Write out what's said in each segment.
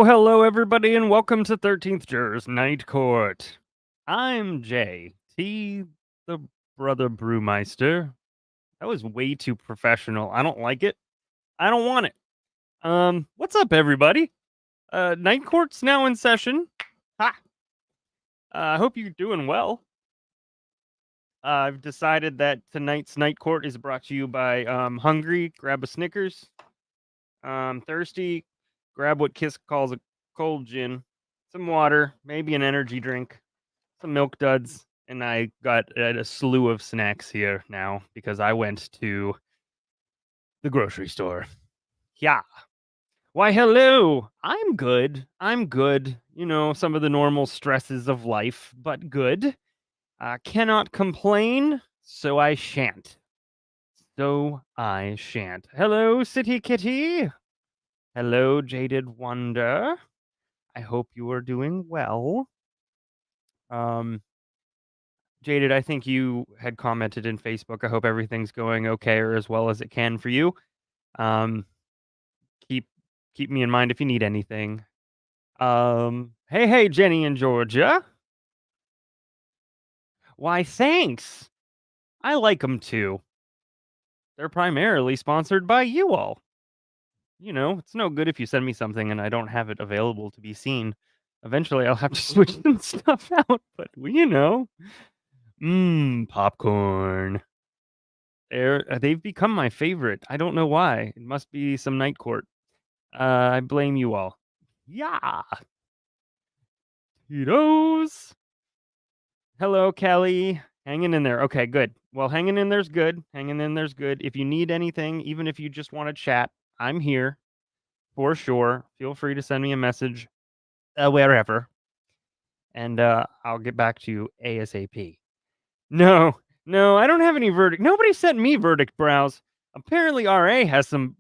Hello, everybody, and welcome to 13th Juror's Night Court. I'm Jay, T, the brother brewmeister. That was way too professional. I don't like it. I don't want it. What's up, everybody? Night Court's now in session. Ha! I hope you're doing well. I've decided that tonight's Night Court is brought to you by hungry, grab a Snickers. Thirsty, grab what Kiss calls a cold gin, some water, maybe an energy drink, some milk duds, and I got a slew of snacks here now because I went to the grocery store. Yeah. Why, hello. I'm good. You know, some of the normal stresses of life, but good. Cannot complain, so I shan't. Hello, City Kitty. Hello, Jaded Wonder. I hope you are doing well. Jaded, I think you had commented in Facebook. I hope everything's going okay or as well as it can for you. Keep me in mind if you need anything. Hey, Jenny in Georgia. Why, thanks. I like them too. They're primarily sponsored by you all. You know, it's no good if you send me something and I don't have it available to be seen. Eventually, I'll have to switch some stuff out, but you know. Popcorn. They've become my favorite. I don't know why. It must be some Night Court. I blame you all. Yeah. Tito's. Hello, Kelly. Hanging in there. Okay, good. Well, hanging in there's good. If you need anything, even if you just want to chat, I'm here for sure. Feel free to send me a message wherever, and I'll get back to you ASAP. No, I don't have any verdict. Nobody sent me verdict brows. Apparently, RA has some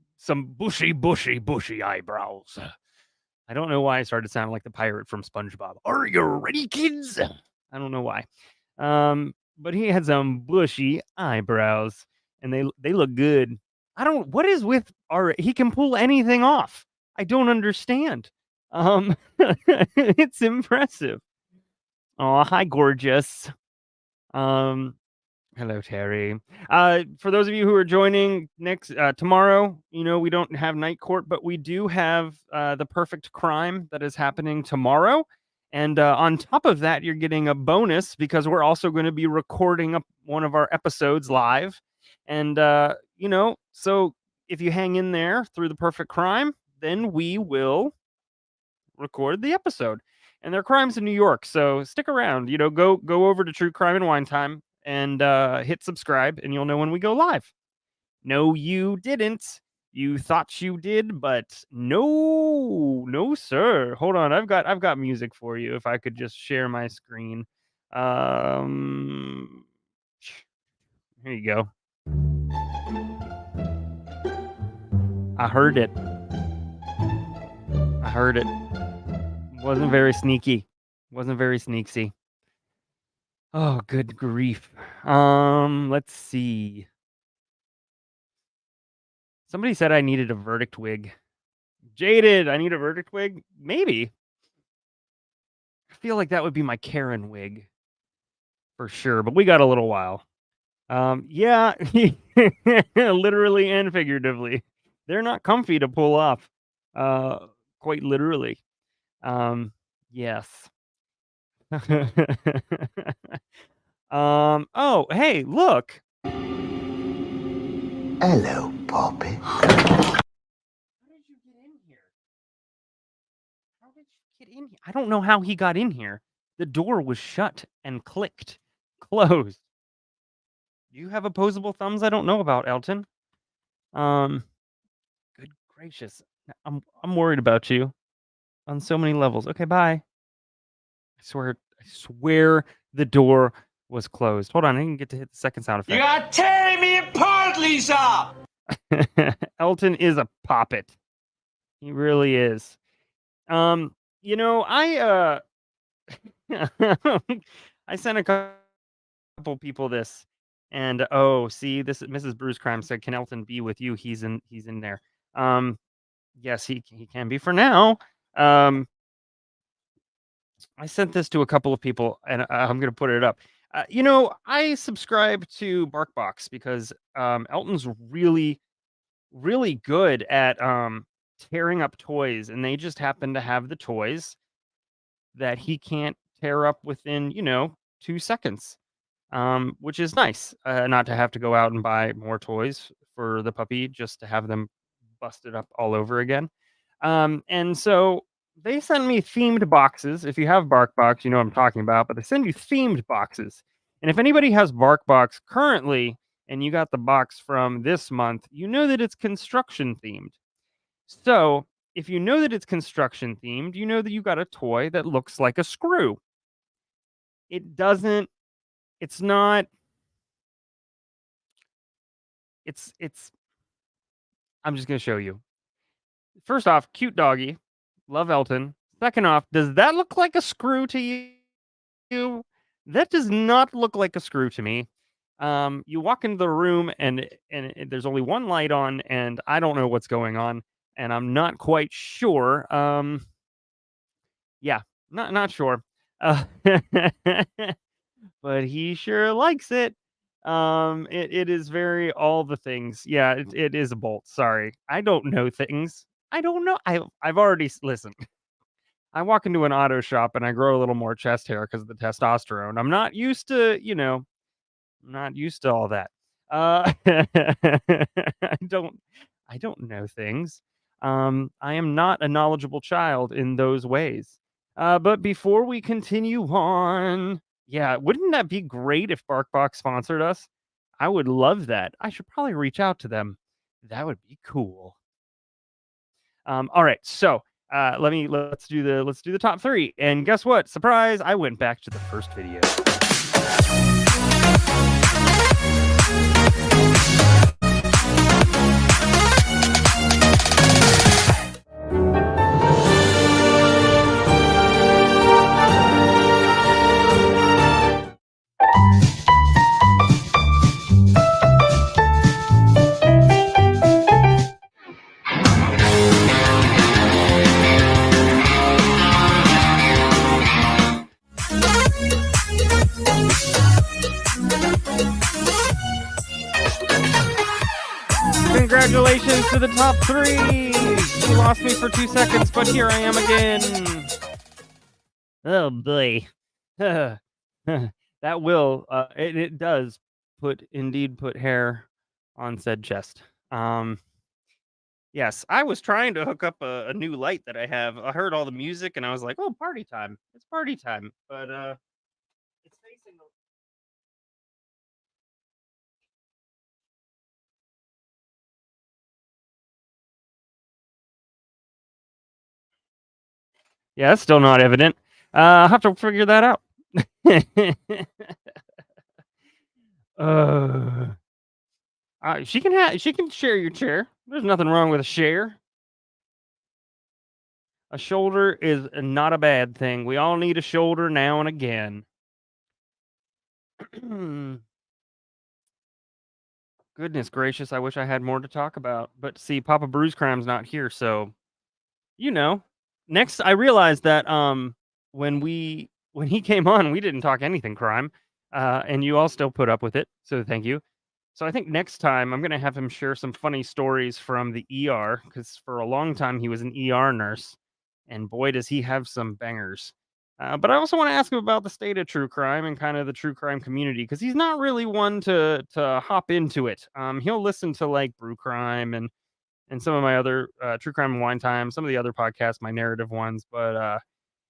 bushy eyebrows. I don't know why I started sounding like the pirate from SpongeBob. Are you ready, kids? I don't know why. But he had some bushy eyebrows, and they look good. What is with RA? He can pull anything off. I don't understand. It's impressive. Oh, hi, gorgeous. Hello, Terry. For those of you who are joining tomorrow, you know, we don't have Night Court, but we do have the Perfect Crime that is happening tomorrow. And on top of that, you're getting a bonus because we're also going to be recording one of our episodes live. And, you know, so if you hang in there through the Perfect Crime, then we will record the episode. And they're crimes in New York, so stick around. You know, go over to True Crime and Wine Time and hit subscribe, and you'll know when we go live. No, you didn't. You thought you did, but no, sir. Hold on, I've got music for you. If I could just share my screen. Here you go. I heard it. Wasn't very sneaky. Wasn't very sneaksy. Oh, good grief. Let's see. Somebody said I needed a verdict wig. Jaded, I need a verdict wig? Maybe. I feel like that would be my Karen wig. For sure, but we got a little while. Yeah, literally and figuratively. They're not comfy to pull off. Quite literally. Yes. Oh, hey, look. Hello, Poppy. How did you get in here? did you get in here? I don't know how he got in here. The door was shut and clicked closed. Do you have opposable thumbs I don't know about, Elton? Um, good gracious. I'm worried about you on so many levels. Okay, bye. I swear the door was closed. Hold on, I didn't get to hit the second sound effect. You are tearing me apart, Lisa! Elton is a poppet. He really is. You know, I sent a couple people this, and oh, see, this Mrs. Bruce Crime said, "Can Elton be with you?" He's in there. Yes, he can be for now. I sent this to a couple of people, and I'm gonna put it up. You know, I subscribe to BarkBox because Elton's really good at tearing up toys, and they just happen to have the toys that he can't tear up within 2 seconds, which is nice. Not to have to go out and buy more toys for the puppy just to have them busted up all over again. And so they send me themed boxes. If you have BarkBox, you know what I'm talking about, but they send you themed boxes. And if anybody has BarkBox currently and you got the box from this month, you know that it's construction themed. So if you know that it's construction themed, you know that you got a toy that looks like a screw. It doesn't, it's not, it's, I'm just going to show you. First off, cute doggy. Love Elton. Second off, does that look like a screw to you? That does not look like a screw to me. You walk into the room and there's only one light on, and I don't know what's going on, and I'm not quite sure. Yeah, not sure. But he sure likes it. It is very all the things. Yeah, it is a bolt. Sorry, I don't know things. I don't know. I've already listened. I walk into an auto shop and I grow a little more chest hair because of the testosterone. I'm not used to, I'm not used to all that. I don't I don't know things. I am not a knowledgeable child in those ways. But before we continue on, yeah, wouldn't that be great if BarkBox sponsored us? I would love that. I should probably reach out to them. That would be cool. All right, so let's do the top three. And guess what? Surprise! I went back to the first video. Congratulations to the top three! You lost me for 2 seconds, but here I am again. Oh boy. That will, it does indeed put hair on said chest. Yes, I was trying to hook up a new light that I have. I heard all the music and I was like, oh, party time. It's party time. But, it's facing the Yeah, it's still not evident. I'll have to figure that out. She can share your chair. There's nothing wrong with a share. A shoulder is not a bad thing. We all need a shoulder now and again. Goodness gracious, I wish I had more to talk about. But see, Papa Bruce Crime's not here, so next I realized that when he came on, we didn't talk anything crime. And you all still put up with it, so thank you. So I think next time I'm gonna have him share some funny stories from the ER, because for a long time he was an ER nurse, and boy does he have some bangers. But I also want to ask him about the state of true crime and kind of the true crime community, because he's not really one to hop into it. He'll listen to like Brew Crime and and some of my other True Crime and Wine Time, some of the other podcasts, my narrative ones, but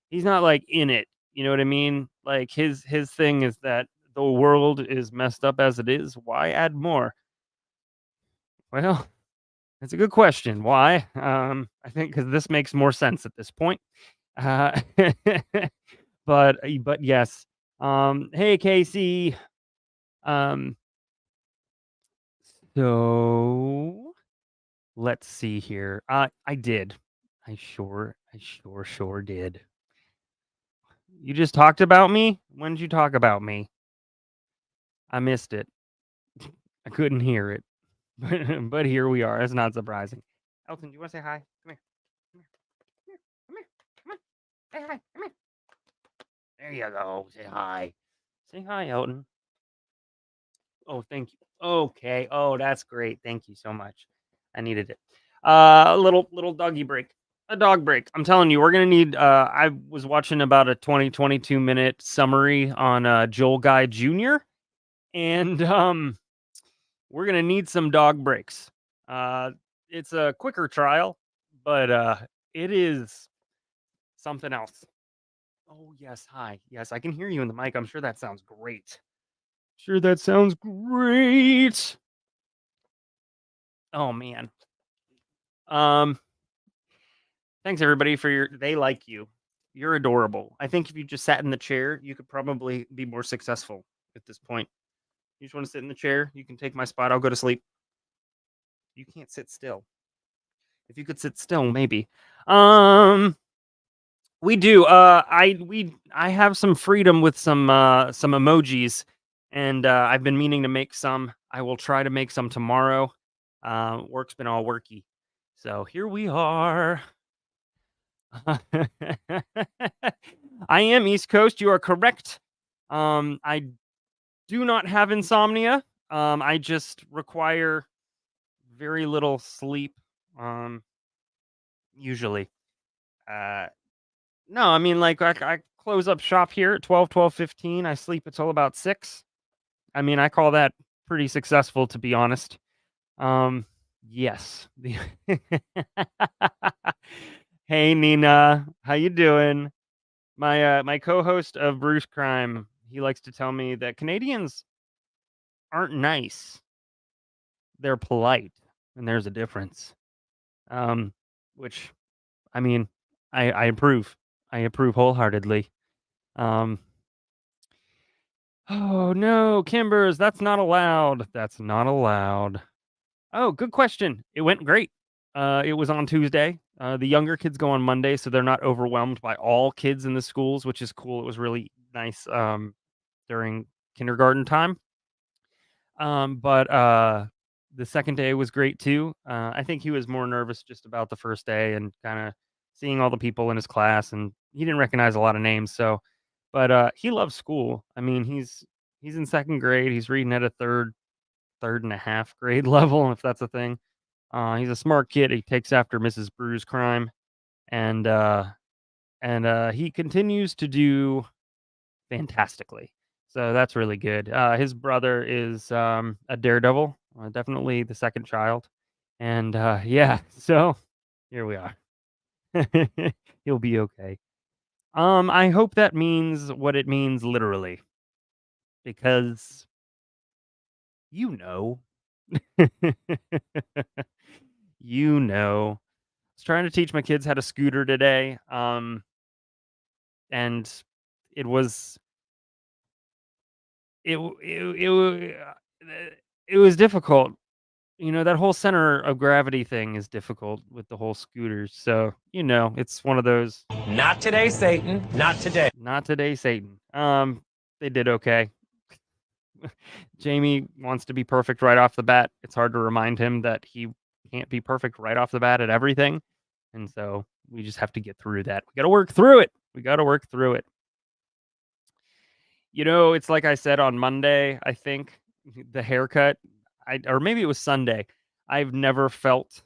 he's not like in it. You know what I mean? Like his thing is that the world is messed up as it is. Why add more? Well, that's a good question. Why? I think because this makes more sense at this point. Uh, but yes. Hey Casey. Um, so let's see here. I did. I sure did. You just talked about me? When did you talk about me? I missed it. I couldn't hear it. But here we are. That's not surprising. Elton, do you want to say hi? Come here. Come here. Come here. Come here. Say hi. Come here. There you go. Say hi. Say hi, Elton. Oh, thank you. Okay. Oh, that's great. Thank you so much. I needed it. A little doggy break. A dog break. I'm telling you, we're gonna need. I was watching about a 22 minute summary on Joel Guy Jr. and we're gonna need some dog breaks. Uh, it's a quicker trial, but it is something else. Oh yes, hi. Yes, I can hear you in the mic. I'm sure that sounds great. Sure, that sounds great. Oh man. Um, thanks everybody for your. They like you. You're adorable. I think if you just sat in the chair, you could probably be more successful at this point. You just want to sit in the chair. You can take my spot. I'll go to sleep. You can't sit still. If you could sit still, maybe. Um, we do. I have some freedom with some emojis, and I've been meaning to make some. I will try to make some tomorrow. Work's been all worky, so here we are. I am East Coast. You are correct. I do not have insomnia. I just require very little sleep. Usually. Uh, no, I mean like I close up shop here at 12:15. I sleep until about 6. I mean, I call that pretty successful to be honest. Um, yes. Hey Nina, how you doing? My co-host of Bruce Crime, he likes to tell me that Canadians aren't nice. They're polite, and there's a difference. Um, which I mean, I approve. I approve wholeheartedly. Um, oh no, Kimbers, that's not allowed. That's not allowed. Oh, good question. It went great. It was on Tuesday. The younger kids go on Monday, so they're not overwhelmed by all kids in the schools, which is cool. It was really nice during kindergarten time. But the second day was great too. I think he was more nervous just about the first day and kind of seeing all the people in his class, and he didn't recognize a lot of names. So, but he loves school. I mean, he's in second grade. He's reading at a third and a half grade level, if that's a thing. He's a smart kid. He takes after Mrs. Brew's crime, and he continues to do fantastically. So that's really good. His brother is a daredevil, definitely the second child, and yeah. So here we are. He'll be okay. I hope that means what it means literally, because you know, you know. I was trying to teach my kids how to scooter today, and it was it was difficult. You know, that whole center of gravity thing is difficult with the whole scooters. So, it's one of those. Not today, Satan. Not today. Not today, Satan. They did okay. Jamie wants to be perfect right off the bat. It's hard to remind him that he can't be perfect right off the bat at everything. And so we just have to get through that. We got to work through it. We got to work through it. It's like I said on Monday, I think, the haircut, or maybe it was Sunday. I've never felt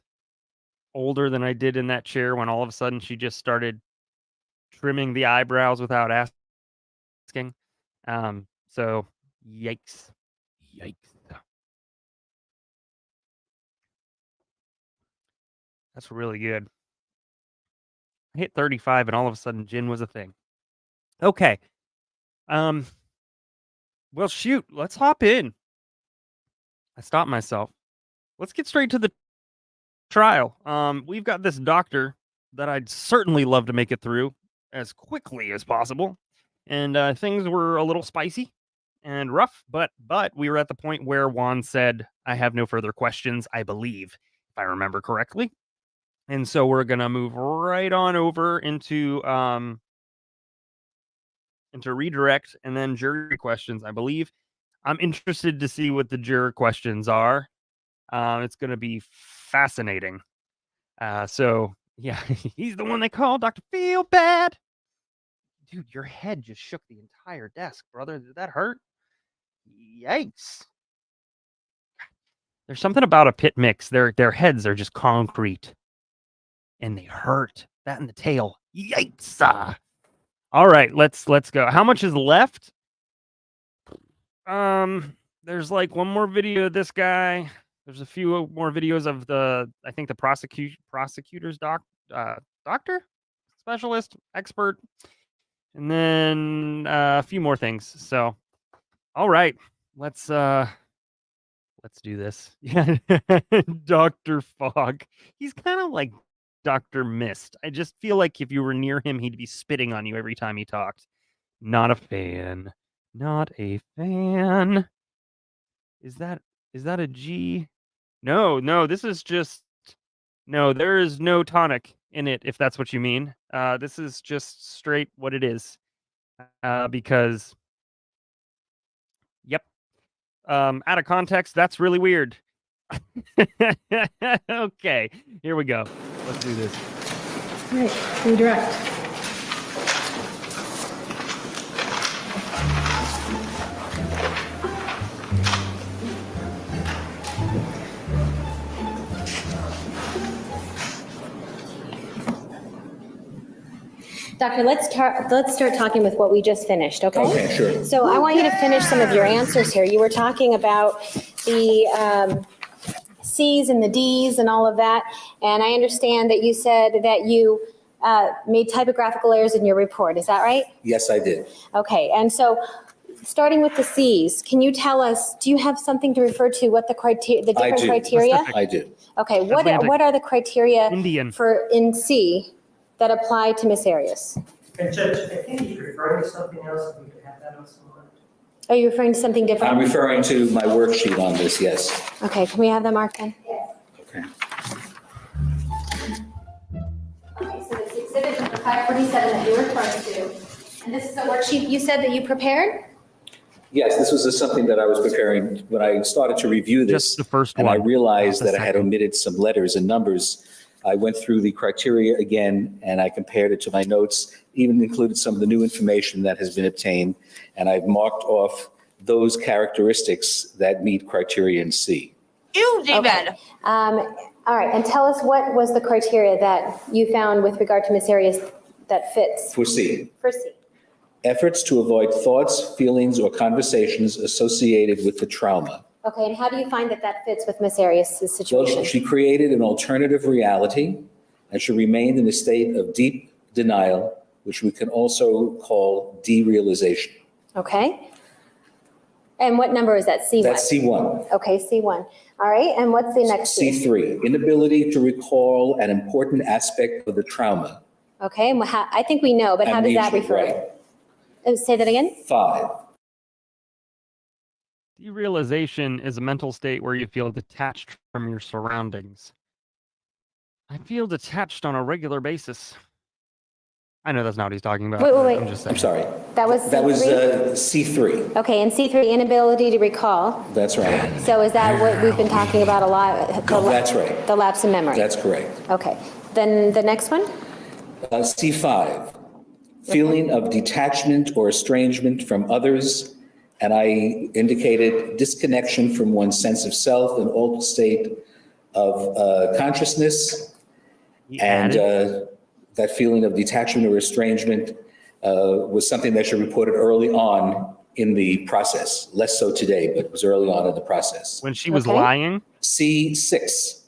older than I did in that chair when all of a sudden she just started trimming the eyebrows without asking. So yikes. Yikes. That's really good. I hit 35 and all of a sudden gin was a thing. Okay. Well, shoot, let's hop in. I stopped myself. Let's get straight to the trial. We've got this doctor that I'd certainly love to make it through as quickly as possible. And things were a little spicy and rough, but we were at the point where Juan said, I have no further questions, I believe, if I remember correctly. And so we're gonna move right on over into redirect and then jury questions, I believe. I'm interested to see what the juror questions are. It's gonna be fascinating. So yeah, he's the one they call Dr. Feel Bad. Dude, your head just shook the entire desk, brother. Did that hurt? Yikes. There's something about a pit mix. Their heads are just concrete. And they hurt. That and the tail. Yikes. All right, let's go. How much is left? There's like one more video of this guy. There's a few more videos of I think the prosecutor's doctor, specialist, expert, and then a few more things. So, all right, let's do this. Yeah, Dr. Fogg. He's kind of like Dr. Mist. I just feel like if you were near him, he'd be spitting on you every time he talked. Not a fan. Not a fan. Is that a G? No, this is just no, there is no tonic in it, if that's what you mean. This is just straight what it is. Because yep. Out of context, that's really weird. Okay, here we go. Let's do this. All right, redirect. Doctor, let's start talking with what we just finished, okay? Okay, sure. So I want you to finish some of your answers here. You were talking about the C's and the D's and all of that, and I understand that you said that you made typographical errors in your report. Is that right? Yes, I did. Okay, and so starting with the C's, can you tell us, do you have something to refer to what the different criteria? I do. Okay, what are the criteria Indian. in C that apply to Miss Arias? And Judge, I think he's referring to something else, if we could have that on some line. Are you referring to something different? I'm referring to my worksheet on this, yes. Okay, can we have that marked then? Okay. Okay, so it's exhibit number 547 that you're referring to. And this is a worksheet you said that you prepared? Yes, this was something that I was preparing when I started to review this. Just the first and one. I realized Not the that I had second. omitted some letters and numbers. I went through the criteria again and I compared it to my notes, even included some of the new information that has been obtained. And I've marked off those characteristics that meet criterion C. Okay. All right, and tell us what was the criteria that you found with regard to Miss Arias that fits For C, for C? efforts to avoid thoughts, feelings, or conversations associated with the trauma. Okay, and how do you find that fits with Miss Arias' Well, situation? she created an alternative reality, and she remained in a state of deep denial, which we can also call derealization. Okay. And what number is that, C1? That's C1. Okay, C1. All right, and what's the next C? C3, inability to recall an important aspect of the trauma. Okay, and I think we know, but how does that Amnesia, refer? right. Say that again? 5, Derealization is a mental state where you feel detached from your surroundings. I feel detached on a regular basis. I know that's not what he's talking about. Wait. I'm just saying. I'm sorry. That was C3? That was C3. Okay, and C3, inability to recall. That's right. So is that what we've been talking about a lot? That's right. The lapse in memory? That's correct. Okay, then the next one? C5, feeling of detachment or estrangement from others, and I indicated disconnection from one's sense of self, an altered state of consciousness, He and added- that feeling of detachment or estrangement was something that she reported early on in the process, less so today, but it was early on in the process. when she was Okay. lying. C6,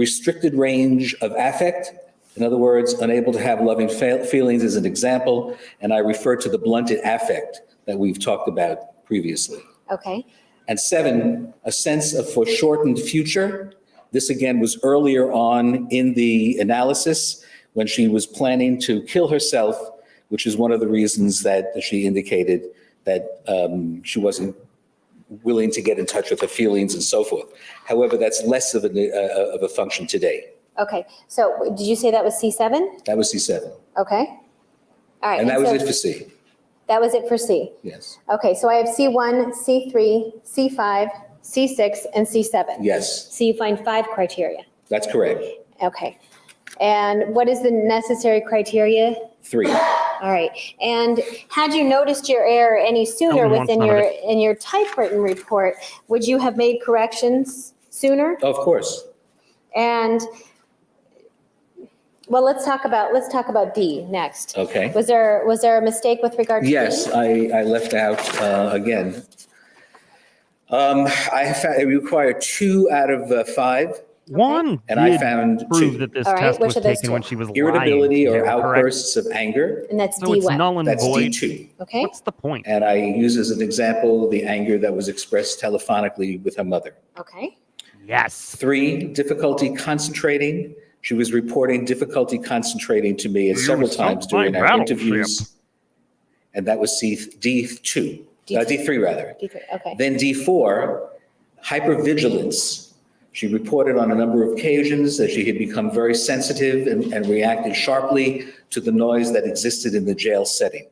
restricted range of affect. In other words, unable to have loving feelings is an example, and I refer to the blunted affect that we've talked about previously. Okay. And 7, a sense of foreshortened future. This again was earlier on in the analysis when she was planning to kill herself, which is one of the reasons that she indicated that she wasn't willing to get in touch with her feelings and so forth. However, that's less of a function today. Okay. So did you say that was C7? That was C7. Okay. All right. And that was so it for C. That was it for C. Yes. Okay. So I have C1, C3, C5, C6, and C7. Yes, So you find 5 criteria. that's correct. Okay. And what is the necessary criteria? 3. All right. And had you noticed your error any sooner Only once, within none of your, it. in your typewritten report, would you have made corrections sooner? Of course. And, well, let's talk about D next. Okay. Was there a mistake with regard to D? Yes, I left out, again. I required 2 out of 5. One And I did found prove 2. that this All right, test which was of those taken 2? when she was Irritability lying. or Yeah, correct. outbursts of anger, And that's So it's D1. null and that's void. D2. Okay. What's the point? And I use as an example the anger that was expressed telephonically with her mother. Okay. Yes. 3, difficulty concentrating. She was reporting difficulty concentrating to me several times during our battleship. interviews. And that was D2, D3 rather. D3. Okay. Then D4, hypervigilance. She reported on a number of occasions that she had become very sensitive and reacted sharply to the noise that existed in the jail setting.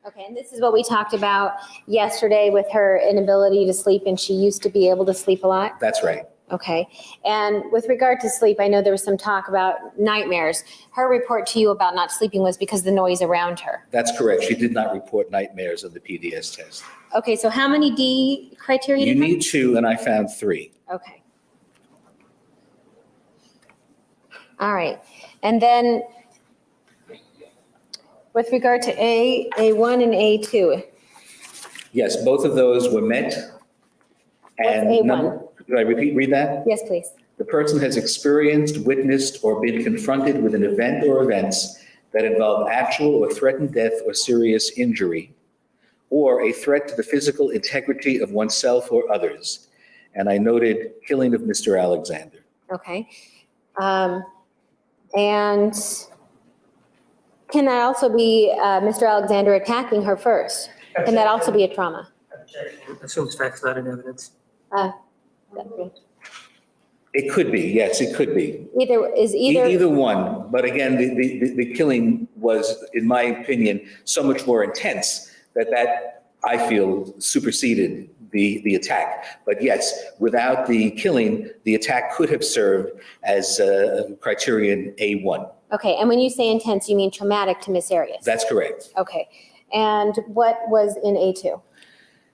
Okay, and this is what we talked about yesterday with her inability to sleep, and she used to be able to sleep a lot? That's right. Okay, and with regard to sleep, I know there was some talk about nightmares. Her report to you about not sleeping was because of the noise around her. That's correct. She did not report nightmares on the PDS test. Okay, so how many D criteria do You you have? need 2, and I found 3. Okay. All right, and then with regard to A1 and A2, Yes, both of those were met. And A1? Could I read that? yes, please. The person has experienced, witnessed, or been confronted with an event or events that involve actual or threatened death or serious injury, or a threat to the physical integrity of oneself or others. And I noted killing of Mr. Alexander. Okay. And can that also be Mr. Alexander attacking her first? Can that also be a trauma? Objection. Assumes facts not in evidence. It could be, yes, it could be. Either, One, but again, the killing was, in my opinion, so much more intense that I feel superseded the attack. But yes, without the killing, the attack could have served as criterion A1. okay, and when you say intense, you mean traumatic to Miss Arias? That's correct. Okay, and what was in A2?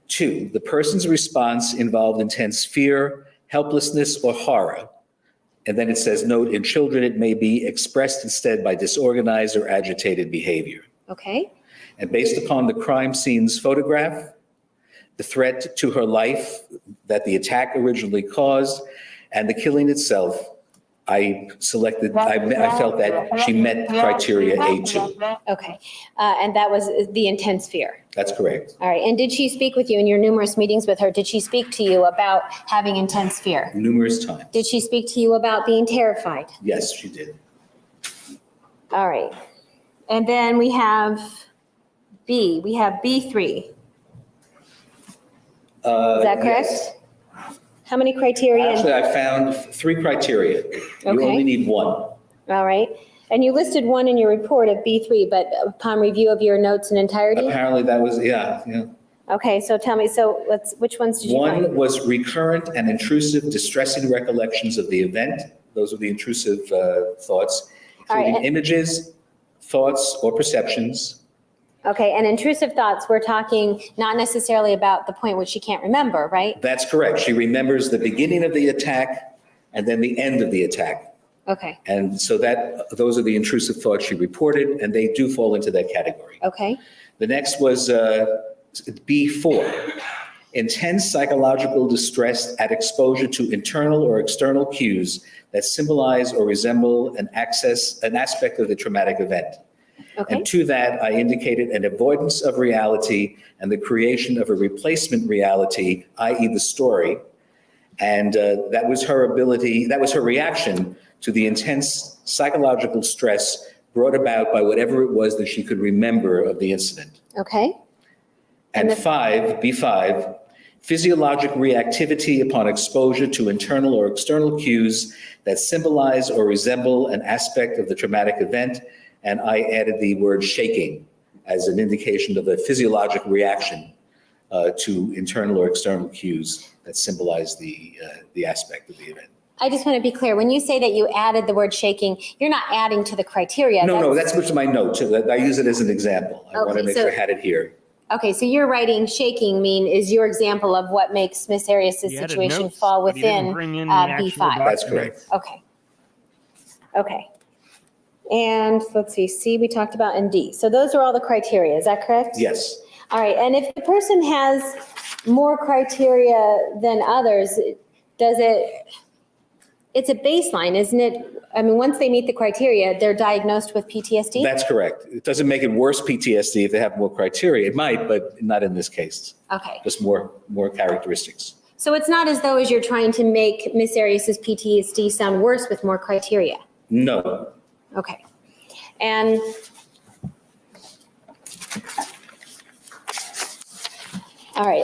2, the person's response involved intense fear, helplessness, or horror. And then it says, note, in children, it may be expressed instead by disorganized or agitated behavior. Okay, And based upon the crime scene's photograph, the threat to her life that the attack originally caused, and the killing itself, I felt that she met criteria A2. okay, and that was the intense fear. That's correct. All right, and did she speak with you in your numerous meetings with her? Did she speak to you about having intense fear? Numerous times. Did she speak to you about being terrified? Yes, she did. All right. And then we have B. We have B3. Is that correct? Yes. How many criteria? Actually, I found 3 criteria. You Okay. only need 1. All right. And you listed one in your report of B3, but upon review of your notes in entirety? Apparently that was, yeah. Okay, so tell me, which ones did you find? 1 was recurrent and intrusive distressing recollections of the event. Those were the intrusive thoughts, All right, including and- images, thoughts, or perceptions. Okay, and intrusive thoughts, we're talking not necessarily about the point which she can't remember, right? That's correct. She remembers the beginning of the attack and then the end of the attack. Okay, And so those are the intrusive thoughts she reported, and they do fall into that category. okay, The next was B4. intense psychological distress at exposure to internal or external cues that symbolize or resemble an aspect of the traumatic event. Okay. And to that, I indicated an avoidance of reality and the creation of a replacement reality, i.e. the story. And that was her reaction to the intense psychological stress brought about by whatever it was that she could remember of the incident. Okay. And B5, physiologic reactivity upon exposure to internal or external cues that symbolize or resemble an aspect of the traumatic event. And I added the word shaking as an indication of a physiologic reaction to internal or external cues that symbolize the aspect of the event. I just want to be clear. When you say that you added the word shaking, you're not adding to the criteria. No, that's what's my note. I use it as an example. I want to make sure I had it here. Okay, so you're writing shaking is your example of what makes Miss Arias' situation fall within B5. That's correct. Okay. And let's see, we talked about in D. So those are all the criteria, is that correct? Yes. All right, and if the person has more criteria than others, it's a baseline, isn't it? I mean, once they meet the criteria, they're diagnosed with PTSD? That's correct. It doesn't make it worse PTSD if they have more criteria. It might, but not in this case. Okay. Just more characteristics. So it's not as though you're trying to make Miss Arias' PTSD sound worse with more criteria? No. Okay. And all right,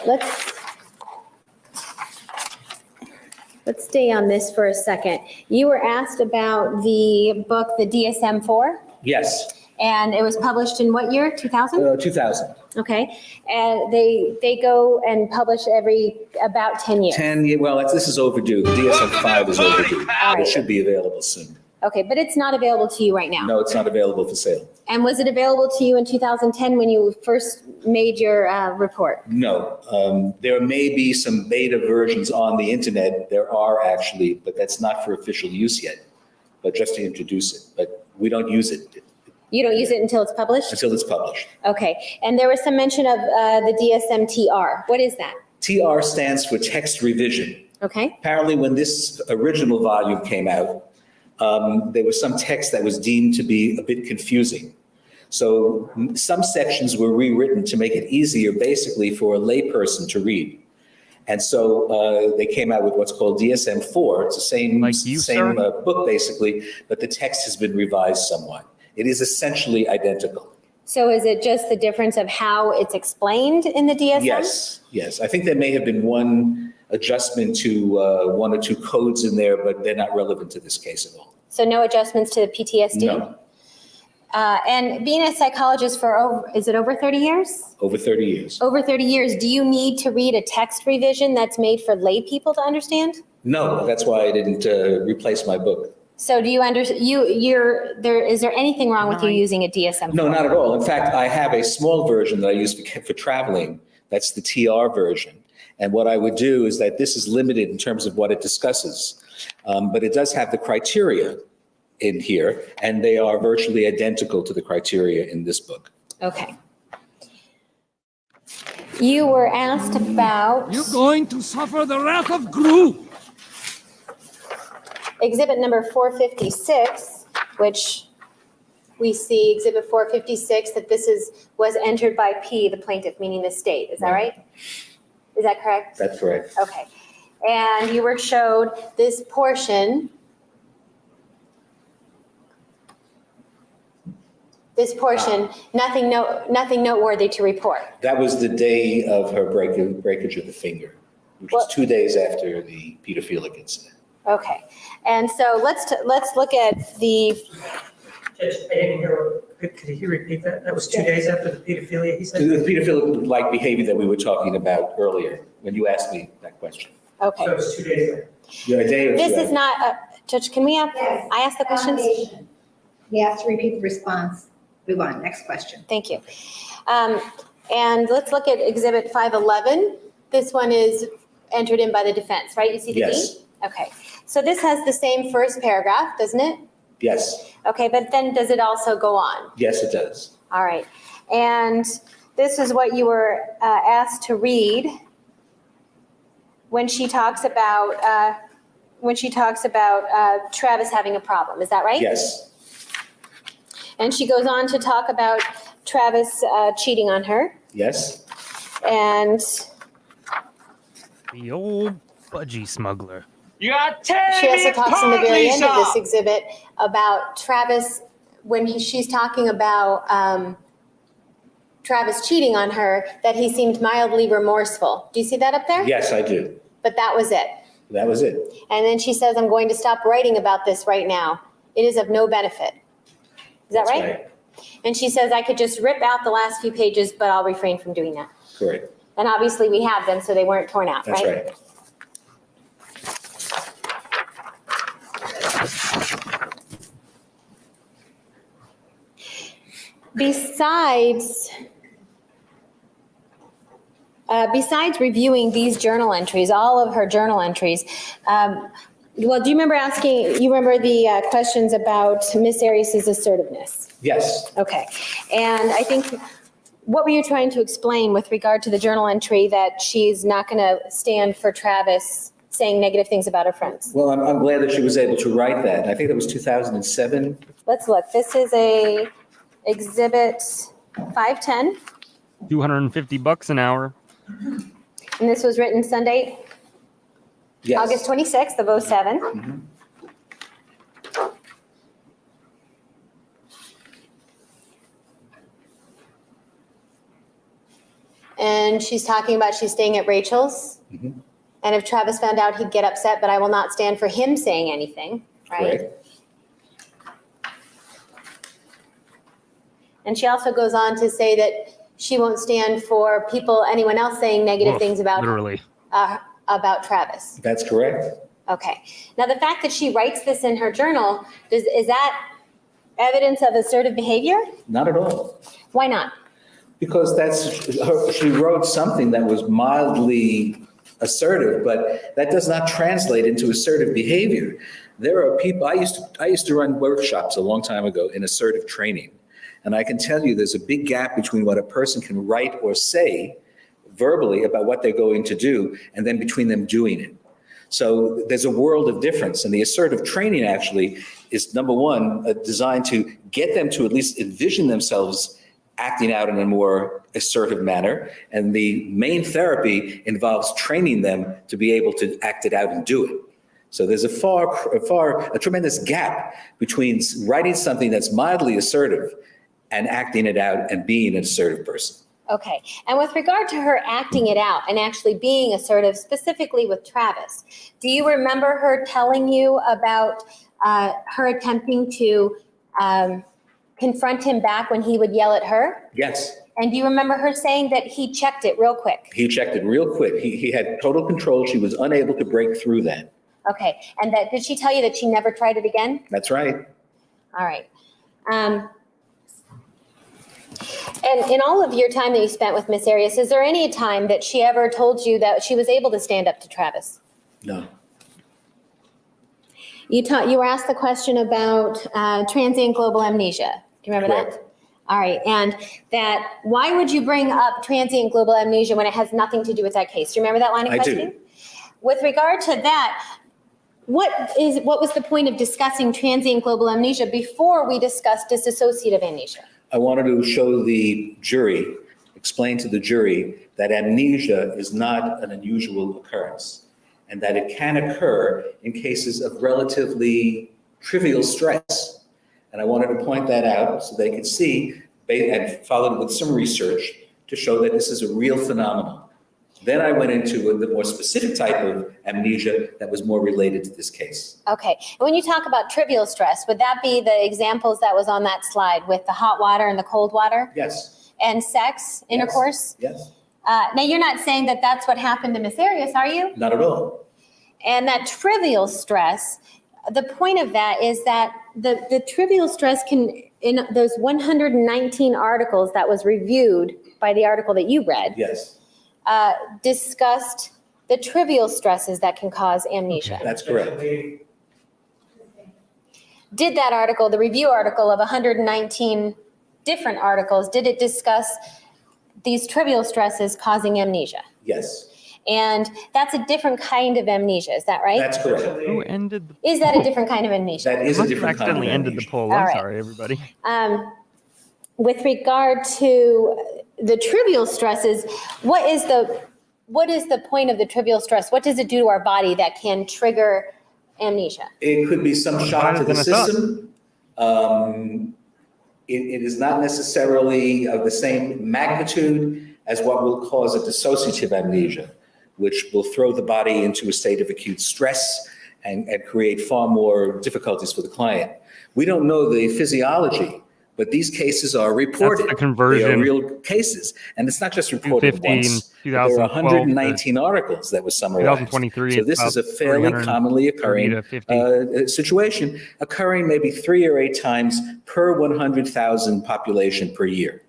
let's stay on this for a second. You were asked about the book, the DSM-4, Yes. and it was published in what year? 2000? 2000. Okay. And they go and publish every about 10 years. 10 years. Well, this is overdue. The DSM-5 is overdue. right. It should be available soon. Okay, but it's not available to you right now. No, it's not available for sale. And was it available to you in 2010 when you first made your report? No. There may be some beta versions on the internet. There are actually, but that's not for official use yet, but just to introduce it. But we don't use it. You don't use it until it's published? Until it's published. Okay. And there was some mention of the DSM-TR. What is that? TR stands for text revision. Okay. Apparently, when this original volume came out, there was some text that was deemed to be a bit confusing. So some sections were rewritten to make it easier, basically, for a layperson to read. And so they came out with what's called DSM-4. It's the same book, basically, but the text has been revised somewhat. It is essentially identical. So is it just the difference of how it's explained in the DSM? Yes. I think there may have been one adjustment to one or two codes in there, but they're not relevant to this case at all. So no adjustments to the PTSD? No. And being a psychologist for is it over 30 years? Over 30 years. Over 30 years. Do you need to read a text revision that's made for lay people to understand? No, that's why I didn't replace my book. So do you understand, is there anything wrong with you using a DSM-4? No, not at all. In fact, I have a small version that I use for traveling. That's the TR version. And what I would do is that this is limited in terms of what it discusses. But it does have the criteria in here, and they are virtually identical to the criteria in this book. Okay. You were asked about... You're going to suffer the wrath of Gru. Exhibit number 456, which we see exhibit 456, that this was entered by P, the plaintiff, meaning the state. Is that right? Is that correct? That's correct. Okay. And you were showed this portion. Nothing noteworthy to report. That was the day of her breakage of the finger, which was 2 days after the pedophilic incident. Okay. And so let's look at the... Judge, I didn't hear, could he repeat that? That was 2 days after the pedophilia, he said? The pedophilic-like behavior that we were talking about earlier, when you asked me that question. Okay. So it was 2 days later. Yeah, a day or two This is after. not, Judge, can we have, Yes. I ask the questions? Foundation. He has to repeat the response. Move on, next question. Thank you. And let's look at exhibit 511. This one is entered in by the defense, right? You see the Yes. D? Okay. So this has the same first paragraph, doesn't it? Yes, Okay, but then does it also go on? yes, it does. All right. And this is what you were asked to read. when she talks about Travis having a problem. Is that right? Yes, And she goes on to talk about Travis cheating on her. yes, And The old budgie smuggler. she also talks in the very end of this exhibit about Travis, when she's talking about Travis cheating on her, that he seemed mildly remorseful. Do you see that up there? yes, I do. But that was it. That was it. And then she says, I'm going to stop writing about this right now. It is of no benefit. Is that That's right? And she says, I could just rip out the last few pages, but I'll refrain from doing that. Correct. And obviously we have them, so they weren't torn out, That's right. Besides reviewing these journal entries, all of her journal entries, well, do you remember the questions about Miss Arias's assertiveness? Yes. Okay. And I think, what were you trying to explain with regard to the journal entry that she's not going to stand for Travis saying negative things about her friends? Well, I'm glad that she was able to write that. I think that was 2007. Let's look. This is a exhibit 510, $250 an hour. and this was written Sunday, Yes. August 26th of 07. And she's talking about she's staying at Rachel's. Mhm. And if Travis found out, he'd get upset, but I will not stand for him saying anything, right? Correct. And she also goes on to say that she won't stand for anyone else saying negative Woof, things about literally. Travis. That's correct. Okay. Now, the fact that she writes this in her journal, is that evidence of assertive behavior? Not at all. Why not? Because she wrote something that was mildly assertive, but that does not translate into assertive behavior. There are people, I used to run workshops a long time ago in assertive training. And I can tell you there's a big gap between what a person can write or say verbally about what they're going to do, and then between them doing it. So there's a world of difference. And the assertive training actually is, number one, designed to get them to at least envision themselves acting out in a more assertive manner. And the main therapy involves training them to be able to act it out and do it. So there's a tremendous gap between writing something that's mildly assertive and acting it out and being an assertive person. Okay. And with regard to her acting it out and actually being assertive, specifically with Travis, do you remember her telling you about her attempting to confront him back when he would yell at her? Yes. And do you remember her saying that he checked it real quick? He checked it real quick. He had total control. She was unable to break through that. Okay. And did she tell you that she never tried it again? That's right. All right. And in all of your time that you spent with Miss Arias, is there any time that she ever told you that she was able to stand up to Travis? No. You were asked the question about transient global amnesia. Do you remember Correct. that? All right. And that, why would you bring up transient global amnesia when it has nothing to do with that case? Do you remember that line of I do. questioning? With regard to that, what was the point of discussing transient global amnesia before we discussed dissociative amnesia? I wanted to show the jury, explain to the jury that amnesia is not an unusual occurrence and that it can occur in cases of relatively trivial stress. And I wanted to point that out so they could see and followed with some research to show that this is a real phenomenon. Then I went into the more specific type of amnesia that was more related to this case. Okay. And when you talk about trivial stress, would that be the examples that was on that slide with the hot water and the cold water? Yes. And sex, intercourse? Yes. Now, you're not saying that that's what happened to Miss Arias, are you? Not at all. And that trivial stress, the point of that is that the trivial stress can, in those 119 articles that was reviewed by the article that you read, Yes, discussed the trivial stresses that can cause amnesia. that's correct. Did that article, the review article of 119 different articles, did it discuss these trivial stresses causing amnesia? Yes. And that's a different kind of amnesia, is that right? That's correct. Who ended the Is that a different kind of amnesia? That is a must have different kind of accidentally ended the amnesia. poll. All I'm right. sorry, everybody. With regard to the trivial stresses, what is the point of the trivial stress? What does it do to our body that can trigger amnesia? It could be some shock to the Than I thought. system. It is not necessarily of the same magnitude as what will cause a dissociative amnesia, which will throw the body into a state of acute stress and create far more difficulties for the client. We don't know the physiology, but these cases are reported. That's the conversion. They are real cases. And it's not just reported 250 once. in There are 2012 119 articles that were summarized. 2023, So this it's is a about fairly 330 commonly occurring to 50. situation, occurring maybe 3 or 8 times per 100,000 population per year.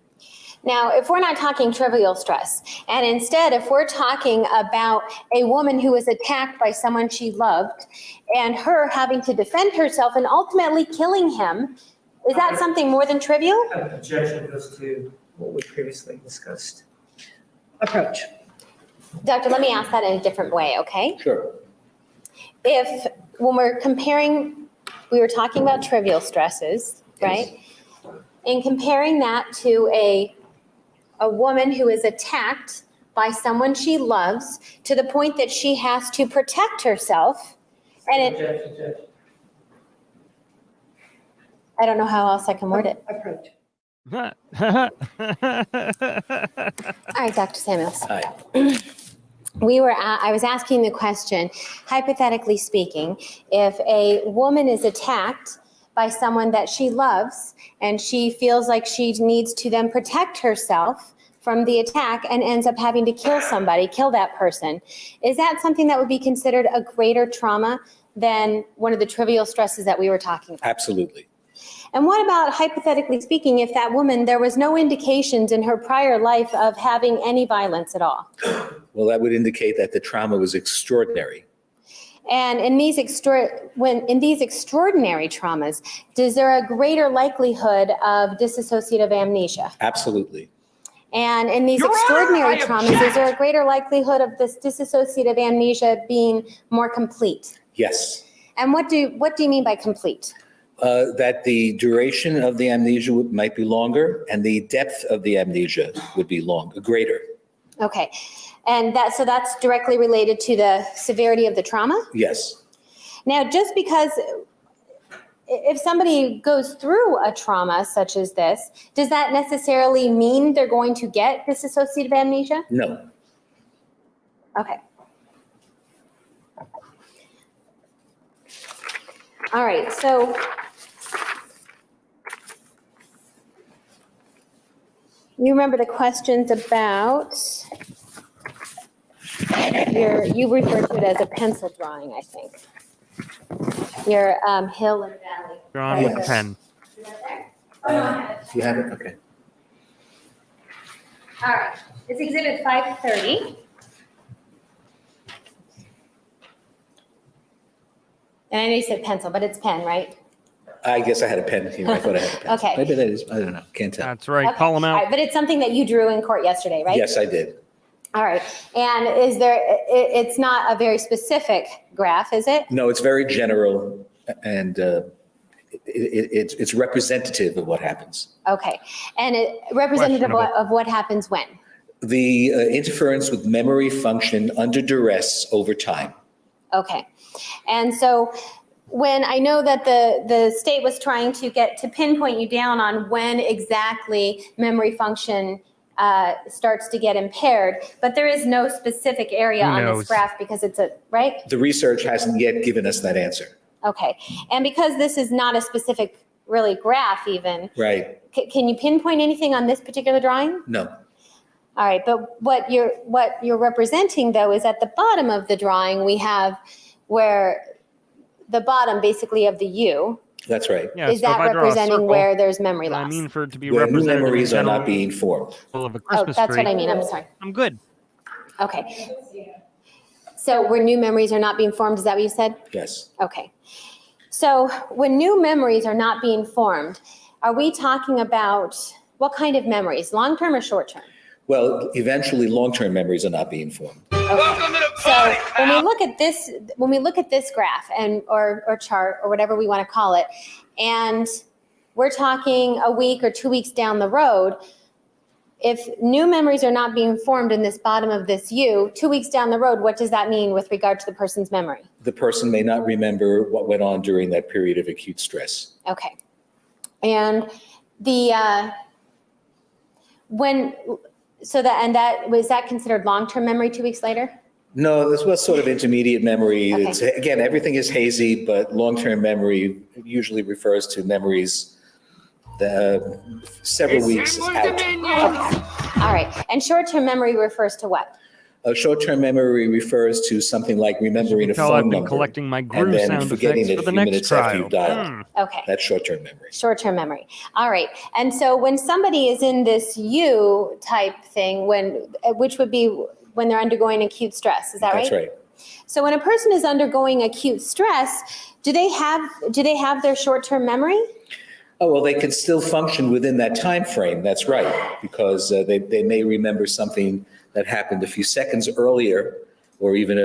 Now, if we're not talking trivial stress, and instead, if we're talking about a woman who was attacked by someone she loved, and her having to defend herself and ultimately killing him, is that something more than trivial? Objection goes to what we previously discussed. Approach. Doctor, let me ask that in a different way, okay? Sure. If, when we're comparing, we were talking about trivial stresses, right? And comparing that to a woman who is attacked by someone she loves to the point that she has to protect herself, and it, Objection. I don't know how else I can word it. Approach. All right, Dr. Samuels. Hi. I was asking the question, hypothetically speaking, if a woman is attacked by someone that she loves and she feels like she needs to then protect herself from the attack and ends up having to kill somebody, kill that person, is that something that would be considered a greater trauma than one of the trivial stresses that we were talking about? Absolutely. And what about, hypothetically speaking, if that woman, there was no indications in her prior life of having any violence at all? Well, that would indicate that the trauma was extraordinary. And in these extraordinary traumas, is there a greater likelihood of dissociative amnesia? Absolutely. And in these Your Honor, extraordinary I traumas, is there a greater likelihood of this dissociative amnesia being more complete? Yes. And what do you mean by complete? That the duration of the amnesia might be longer and the depth of the amnesia would be greater. Okay. And so that's directly related to the severity of the trauma? Yes. Now, just because if somebody goes through a trauma such as this, does that necessarily mean they're going to get dissociative amnesia? No. Okay. All right, so you remember the questions about you referred to it as a pencil drawing, I think. Your hill and valley. Drawn with a pen. Is that there? You have it? Okay. All right, it's exhibit 530. And I know you said pencil, but it's pen, right? I guess I had a pen here. I thought I had a pen. Okay. Maybe that is, I don't know. Can't tell. That's right. Okay. Call them All out. right, but it's something that you drew in court yesterday, right? Yes, I did. All right, and it's not a very specific graph, is it? No, it's very general and it's representative of what happens. Okay, and representative of what happens when? The interference with memory function under duress over time. Okay, and so when I know that the state was trying to get to pinpoint you down on when exactly memory function starts to get impaired, but there is no specific area Who on knows? this graph because it's right? The research hasn't yet given us that answer. Okay, and because this is not a specific really graph even, Right. can you pinpoint anything on this particular drawing? No. All right, but what you're representing though is at the bottom of the drawing, we have where the bottom basically of the U, That's right. Yeah, is so if that I draw a representing circle, where there's memory I loss? mean for it to be Where new representative memories are not general being formed. of a Oh, Christmas that's tree, what I mean, I'm sorry. I'm good. Okay. So where new memories are not being formed, is that what you said? Yes. Okay. So when new memories are not being formed, are we talking about what kind of memories, long-term or short-term? Well, eventually long-term memories are not being formed. Welcome to the party, so when we look at this graph and or chart or whatever we want to call it, and we're talking a week or 2 weeks down the road, if new memories are not being formed in this bottom of this U, 2 weeks down the road, what does that mean with regard to the person's memory? The person may not remember what went on during that period of acute stress. Okay. And was that considered long-term memory 2 weeks later? No, this was sort of intermediate memory. Okay. It's, again, everything is hazy, but long-term memory usually refers to memories several weeks out. Okay. All right. And short-term memory refers to what? Short-term memory refers to something like remembering a Tell I've phone been number collecting my and groove then sound forgetting effects it for a the few next minutes after trial. you've dialed. Okay. That's short-term memory. Short-term memory. All right. And so when somebody is in this U type thing, which would be when they're undergoing acute stress, is that right? That's right. So when a person is undergoing acute stress, do they have their short-term memory? Oh, well, they can still function within that time frame. That's right, because they may remember something that happened a few seconds earlier, or even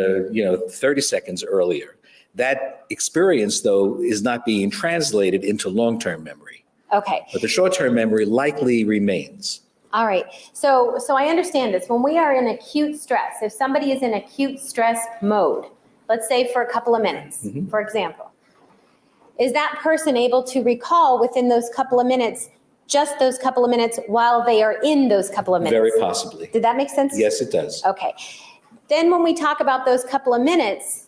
30 seconds earlier. That experience, though, is not being translated into long-term memory. Okay. But the short-term memory likely remains. All right. So I understand this. When we are in acute stress, if somebody is in acute stress mode, let's say for a couple of minutes, for example, is that person able to recall within those couple of minutes, just those couple of minutes while they are in those couple of minutes? Very possibly. Did that make sense? Yes, it does. Okay. Then when we talk about those couple of minutes,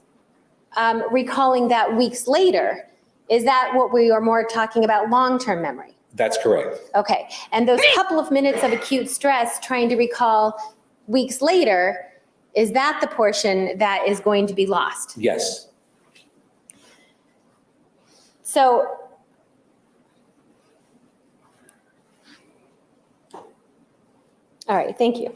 recalling that weeks later, is that what we are more talking about long-term memory? That's correct. Okay. And those couple of minutes of acute stress, trying to recall weeks later, is that the portion that is going to be lost? Yes. So, all right, thank you.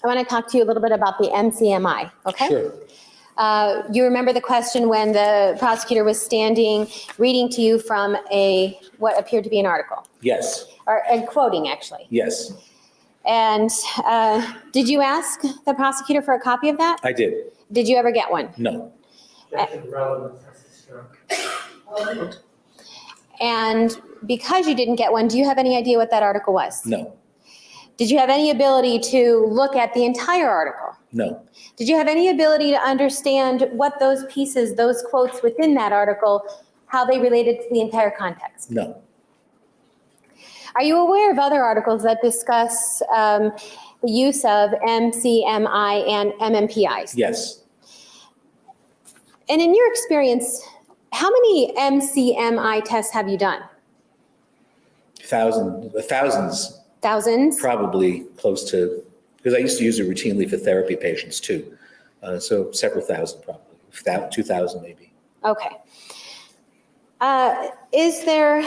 I want to talk to you a little bit about the MCMI, okay? Sure. You remember the question when the prosecutor was standing, reading to you from what appeared to be an article, Yes. and quoting actually. Yes, And did you ask the prosecutor for a copy of that? I did. Did you ever get one? No. And because you didn't get one, do you have any idea what that article was? No. Did you have any ability to look at the entire article? No. Did you have any ability to understand what those pieces, those quotes within that article, how they related to the entire context? No. Are you aware of other articles that discuss the use of MCMI and MMPIs? Yes. And in your experience, how many MCMI tests have you done? Thousands. Thousands? Probably close to, because I used to use it routinely for therapy patients too. So several thousand probably, 2,000 maybe. Okay. Is there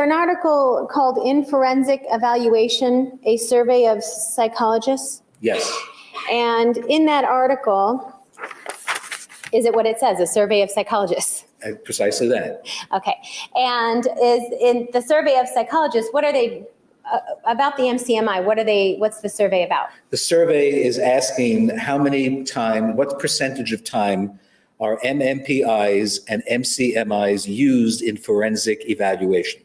an article called In Forensic Evaluation, a survey of psychologists? Yes. And in that article, is it what it says, a survey of psychologists? Precisely that. Okay. And is in the survey of psychologists, what are they about the MCMI? What's the survey about? The survey is asking what percentage of time are MMPIs and MCMIs used in forensic evaluation?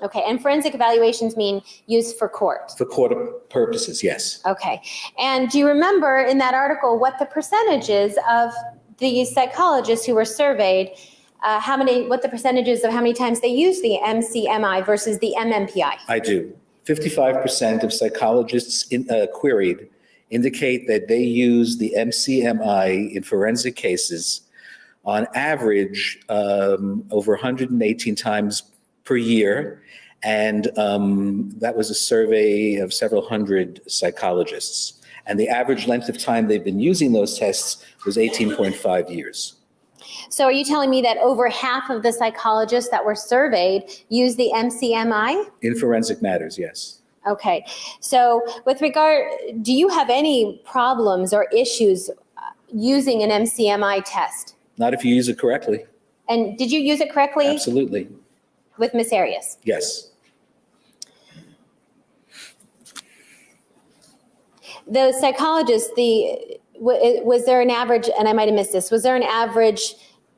Okay. And forensic evaluations mean used for court? For court purposes, yes. Okay. And do you remember in that article what the percentages of the psychologists who were surveyed, what the percentages of how many times they used the MCMI versus the MMPI? I do. 55% of psychologists queried indicate that they use the MCMI in forensic cases on average over 118 times per year. And that was a survey of several hundred psychologists. And the average length of time they've been using those tests was 18.5 years. So are you telling me that over half of the psychologists that were surveyed used the MCMI? In forensic matters, yes. Okay, so with regard, do you have any problems or issues using an MCMI test? Not if you use it correctly. And did you use it correctly Absolutely. with Miss Arias? Yes. The psychologist, was there an average, and I might have missed this, was there an average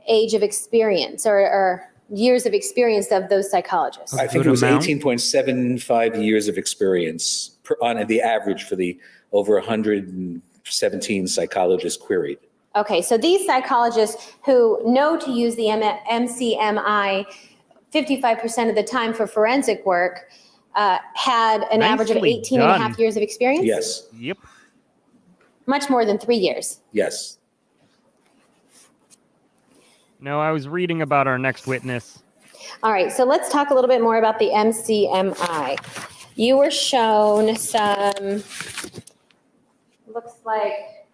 age of experience or years of experience of those psychologists? I think it was 18.75 years of experience on the average for the over 117 psychologists queried. Okay, so these psychologists who know to use the MCMI 55% of the time for forensic work had an average of Nicely 18 and a half done. years of experience? Yes, Yep. Much more than 3 years. yes. No, I was reading about our next witness. All right, so let's talk a little bit more about the MCMI. You were shown some, looks like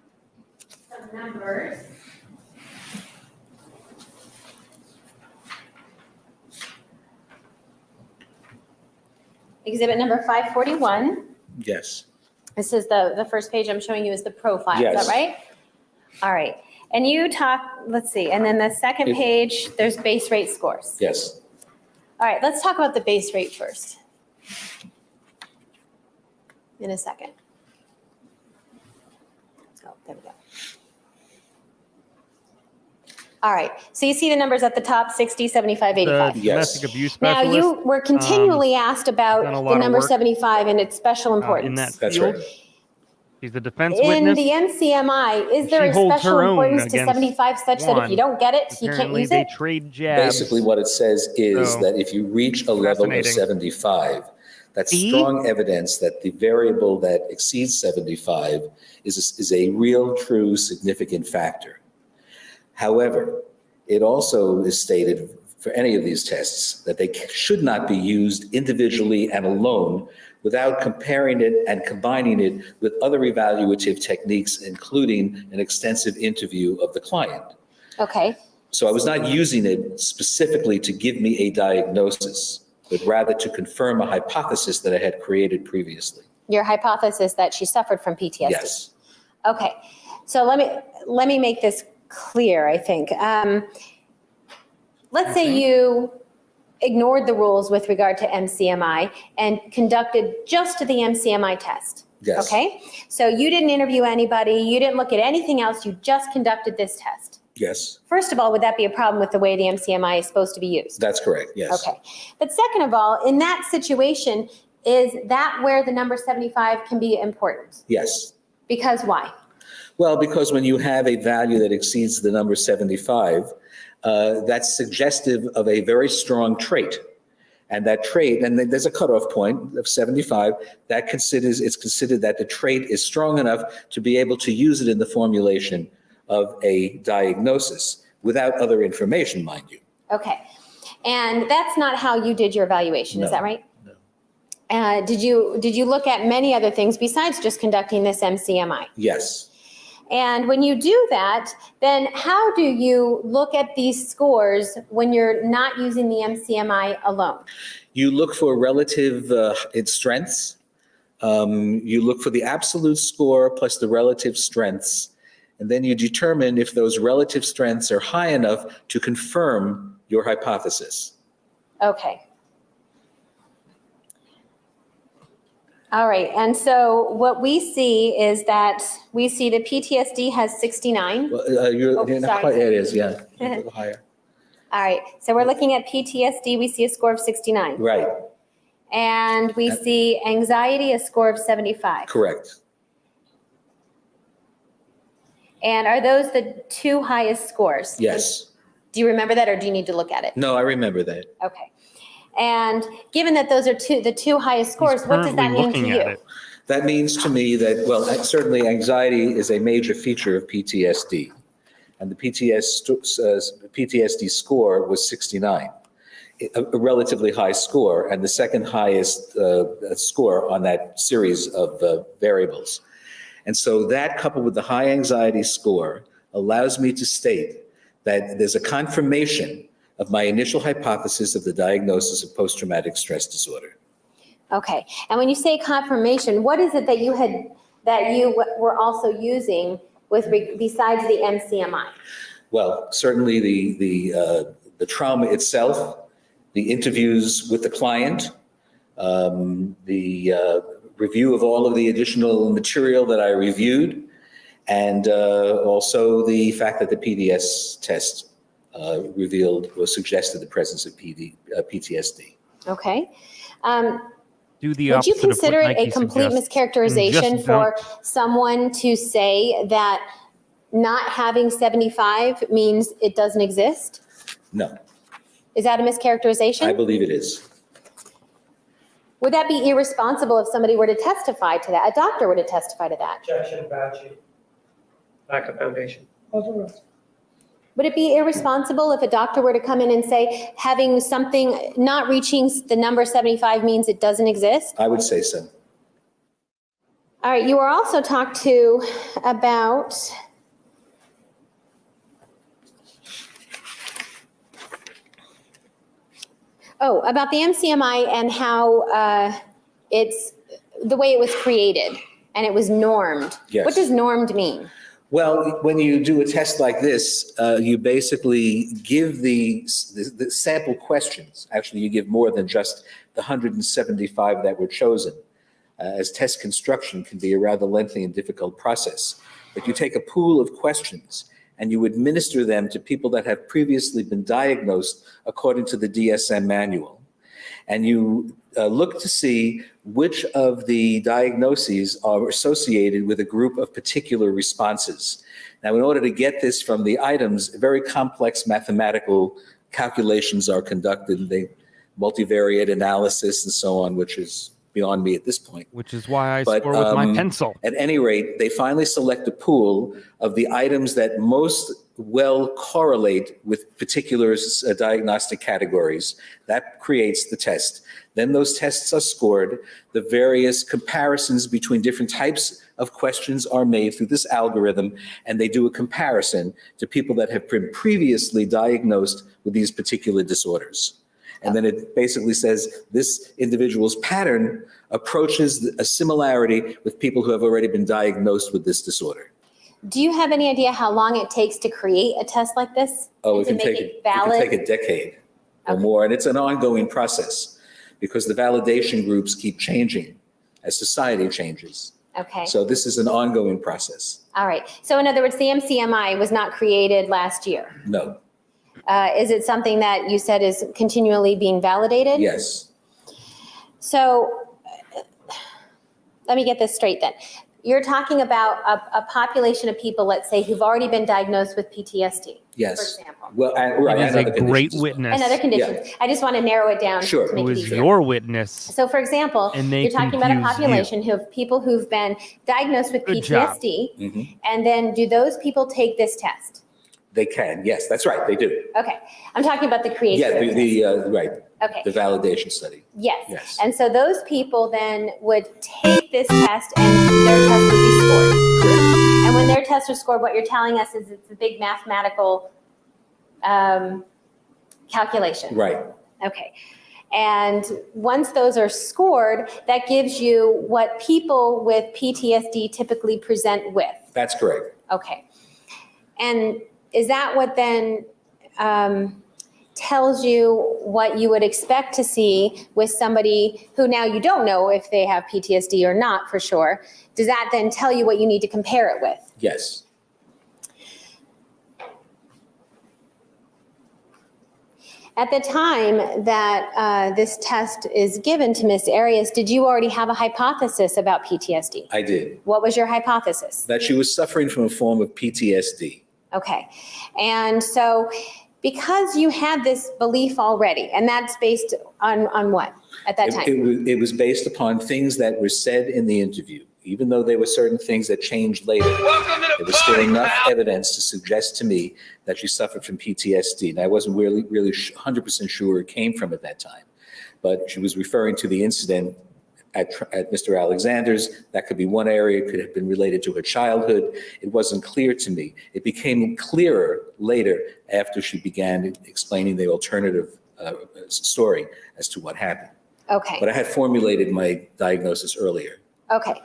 some numbers. Exhibit number 541. Yes. This is the first page I'm showing you is the profile, is Yes. that right? All right, and you talk, let's see, and then the second page, there's base rate scores. Yes. All right, let's talk about the base rate first. In a second. Oh, there we go. All right, so you see the numbers at the top, 60, 75, The 85. Yes. domestic abuse Now, specialist. you were continually asked about done a lot the of number work, 75 and its special in importance. that That's field. right. She's a defense In witness. the MCMI, is there She a holds special her own importance to against 75 such that if one. you don't get it, you can't Apparently, use they it? trade jabs. Basically, what it says is So, that if you reach a level of fascinating. 75, that's See? strong evidence that the variable that exceeds 75 is a real, true, significant factor. However, it also is stated for any of these tests that they should not be used individually and alone without comparing it and combining it with other evaluative techniques, including an extensive interview of the client. Okay, So I was not using it specifically to give me a diagnosis, but rather to confirm a hypothesis that I had created previously. your hypothesis that she suffered from PTSD. Yes. Okay, so let me make this clear, I think. Let's say you ignored the rules with regard to MCMI and conducted just the MCMI test. Yes. Okay, so you didn't interview anybody, you didn't look at anything else, you just conducted this test. Yes, First of all, would that be a problem with the way the MCMI is supposed to be used? that's correct. Yes. Okay, but second of all, in that situation, is that where the number 75 can be important? Yes. Because why? Well, because when you have a value that exceeds the number 75, that's suggestive of a very strong trait. And that trait, and then there's a cutoff point of 75, it's considered that the trait is strong enough to be able to use it in the formulation of a diagnosis without other information, mind you. Okay, and that's not how you did your evaluation, is No, that right? no. Did you look at many other things besides just conducting this MCMI? Yes. And when you do that, then how do you look at these scores when you're not using the MCMI alone? You look for relative its strengths. You look for the absolute score plus the relative strengths. And then you determine if those relative strengths are high enough to confirm your hypothesis. Okay. All right, and so what we see is that we see the PTSD has 69. Well, you're not sorry. quite, it is, yeah, a little higher. All right, so we're looking at PTSD, we see a score of 69. Right, And we see anxiety, a score of 75. correct. And are those the two highest scores? Yes. Do you remember that, or do you need to look at it? No, I remember that. Okay. And given that those are the two highest scores, He's what does that currently mean to looking you? at it. That means to me that, well, certainly anxiety is a major feature of PTSD. And the PTSD score was 69, a relatively high score, and the second highest score on that series of variables. And so that, coupled with the high anxiety score, allows me to state that there's a confirmation of my initial hypothesis of the diagnosis of post-traumatic stress disorder. Okay. And when you say confirmation, what is it that you were also using besides the MCMI? Well, certainly the trauma itself, the interviews with the client, the review of all of the additional material that I reviewed, and also the fact that the PDS test revealed or suggested the presence of PTSD. Okay. Do the Would you opposite of what consider it a Nike complete suggests, and mischaracterization just for don't. someone to say that not having 75 means it doesn't exist? No, Is that a mischaracterization? I believe it is. Would that be irresponsible if somebody were to testify to that? A doctor were to testify to that? Objection, Bouchy. Lack of foundation. Overruled. Would it be irresponsible if a doctor were to come in and say having something not reaching the number 75 means it doesn't exist? I would say so. All right, you were also talked to about about the MCMI and how it's the way it was created and it was normed. Yes. What does normed mean? Well, when you do a test like this, you basically give the sample questions. Actually, you give more than just the 175 that were chosen, as test construction can be a rather lengthy and difficult process. But you take a pool of questions and you administer them to people that have previously been diagnosed according to the DSM manual. And you look to see which of the diagnoses are associated with a group of particular responses. Now, in order to get this from the items, very complex mathematical calculations are conducted, they multivariate analysis and so on, which is beyond me at this point. Which is why I But, score with my pencil. At any rate, they finally select a pool of the items that most well correlate with particular diagnostic categories. That creates the test. Then those tests are scored. The various comparisons between different types of questions are made through this algorithm, and they do a comparison to people that have been previously diagnosed with these particular disorders. And then it basically says this individual's pattern approaches a similarity with people who have already been diagnosed with this disorder. Do you have any idea how long it takes to create a test like this? Oh, And it can take a decade or more, and it's an ongoing process because the validation groups keep changing as society changes. Okay. So this is an ongoing process. All right. So in other words, the MCMI was not created last year. No, Is it something that you said is continually being validated? yes, So let me get this straight then. You're talking about a population of people, let's say, who've already been diagnosed with PTSD, yes. for example. Well, right, It is and a other conditions great as well. witness. And other conditions. I just want to narrow it down Sure. to It make it was easier. your witness. So for example, And they you're talking about a confuse you. population who have people who've been diagnosed with Good job. PTSD, Mhm. and then do those people take this test? They can, yes, that's right, they do. Okay, I'm talking about the creation Yeah, of this. right, Okay, the validation study. yes. Yes. And so those people then would take this test and their test would be scored. And when their tests are scored, what you're telling us is it's a big mathematical calculation. Right, Okay. And once those are scored, that gives you what people with PTSD typically present with. that's correct. Okay. And is that what then tells you what you would expect to see with somebody who now you don't know if they have PTSD or not for sure? Does that then tell you what you need to compare it with? Yes, At the time that this test is given to Ms. Arias, did you already have a hypothesis about PTSD? I did. What was your hypothesis? That she was suffering from a form of PTSD. Okay. And so because you had this belief already, and that's based on what at that time? It was based upon things that were said in the interview. Even though there were certain things that changed later, there was still enough evidence to suggest to me that she suffered from PTSD. And I wasn't really 100% sure where it came from at that time. But she was referring to the incident at Mr. Alexander's. That could be one area. It could have been related to her childhood. It wasn't clear to me. It became clearer later after she began explaining the alternative story as to what happened. Okay. But I had formulated my diagnosis earlier. Okay.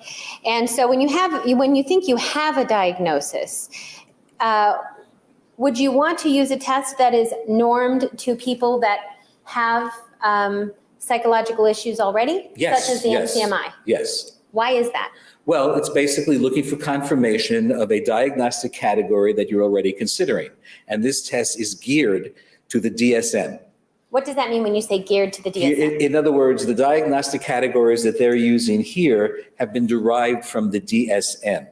And so when you think you have a diagnosis, would you want to use a test that is normed to people that have psychological issues already? Yes, Such as the yes, MCMI? yes. Why is that? Well, it's basically looking for confirmation of a diagnostic category that you're already considering. And this test is geared to the DSM. What does that mean when you say geared to the DSM? In other words, the diagnostic categories that they're using here have been derived from the DSM.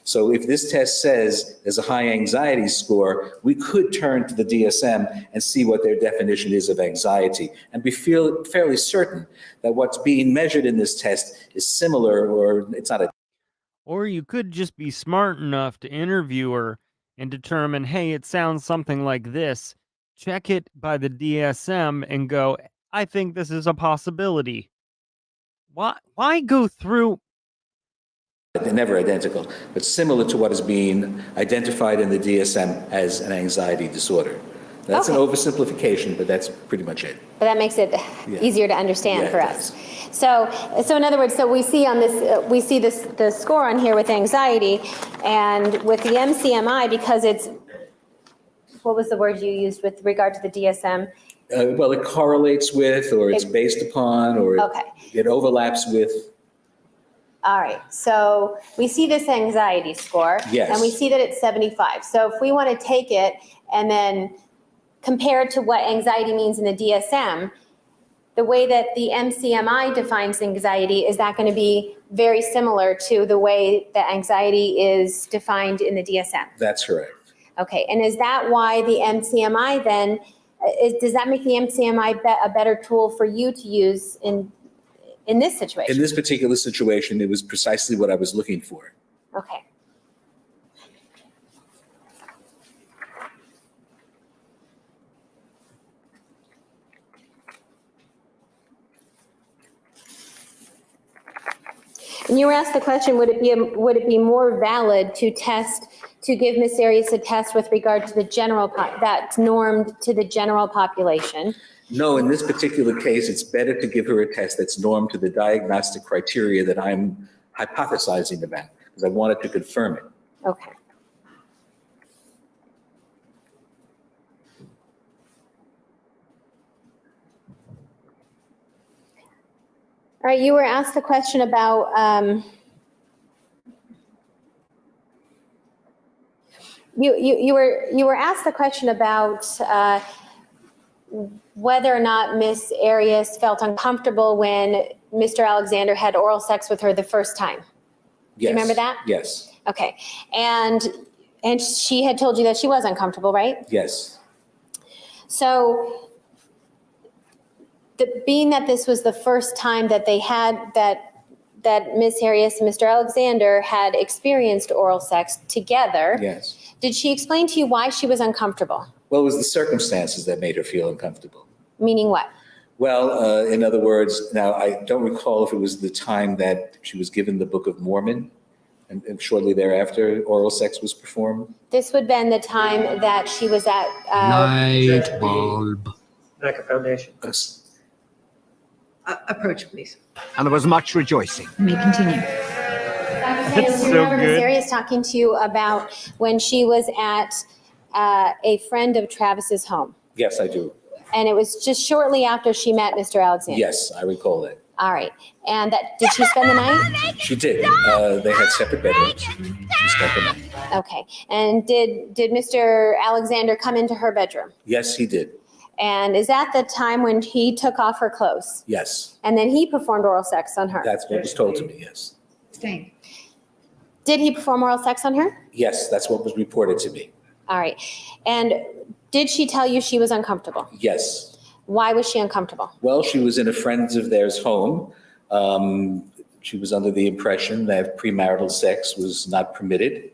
So if this test says there's a high anxiety score, we could turn to the DSM and see what their definition is of anxiety and be fairly certain that what's being measured in this test is similar, or it's not a. Or you could just be smart enough to interview her and determine, hey, it sounds something like this. Check it by the DSM and go, I think this is a possibility. Why go through? They're never identical, but similar to what is being identified in the DSM as an anxiety disorder. That's Okay. an oversimplification, but that's pretty much it. But that makes it easier to understand Yeah, for it us. So in other words, so we see on this, we see this, the score on here with anxiety, and with the MCMI, because it's, what was the word you used with regard to the DSM? Well, it correlates with, or it's based upon, or Okay. it overlaps with. All right, so we see this anxiety score. Yes. And we see that it's 75. So if we want to take it and then compare it to what anxiety means in the DSM, the way that the MCMI defines anxiety, is that going to be very similar to the way that anxiety is defined in the DSM? That's correct. Okay, and is that why the MCMI then, does that make the MCMI a better tool for you to use in this situation? In this particular situation, it was precisely what I was looking for. Okay. And you were asked the question, would it be more valid to give Ms. Arias a test with regard to the general, that's normed to the general population? No, in this particular case, it's better to give her a test that's normed to the diagnostic criteria that I'm hypothesizing about, because I wanted to confirm it. Okay. All right, you were asked the question about, you were asked the question about whether or not Ms. Arias felt uncomfortable when Mr. Alexander had oral sex with her the first time. Yes. Remember that? Yes. Okay, and she had told you that she was uncomfortable, right? Yes. So, being that this was the first time that they had, that Ms. Arias and Mr. Alexander had experienced oral sex together. Yes. Did she explain to you why she was uncomfortable? Well, it was the circumstances that made her feel uncomfortable. Meaning what? Well, in other words, now I don't recall if it was the time that she was given the Book of Mormon and shortly thereafter oral sex was performed. This would have been the time that she was at, Light bulb. Like a foundation. Approach, please. And there was much rejoicing. You may continue. That's so remember Ms. good. Arias talking to you about when she was at a friend of Travis's home. Yes, I do. And it was just shortly after she met Mr. Alexander. Yes, I recall that. All right. And did she spend the night? She did. They had separate bedrooms. She spent the night. Okay. And did Mr. Alexander come into her bedroom? Yes, he did. And is that the time when he took off her clothes? Yes. And then he performed oral sex on her? That's what was told to me, yes. Staying. Did he perform oral sex on her? Yes, that's what was reported to me. All right. And did she tell you she was uncomfortable? Yes. Why was she uncomfortable? Well, she was in a friend of theirs' home. She was under the impression that premarital sex was not permitted,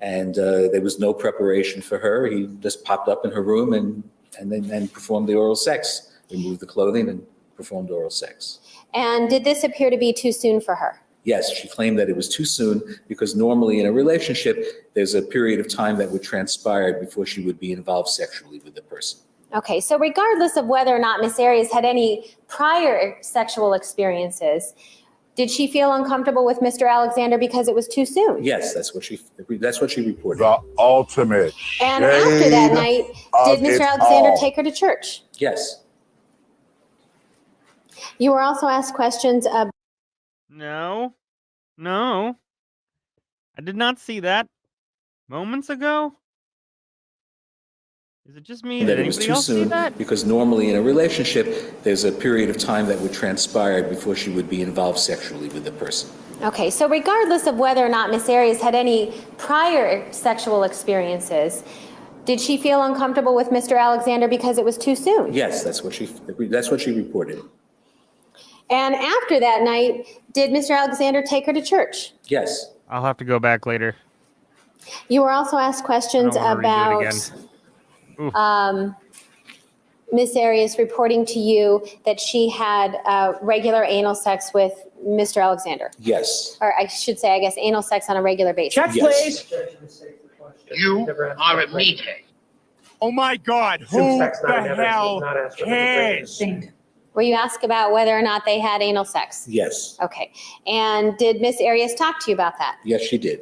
and there was no preparation for her. He just popped up in her room and then performed the oral sex, removed the clothing and performed oral sex. And did this appear to be too soon for her? Yes, she claimed that it was too soon because normally in a relationship, there's a period of time that would transpire before she would be involved sexually with the person. Okay, so regardless of whether or not Miss Arias had any prior sexual experiences, did she feel uncomfortable with Mr. Alexander because it was too soon? Yes, that's what she reported. The ultimate And after that shade night, of did Mr. it Alexander all. take her to church? Yes. You were also asked questions about No. No. I did not see that moments ago. Is it just me? Did That it was anybody too else see soon, that? because normally in a relationship, there's a period of time that would transpire before she would be involved sexually with the person. Okay, so regardless of whether or not Miss Arias had any prior sexual experiences, did she feel uncomfortable with Mr. Alexander because it was too soon? Yes, that's what she reported. And after that night, did Mr. Alexander take her to church? Yes. I'll have to go back later. You were also asked questions I don't wanna redo it about again. Miss Arias reporting to you that she had regular anal sex with Mr. Alexander. Yes. Or I should say, I guess, anal sex on a regular basis. Check, Yes. please. You Never asked are a that question. meathead. Oh my God, Seems who that's not an the evidence, hell not asked for the cares? Were you asked about whether or not they had anal sex? Yes. Okay. And did Miss Arias talk to you about that? Yes, she did.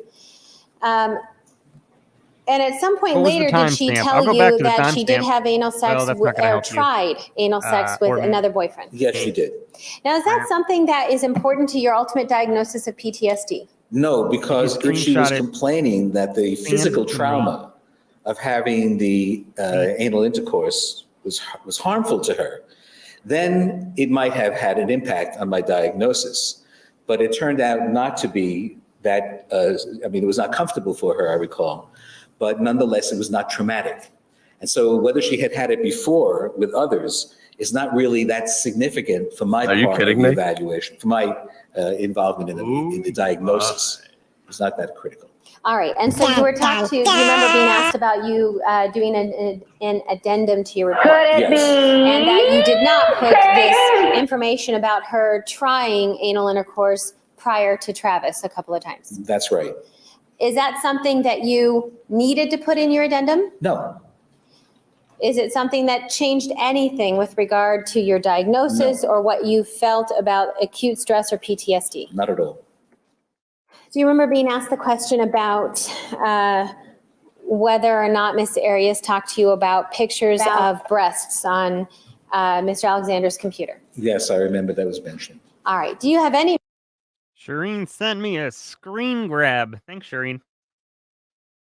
And at some point What was the later, did she timestamp? I'll tell go back you to the that she did timestamp. have anal sex Well, that's not gonna or help you. tried anal sex with or- another boyfriend? Yes, she did. Now, is that something that is important to your ultimate diagnosis of PTSD? No, because if she was screenshot it? complaining that the physical to me. trauma of having the anal intercourse was harmful to her, then it might have had an impact on my diagnosis. But it turned out not to be that, it was not comfortable for her, I recall, but nonetheless, it was not traumatic. And so whether she had had it before with others is not really that significant for my Are you part kidding of the me? evaluation, for my involvement in the diagnosis. It's not that critical. All right. And so you were talked to, do you remember being asked about you doing an addendum to your report? Yes, And that you did not put this information about her trying anal intercourse prior to Travis a couple of times. that's right. Is that something that you needed to put in your addendum? No, Is it something that changed anything with regard to your diagnosis or what you felt about acute stress or PTSD? not at all. Do you remember being asked the question about whether or not Miss Arias talked to you about pictures of breasts on Mr. Alexander's computer? Yes, I remember that was mentioned. All right. Do you have any Shireen sent me a screen grab. Thanks, Shireen.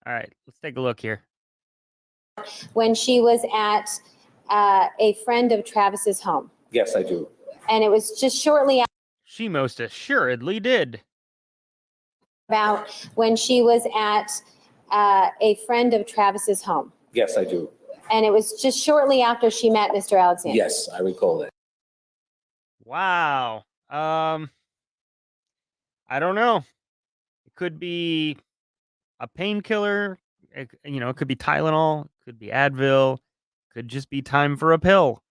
All right, let's take a look here. when she was at a friend of Travis's home? Yes, I do. And it was just shortly She most assuredly did. about when she was at a friend of Travis's home. Yes, I do. And it was just shortly after she met Mr. Alexander. Yes, I recall that. Wow. I don't know. It could be a painkiller. It could be Tylenol. It could be Advil. Could just be time for a pill.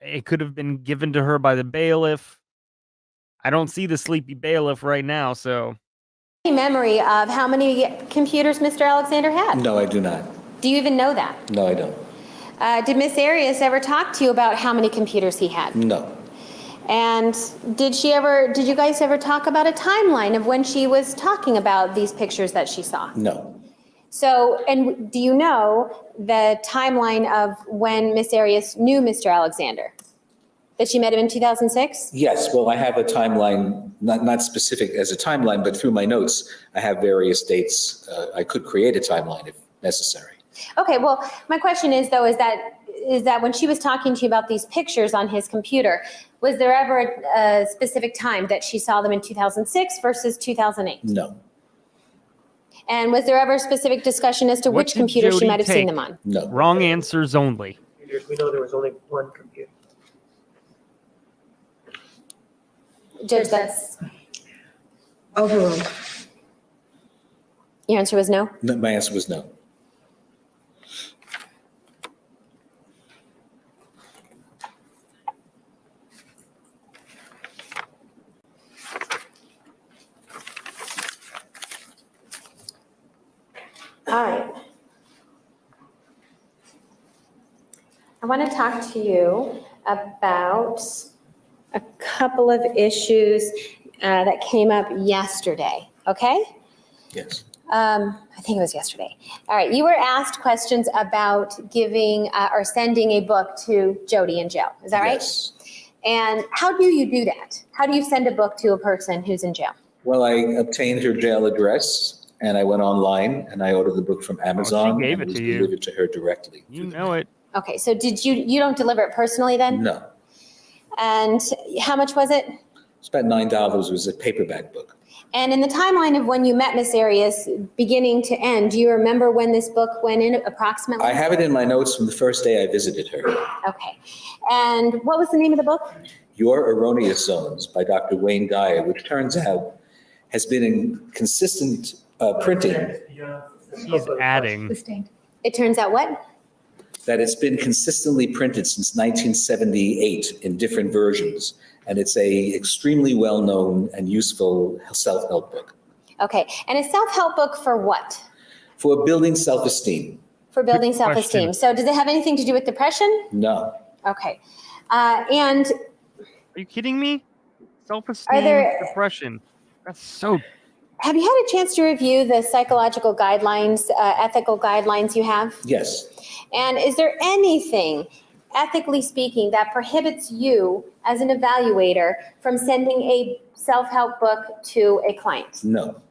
It could have been given to her by the bailiff. I don't see the sleepy bailiff right now, so. Any memory of how many computers Mr. Alexander had? No, I do not. Do you even know that? No, I don't. Did Miss Arias ever talk to you about how many computers he had? No. And did you guys ever talk about a timeline of when she was talking about these pictures that she saw? No. So, and do you know the timeline of when Miss Arias knew Mr. Alexander? That she met him in 2006? Yes, well, I have a timeline, not specific as a timeline, but through my notes, I have various dates. I could create a timeline if necessary. Okay, well, my question is though, is that when she was talking to you about these pictures on his computer, was there ever a specific time that she saw them in 2006 versus 2008? No. And was there ever a specific discussion as to What which did computer she Jodi might have seen take? them on? No. Wrong answers only. We know there was only one computer. Judge, that's, Overruled. your answer was no? No, my answer was no. All right. I want to talk to you about a couple of issues that came up yesterday, okay? Yes. I think it was yesterday. All right, you were asked questions about giving or sending a book to Jodi in jail. Is that right? Yes. And how do you do that? How do you send a book to a person who's in jail? Well, I obtained her jail address and I went online and I ordered the book from Amazon. gave and it was to you. delivered to her directly. You know it. Okay, so you don't deliver it personally then? No. And how much was it? It's about $9. It was a paperback book. And in the timeline of when you met Miss Arias, beginning to end, do you remember when this book went in approximately? I have it in my notes from the first day I visited her. Okay. And what was the name of the book? Your Erroneous Zones by Dr. Wayne Dyer, which turns out has been in consistent printing, He's adding. Sustained. It turns out what? that it's been consistently printed since 1978 in different versions. And it's a extremely well-known and useful self-help book Okay. And a self-help book for what? for building self-esteem. For building Good question. self-esteem. So does it have anything to do with depression? No. Okay. And Are you kidding me? Self-esteem, Are there- depression. That's so. have you had a chance to review the psychological guidelines, ethical guidelines you have? Yes. And is there anything, ethically speaking, that prohibits you as an evaluator from sending a self-help book to a client? No.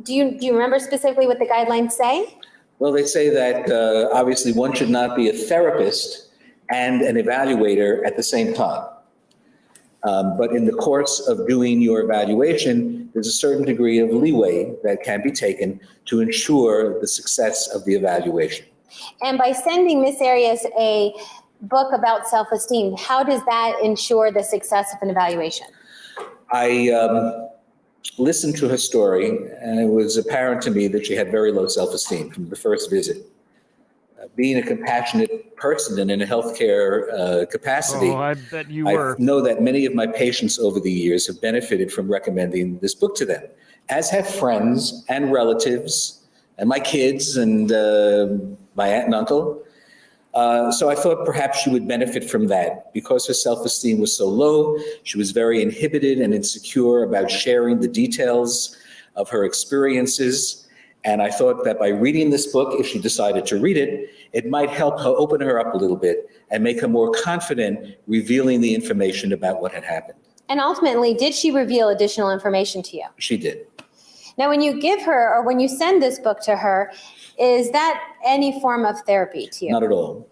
Do you remember specifically what the guidelines say? Well, they say that obviously one should not be a therapist and an evaluator at the same time. But in the course of doing your evaluation, there's a certain degree of leeway that can be taken to ensure the success of the evaluation. And by sending Miss Arias a book about self-esteem, how does that ensure the success of an evaluation? I listened to her story, and it was apparent to me that she had very low self-esteem from the first visit. Being a compassionate person and in a healthcare capacity, Oh, I bet you I were. know that many of my patients over the years have benefited from recommending this book to them, as have friends and relatives and my kids and my aunt and uncle. So I thought perhaps she would benefit from that. Because her self-esteem was so low, she was very inhibited and insecure about sharing the details of her experiences. And I thought that by reading this book, if she decided to read it, it might help her open her up a little bit and make her more confident revealing the information about what had happened. And ultimately, did she reveal additional information to you? She did. Now, when you give her, or when you send this book to her, is that any form of therapy to you? Not at all.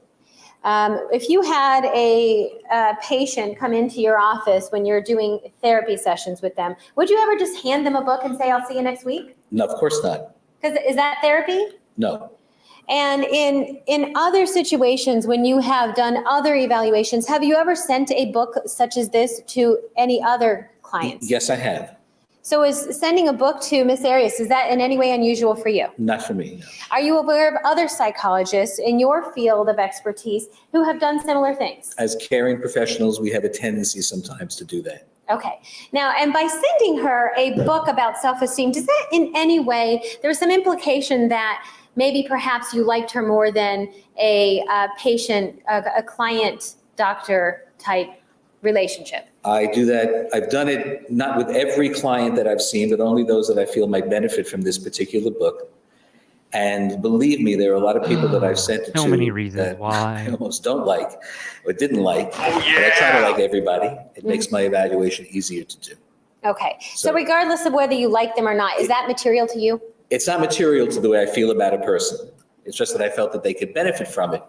If you had a patient come into your office when you're doing therapy sessions with them, would you ever just hand them a book and say, I'll see you next week? No, of course not. Because is that therapy? No. And in other situations, when you have done other evaluations, have you ever sent a book such as this to any other clients? Yes, I have. So is sending a book to Miss Arias, is that in any way unusual for you? Not for me. No. Are you aware of other psychologists in your field of expertise who have done similar things? As caring professionals, we have a tendency sometimes to do that. Okay. Now, and by sending her a book about self-esteem, does that in any way, there's some implication that maybe perhaps you liked her more than a patient, a client, doctor type relationship? I do that. I've done it not with every client that I've seen, but only those that I feel might benefit from this particular book. And believe me, there are a lot of people that I've sent it to. So many reasons that why. I almost don't like or didn't like. But I try to like everybody. It makes my evaluation easier to do. Okay. So So- regardless of whether you like them or not, is that material to you? It's not material to the way I feel about a person. It's just that I felt that they could benefit from it.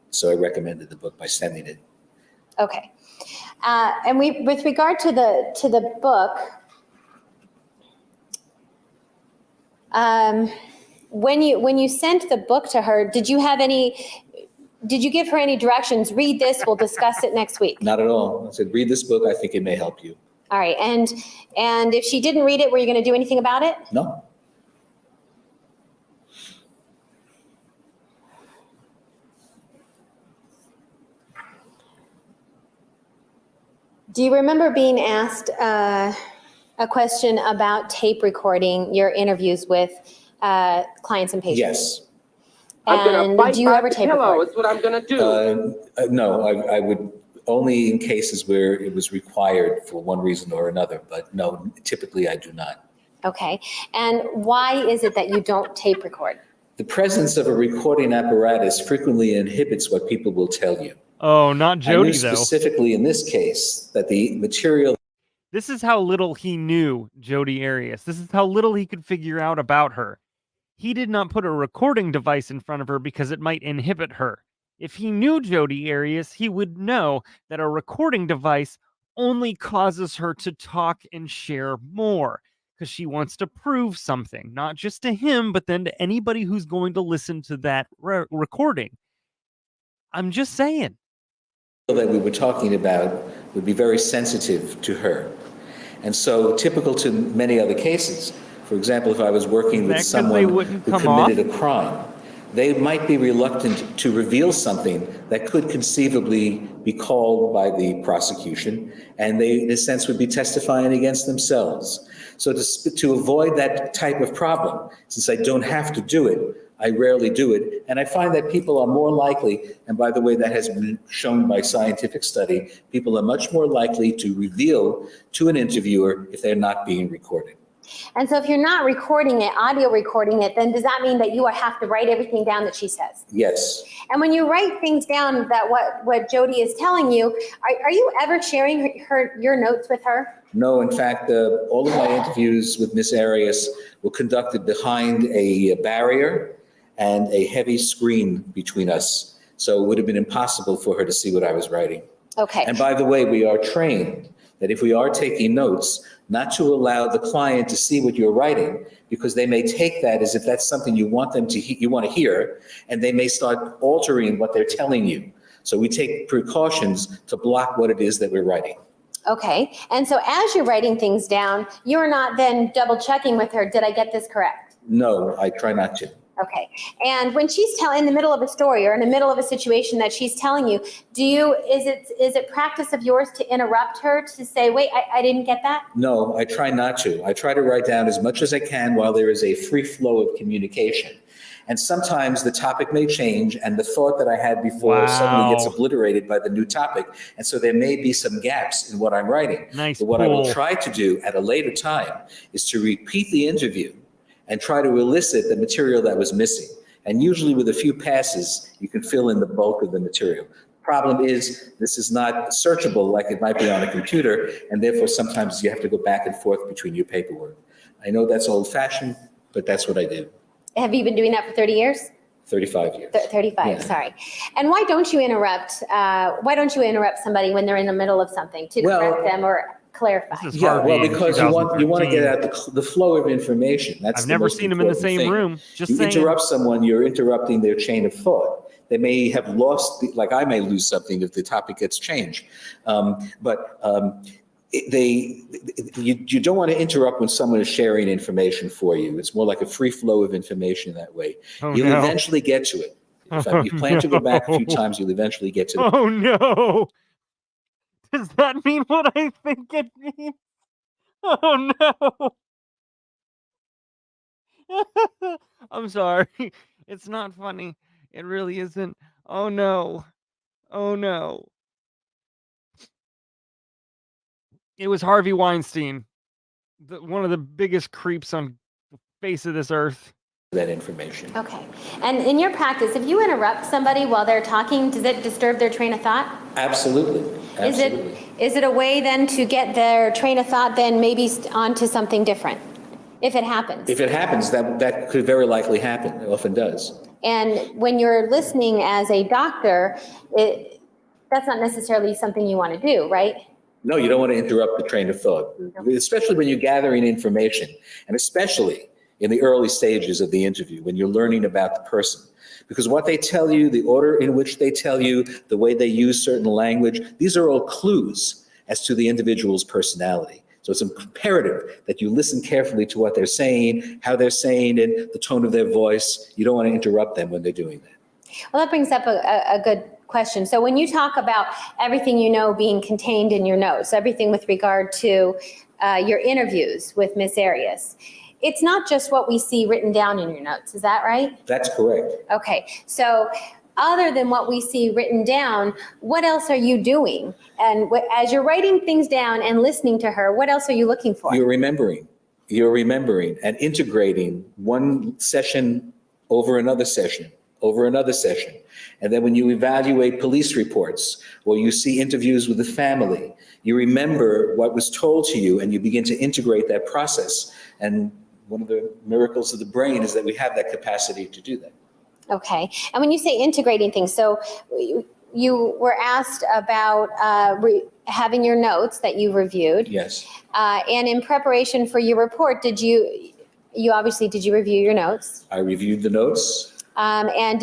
So I recommended the book by sending it. Okay. And with regard to the book, when you sent the book to her, did you give her any directions? Read this, we'll discuss it next week. Not at all. I said, read this book. I think it may help you. All right. And if she didn't read it, were you going to do anything about it? No. Do you remember being asked a question about tape recording your interviews with clients and patients? Yes. I'm gonna And bite do you my ever tape pillow. record? It's what I'm gonna do. No, I would only in cases where it was required for one reason or another, but no, typically I do not. Okay. And why is it that you don't tape record? The presence of a recording apparatus frequently inhibits what people will tell you. Oh, not I knew Jodi, though. specifically in this case that the material. This is how little he knew Jodi Arias. This is how little he could figure out about her. He did not put a recording device in front of her because it might inhibit her. If he knew Jodi Arias, he would know that a recording device only causes her to talk and share more because she wants to prove something, not just to him, but then to anybody who's going to listen to that recording. I'm just saying. That we were talking about would be very sensitive to her. And so typical to many other cases, for example, if I was working with someone who committed a crime, they might be reluctant to reveal something that could conceivably be called by the prosecution, and they, in a sense, would be testifying against themselves. So to avoid that type of problem, since I don't have to do it, I rarely do it. And I find that people are more likely, and by the way, that has been shown by scientific study, people are much more likely to reveal to an interviewer if they're not being recorded. And so if you're not recording it, audio recording it, then does that mean that you have to write everything down that she says? Yes. And when you write things down that what Jodi is telling you, are you ever sharing your notes with her? No, in fact, all of my interviews with Miss Arias were conducted behind a barrier and a heavy screen between us. So it would have been impossible for her to see what I was writing. Okay. And by the way, we are trained that if we are taking notes, not to allow the client to see what you're writing, because they may take that as if that's something you want them to you want to hear, and they may start altering what they're telling you. So we take precautions to block what it is that we're writing. Okay. And so as you're writing things down, you're not then double checking with her, did I get this correct? No, I try not to. Okay. And when she's in the middle of a story or in the middle of a situation that she's telling you, is it practice of yours to interrupt her to say, wait, I didn't get that? No, I try not to. I try to write down as much as I can while there is a free flow of communication. And sometimes the topic may change and the thought that I had before suddenly gets obliterated by the new topic. And so there may be some gaps in what I'm writing. Nice. But what I will try to do at a later time is to repeat the interview and try to elicit the material that was missing. And usually with a few passes, you can fill in the bulk of the material. Problem is, this is not searchable like it might be on a computer, and therefore sometimes you have to go back and forth between your paperwork. I know that's old-fashioned, but that's what I do. Have you been doing that for 30 years? 35 years. 35, yeah. Sorry. And why don't you interrupt somebody when they're in the middle of something to correct them or clarify? Yeah, well, because you want to get out the flow of information. That's I've never seen them in the same room. Just saying. You interrupt someone, you're interrupting their chain of thought. They may have lost, like I may lose something if the topic gets changed. You don't want to interrupt when someone is sharing information for you. It's more like a free flow of information that way. You'll eventually get to it. If you plan to go back a few times, you'll eventually get to it. Oh no! Does that mean what I think it means? Oh no! I'm sorry. It's not funny. It really isn't. Oh no. Oh no. It was Harvey Weinstein, one of the biggest creeps on the face of this earth. That information. Okay. And in your practice, if you interrupt somebody while they're talking, does it disturb their train of thought? Absolutely. Is it a way then to get their train of thought then maybe onto something different, if it happens? If it happens, that could very likely happen. It often does. And when you're listening as a doctor, that's not necessarily something you want to do, right? No, you don't want to interrupt the train of thought, especially when you're gathering information, and especially in the early stages of the interview, when you're learning about the person. Because what they tell you, the order in which they tell you, the way they use certain language, these are all clues as to the individual's personality. So it's imperative that you listen carefully to what they're saying, how they're saying it, the tone of their voice. You don't want to interrupt them when they're doing that. Well, that brings up a good question. So when you talk about everything you know being contained in your notes, everything with regard to your interviews with Miss Arias, it's not just what we see written down in your notes, is that right? That's correct. Okay, so other than what we see written down, what else are you doing? And as you're writing things down and listening to her, what else are you looking for? You're remembering and integrating one session over another session, over another session. And then when you evaluate police reports or you see interviews with the family, you remember what was told to you and you begin to integrate that process. And one of the miracles of the brain is that we have that capacity to do that. Okay, and when you say integrating things, so you were asked about having your notes that you reviewed. Yes, And in preparation for your report, did you review your notes? I reviewed the notes. And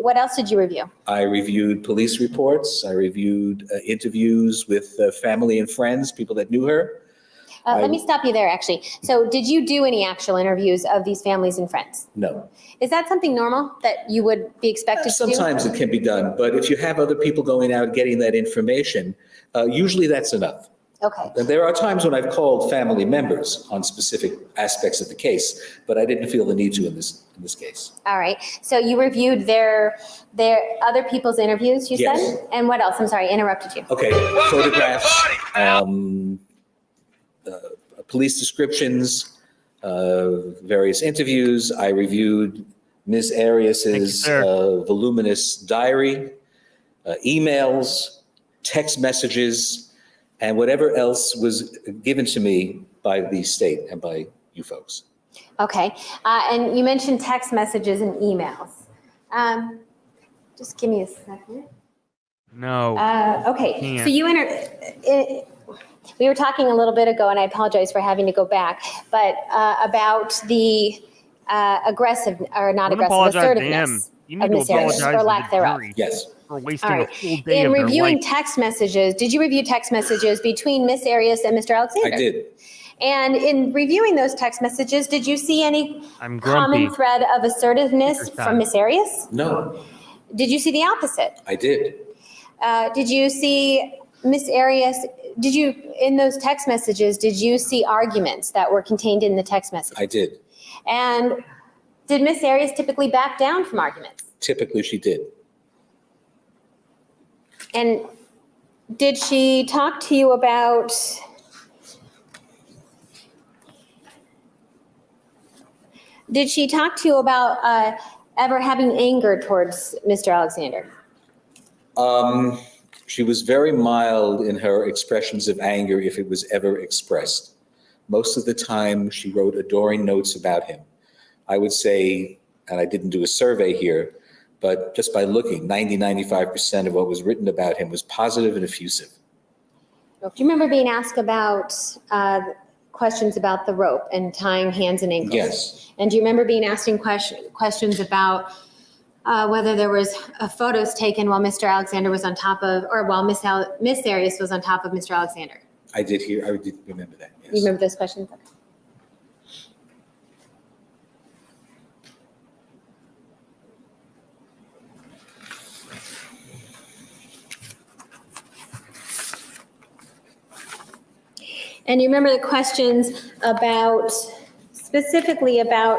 what else did you review? I reviewed police reports. I reviewed interviews with family and friends, people that knew her. Let me stop you there, actually. So did you do any actual interviews of these families and friends? No. Is that something normal that you would be expected to do? Sometimes it can be done, but if you have other people going out getting that information, usually that's enough. Okay. And there are times when I've called family members on specific aspects of the case, but I didn't feel the need to in this case. All right. So you reviewed their other people's interviews, you Yes. said? And what else? I'm sorry, I interrupted you. Okay, photographs, police descriptions, various interviews. I reviewed Ms. Arias's voluminous diary, emails, text messages, and whatever else was given to me by the state and by you folks. Okay. And you mentioned text messages and emails. Just give me a second. No. Okay. Can't. So we were talking a little bit ago, and I apologize for having to go back, but about the aggressive, or not Don't aggressive, apologize to assertiveness him. You need of to Miss Arias, apologize or to lack the thereof. jury Yes. for wasting All a right. full day In of their reviewing life. text messages, did you review text messages between Miss Arias and Mr. Alexander? I did. And in reviewing those text messages, did you see any I'm grumpy. common thread of assertiveness Take your from time. Miss Arias? No, Did you see the opposite? I did. Did you see Miss Arias, in those text messages, did you see arguments that were contained in the text message? I did. And did Miss Arias typically back down from arguments? Typically, she did. And did she talk to you about ever having anger towards Mr. Alexander? She was very mild in her expressions of anger, if it was ever expressed. Most of the time, she wrote adoring notes about him. I would say, and I didn't do a survey here, but just by looking, 95% of what was written about him was positive and effusive. Do you remember being asked about questions about the rope and tying hands and ankles? Yes. And do you remember being asking questions about whether there was photos taken while Mr. Alexander was on top of, or while Miss Arias was on top of Mr. Alexander? I did remember that, yes. You remember those questions? Okay. And you remember the questions about, specifically about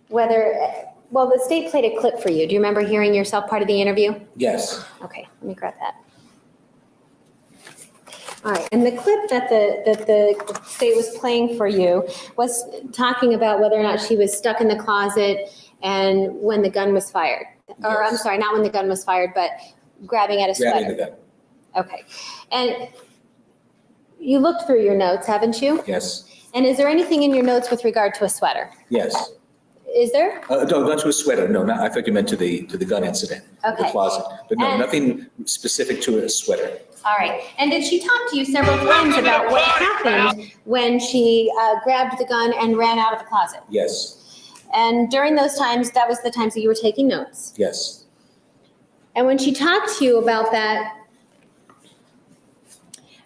well, the state played a clip for you. Do you remember hearing yourself part of the interview? Yes. Okay, let me grab that. All right, and the clip that the state was playing for you was talking about whether or not she was stuck in the closet and when the gun was fired. Or, Yes. I'm sorry, not when the gun was fired, but grabbing at a sweater. Grabbing the gun. Okay. And you looked through your notes, haven't you? Yes. And is there anything in your notes with regard to a sweater? Yes. Is there? No, not to a sweater. No, I thought you meant to the gun incident. The Okay. closet. But no, And- nothing specific to a sweater. All right. And did she talk to you several times about what happened when she grabbed the gun and ran out of the closet? Yes. And during those times, that was the times that you were taking notes. Yes. And when she talked to you about that,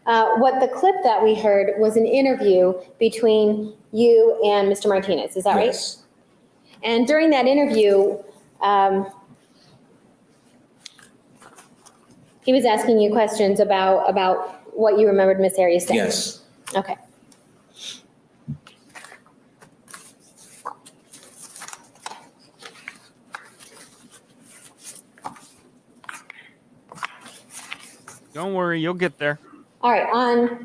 what the clip that we heard was an interview between you and Mr. Martinez. Is that right? Yes. And during that interview, he was asking you questions about what you remembered Miss Arias saying. Yes. Okay. Don't worry, you'll get there. All right,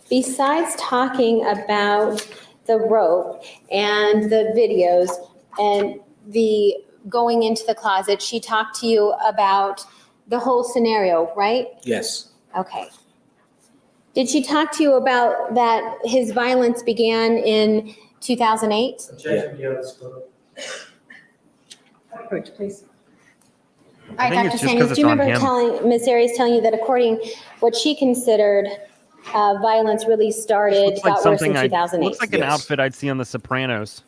besides talking about the rope and the videos and the going into the closet, she talked to you about the whole scenario, right? Yes. Okay. Did she talk to you about that his violence began in 2008? Objection beyond the scope. Approach, please. All I right, think Dr. it's just Sanders, 'cause do you it's on remember him. Ms. Arias telling you that according what she considered violence really started, Looks like got worse in something 2008? looks like an Yes. outfit I'd see on The Sopranos.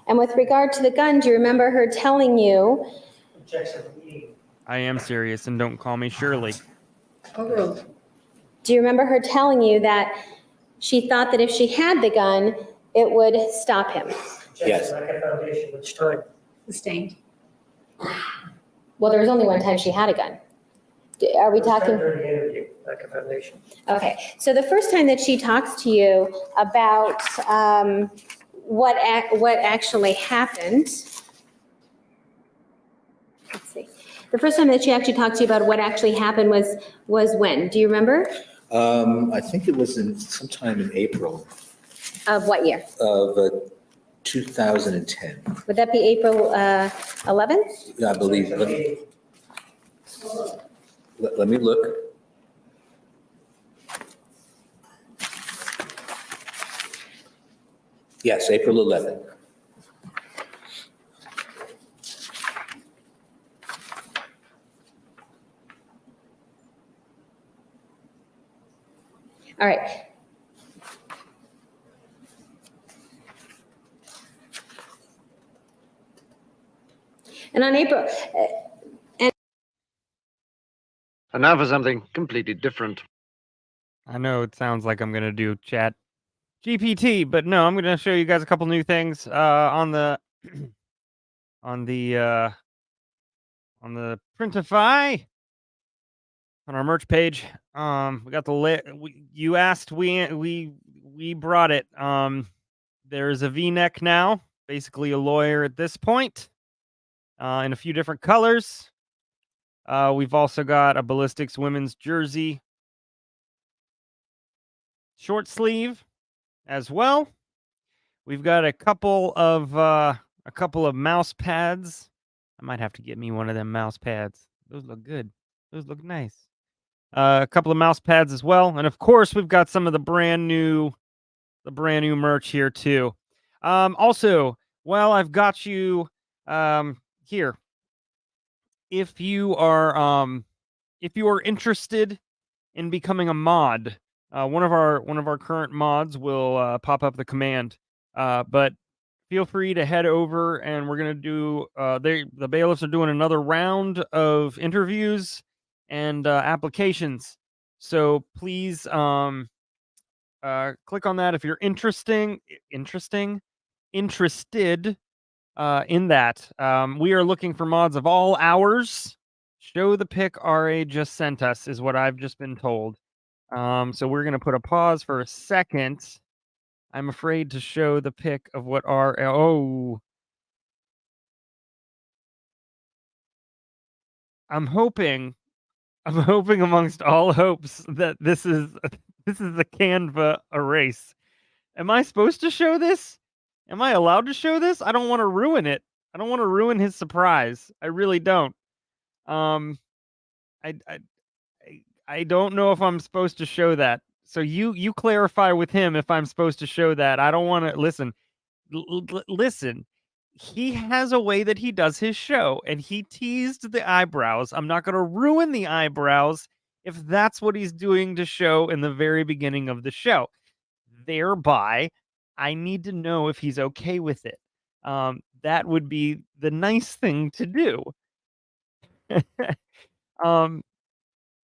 And with regard to the gun, do you remember her telling you, Objection E. I am serious, and don't call me Shirley. Overruled. do you remember her telling you that she thought that if she had the gun, it would stop him? Yes. Objection, lack of foundation, which time? Sustained. Well, there was only one time she had a gun. Are we First time talking? during the interview, lack of foundation. Okay, so the first time that she talks to you about what actually happened, let's see. The first time that she actually talked to you about what actually happened was when? Do you remember? I think it was sometime in April Of what year? of 2010, Would that be April 11th? I believe. Objection E. Let me look. Yes, April 11th. All right. And on April, And now for something completely different. I know it sounds like I'm gonna do chat GPT, but no, I'm gonna show you guys a couple new things on the on the Printify on our merch page. We got the you asked, we brought it. There's a V-neck now, basically a lawyer at this point, in a few different colors. We've also got a ballistics women's jersey short sleeve as well. We've got a couple of mouse pads. I might have to get me one of them mouse pads. Those look good. Those look nice. A couple of mouse pads as well, and of course we've got some of the brand new merch here too. Also, well, I've got you here. If you are interested in becoming a mod, one of our current mods will pop up the command. But feel free to head over, and we're gonna do. The bailiffs are doing another round of interviews and applications. So please click on that if you're interested in that. We are looking for mods of all hours. Show the pic RA just sent us is what I've just been told. So we're going to put a pause for a second. I'm afraid to show the pic of what I'm hoping amongst all hopes that this is a Canva erase. Am I supposed to show this? Am I allowed to show this? I don't want to ruin it. I don't want to ruin his surprise. I really don't. I don't know if I'm supposed to show that. So you clarify with him if I'm supposed to show that. I don't want to listen. Listen. He has a way that he does his show, and he teased the eyebrows. I'm not going to ruin the eyebrows if that's what he's doing to show in the very beginning of the show. Thereby, I need to know if he's okay with it. That would be the nice thing to do.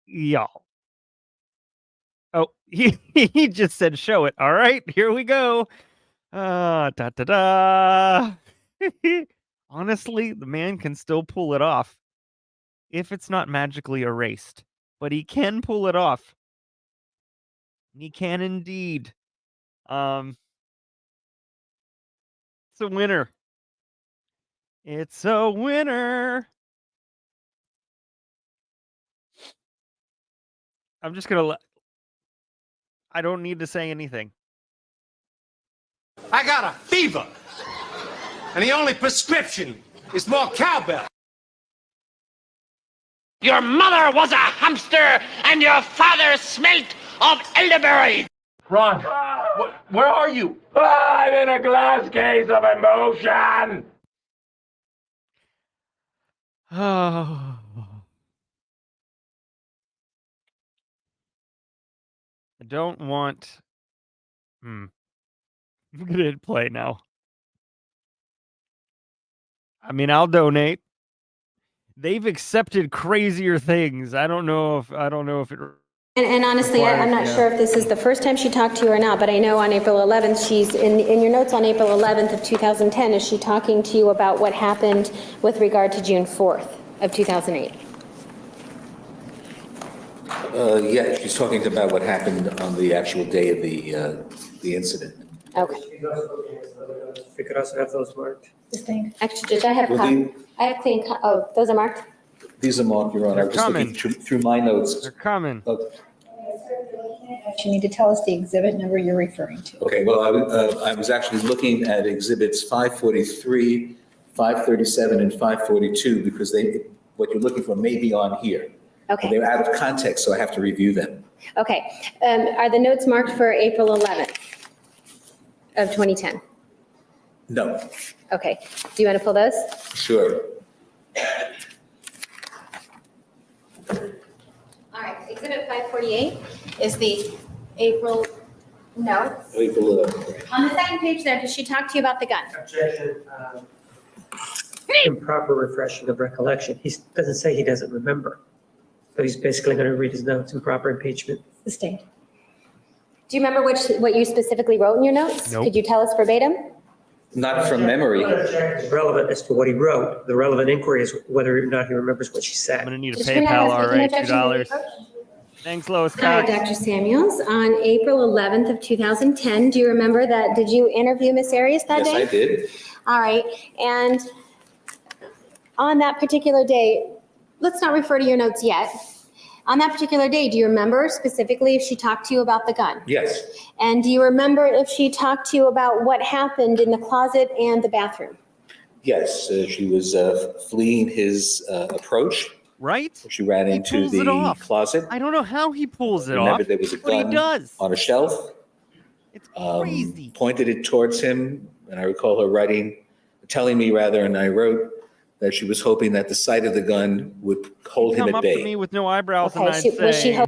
Y'all. Oh, he just said show it. All right, here we go. Da da da. Honestly, the man can still pull it off if it's not magically erased. But he can pull it off. He can indeed. It's a winner. It's a winner. I'm just gonna I don't need to say anything. I got a fever. And the only prescription is more cowbell. Your mother was a hamster, and your father smelt of elderberry. Ron, where are you? I'm in a glass case of emotion. Oh. I don't want. I'm gonna hit play now. I mean, I'll donate. They've accepted crazier things. I don't know if it. And honestly, I'm not sure if this is the first time she talked to you or not, but I know on April 11th, she's in your notes on April 11th of 2010, is she talking to you about what happened with regard to June 4th of 2008? Yeah, she's talking about what happened on the actual day of the incident. Okay. We could also have those marked. Sustained. Actually, Judge, I have clean, oh, those are marked? These are marked, Your Honor. I was just looking through my notes. They're coming. You need to tell us the exhibit number you're referring to. Okay, well, I was actually looking at exhibits 543, 537, and 542 because what you're looking for may be on here. Okay. They're out of context, so I have to review them. Okay. Are the notes marked for April 11th of 2010? No, Okay. Do you want to pull those? sure. All right. Exhibit 548 is the April note. April 11th. On the second page there, does she talk to you about the gun? Objection. Improper refreshing of recollection. He doesn't say he doesn't remember. So he's basically going to read his notes, improper impeachment. Sustained. Do you remember what you specifically wrote in your notes? Nope. Could you tell us verbatim? Not from memory. It's relevant as to what he wrote. The relevant inquiry is whether or not he remembers what she I'm said. gonna need a Does she have PayPal. a All right, speaking objection to the $2. approach? Thanks, Lois Hi, Cox. Dr. Samuels. On April 11th of 2010, do you remember that? Did you interview Miss Arias that Yes, day? I did. All right. And on that particular day, let's not refer to your notes yet. On that particular day, do you remember specifically if she talked to you about the gun? Yes, And do you remember if she talked to you about what happened in the closet and the bathroom? yes. She was fleeing his approach. Right? She ran into pulls it the off. closet. I don't know how he pulls it Remember, off, there was a but he gun does. on a shelf. It's crazy. Pointed it towards him, and I recall her telling me, and I wrote that she was hoping that the sight of the gun would hold him Come at up to bay. me with no eyebrows, Okay, and I'd was she say,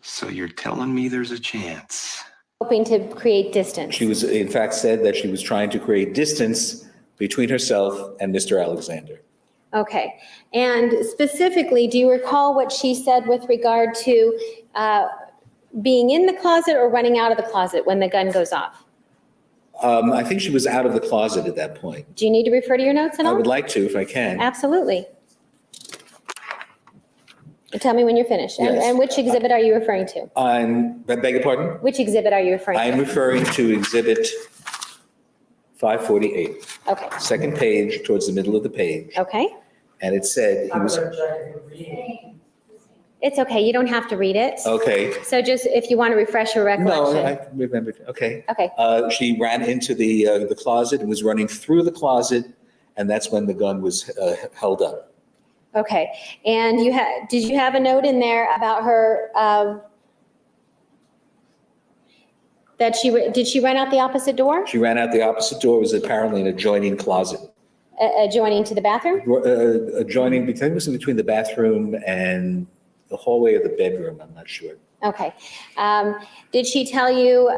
So you're telling me there's a chance? hoping to create distance? She was, in fact, said that she was trying to create distance between herself and Mr. Alexander. Okay. And specifically, do you recall what she said with regard to being in the closet or running out of the closet when the gun goes off? I think she was out of the closet at that point. Do you need to refer to your notes at I all? would like to, if I can. Absolutely. Tell me when you're finished. Yes. And which exhibit are you referring to? I beg your pardon? Which exhibit are you referring I'm to? referring to exhibit 548, Okay. second page towards the middle of the page. Okay. And it said he was, It's okay. You don't have to read it. okay. So just if you want to refresh your No, recollection. I remembered, okay. Okay. She ran into the closet and was running through the closet, and that's when the gun was held up. Okay. And did you have a note in there about her, did she run out the opposite door? She ran out the opposite door, was apparently an adjoining closet. Adjoining to the bathroom? Adjoining, I think it was between the bathroom and the hallway of the bedroom, I'm not sure. Okay. Did she tell you,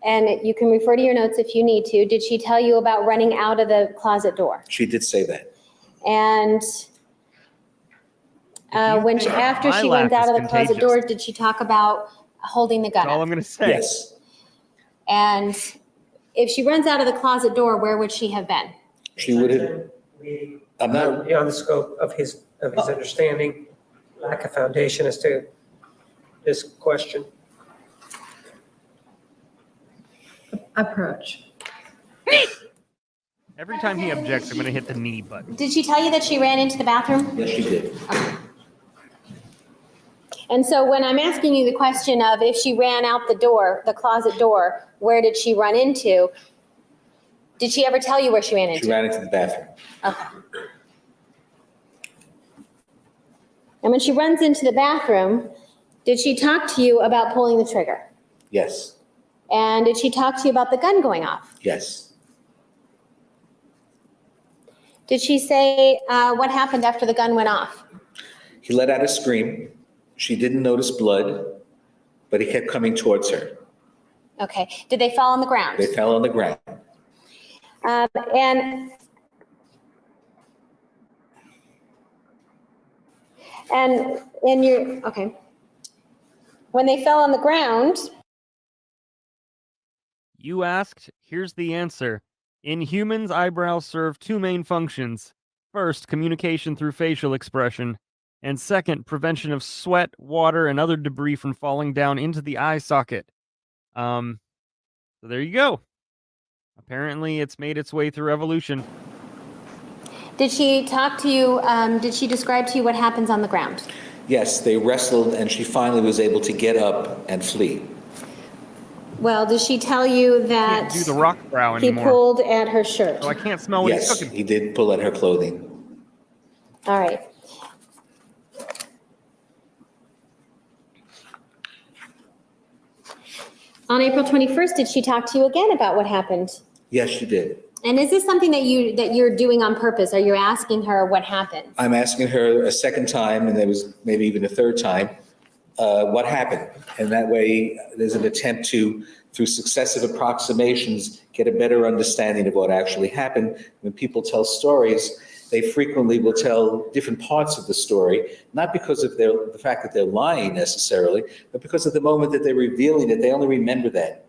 and you can refer to your notes if you need to, did she tell you about running out of the closet door? She did say that. And after my she laugh went out is of the closet contagious. door, did she talk about holding the gun that's all up? I'm going to say. Yes, And if she runs out of the closet door, where would she have been? she would have, I'm not, beyond the scope of his understanding, lack of foundation as to this question. Approach. Every time he objects, I'm going to hit the knee button. Did she tell you that she ran into the bathroom? yes, she did. And so when I'm asking you the question of if she ran out the door, the closet door, where did she run into? Did she ever tell you where she ran into? She ran into the bathroom. Okay. And when she runs into the bathroom, did she talk to you about pulling the trigger? Yes, And did she talk to you about the gun going off? yes. Did she say what happened after the gun went off? He let out a scream. She didn't notice blood, but he kept coming towards her. Okay. Did they fall on the ground? They fell on the ground. And you're, okay. When they fell on the ground, You asked, here's the answer. In humans, eyebrows serve two main functions. First, communication through facial expression. And second, prevention of sweat, water, and other debris from falling down into the eye socket. So there you go. Apparently, it's made its way through evolution. did she talk to you, did she describe to you what happens on the ground? Yes, they wrestled, and she finally was able to get up and flee. Well, did she tell you that Can't do the rock brow he anymore. pulled at her shirt? So I can't smell what he's Yes, cooking. he did pull at her clothing. All right. On April 21st, did she talk to you again about what happened? Yes, she did. And is this something that you're doing on purpose? Are you asking her what happened? I'm asking her a second time, and there was maybe even a third time, what happened? And that way, there's an attempt to, through successive approximations, get a better understanding of what actually happened. When people tell stories, they frequently will tell different parts of the story, not because of the fact that they're lying necessarily, but because of the moment that they're revealing it, they only remember that.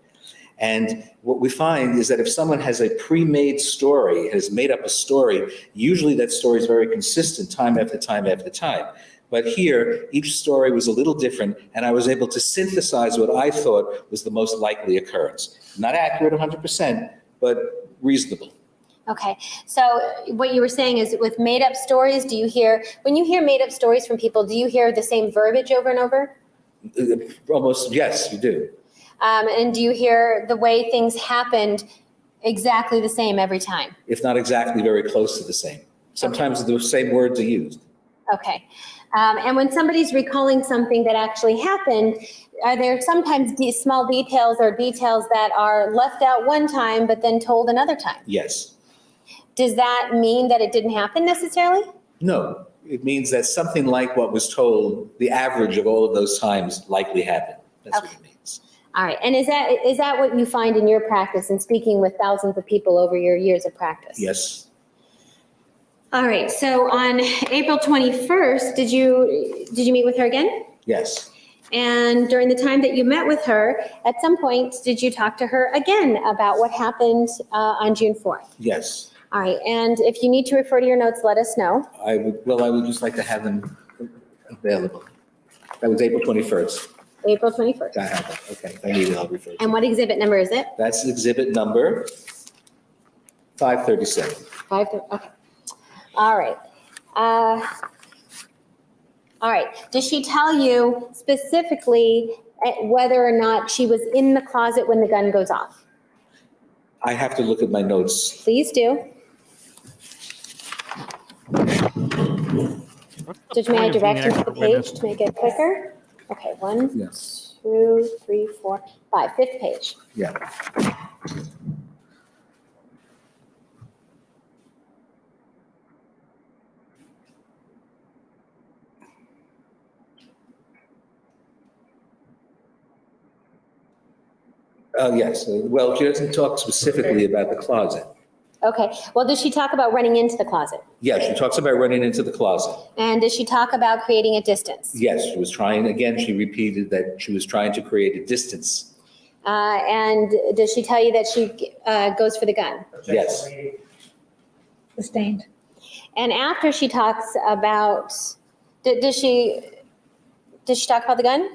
And what we find is that if someone has a pre-made story, has made up a story, usually that story is very consistent time after time after time. But here, each story was a little different, and I was able to synthesize what I thought was the most likely occurrence. Not accurate 100%, but reasonable. Okay, so what you were saying is with made-up stories, when you hear made-up stories from people, do you hear the same verbiage over and over? Almost, yes, you do. And do you hear the way things happened exactly the same every time? If not exactly, very close to the same. Sometimes the same words are used. Okay. And when somebody's recalling something that actually happened, are there sometimes these small details or details that are left out one time but then told another time? Yes. Does that mean that it didn't happen necessarily? No, it means that something like what was told, the average of all of those times likely happened. That's what it means. All right. And is that what you find in your practice and speaking with thousands of people over your years of practice? Yes. All right. So on April 21st, did you meet with her again? Yes. And during the time that you met with her, at some point, did you talk to her again about what happened on June 4th? Yes. All right. And if you need to refer to your notes, let us know. I would just like to have them available. That was April 21st. April 21st. I have it. Okay, if I need it, I'll refer to it. And what exhibit number is it? That's exhibit number 537. Okay. All right. All right. Did she tell you specifically whether or not she was in the closet when the gun goes off? I have to look at my notes. Please do. Judge, may I direct you to the page to make it quicker? Okay, 1, Yes. 2, 3, 4, 5, 5th page. Yeah. Yes. Well, she doesn't talk specifically about the closet. Okay, well, does she talk about running into the closet? Yes, she talks about running into the closet. And does she talk about creating a distance? Yes, she was trying, again, she repeated that she was trying to create a distance. And does she tell you that she goes for the gun? Yes. Sustained. And after she talks about, does she talk about the gun?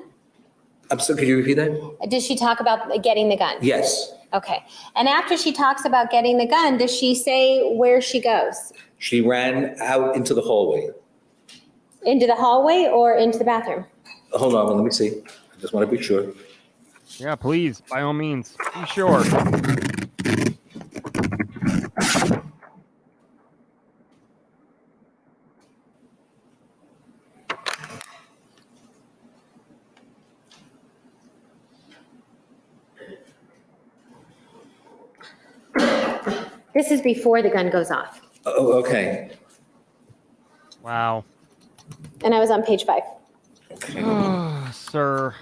I'm sorry, could you repeat that? Does she talk about getting the gun? Yes. Okay. And after she talks about getting the gun, does she say where she goes? She ran out into the hallway. Into the hallway or into the bathroom? Hold on, let me see. I just want to be sure. Yeah, please, by all means, be sure. This is before the gun goes off. Oh, okay. Wow. And I was on page 5. Oh, sir.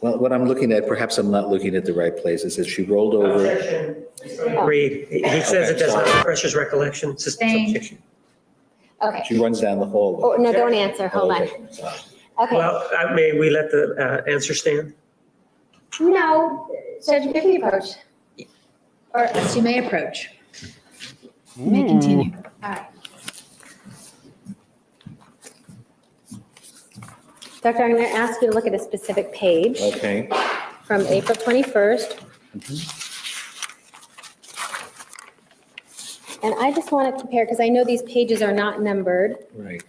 Well, what I'm looking at, perhaps I'm not looking at the right place. It says she rolled over. Agreed. He says it does not refresh his recollection. It's just Same. subjection. Okay. She runs down the hallway. Oh, no, don't answer. Hold on. Okay, sorry. Okay. Well, may we let the answer stand? No, Judge, give the approach. Or yes, you may approach. You may continue. All right. Doctor, I'm going to ask you to look at a specific page Okay. from April 21st. And I just want to compare, because I know these pages are not numbered. Right.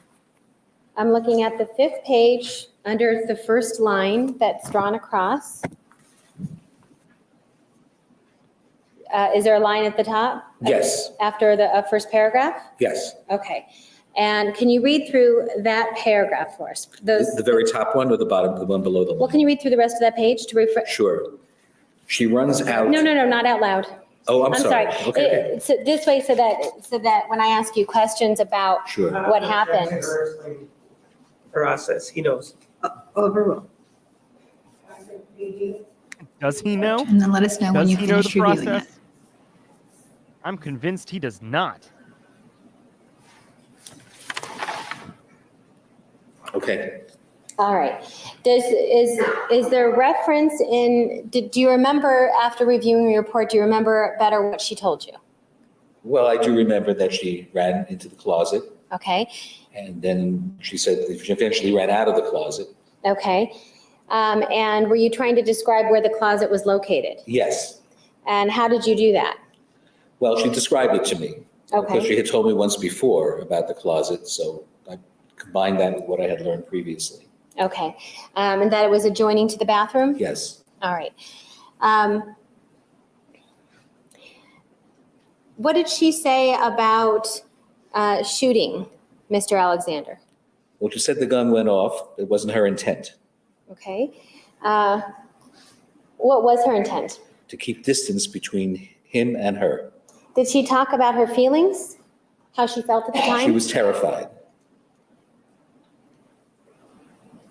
I'm looking at the 5th page under the first line that's drawn across. Is there a line at the top? Yes. After the first paragraph? Yes. Okay. And can you read through that paragraph for us? The very top one or the bottom, the one below the line? Well, can you read through the rest of that page to refresh? Sure. She runs out. No, not out loud. Oh, I'm sorry. sorry. Okay. So this way, so that when I ask you questions about Sure. what happened. Process, he knows. Overrule. Does he know? And then let us know when Does you he know finish the reviewing process? it. I'm convinced he does not. Okay. All right. Is there reference in, do you remember after reviewing your report, do you remember better what she told you? Well, I do remember that she ran into the closet, Okay. and then she said that she eventually ran out of the closet. Okay. And were you trying to describe where the closet was located? Yes. And how did you do that? Well, she described it to me. Okay. Because she had told me once before about the closet, so I combined that with what I had learned previously. Okay. And that it was adjoining to the bathroom? Yes. All right. What did she say about shooting Mr. Alexander? Well, she said the gun went off. It wasn't her intent. Okay. What was her intent? To keep distance between him and her. Did she talk about her feelings? How she felt at the time? She was terrified.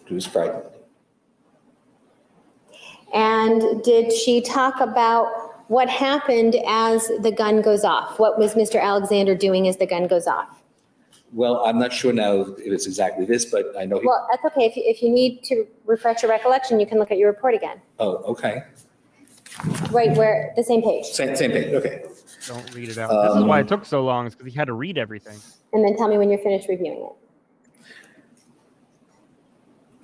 She was frightened. And did she talk about what happened as the gun goes off? What was Mr. Alexander doing as the gun goes off? Well, I'm not sure now if it's exactly this, but I know he. Well, that's okay. If you need to refresh your recollection, you can look at your report again. Oh, okay. Right where, the same page. Same page, okay. Don't read it out. This is why it took so long, is because he had to read everything. And then tell me when you're finished reviewing it.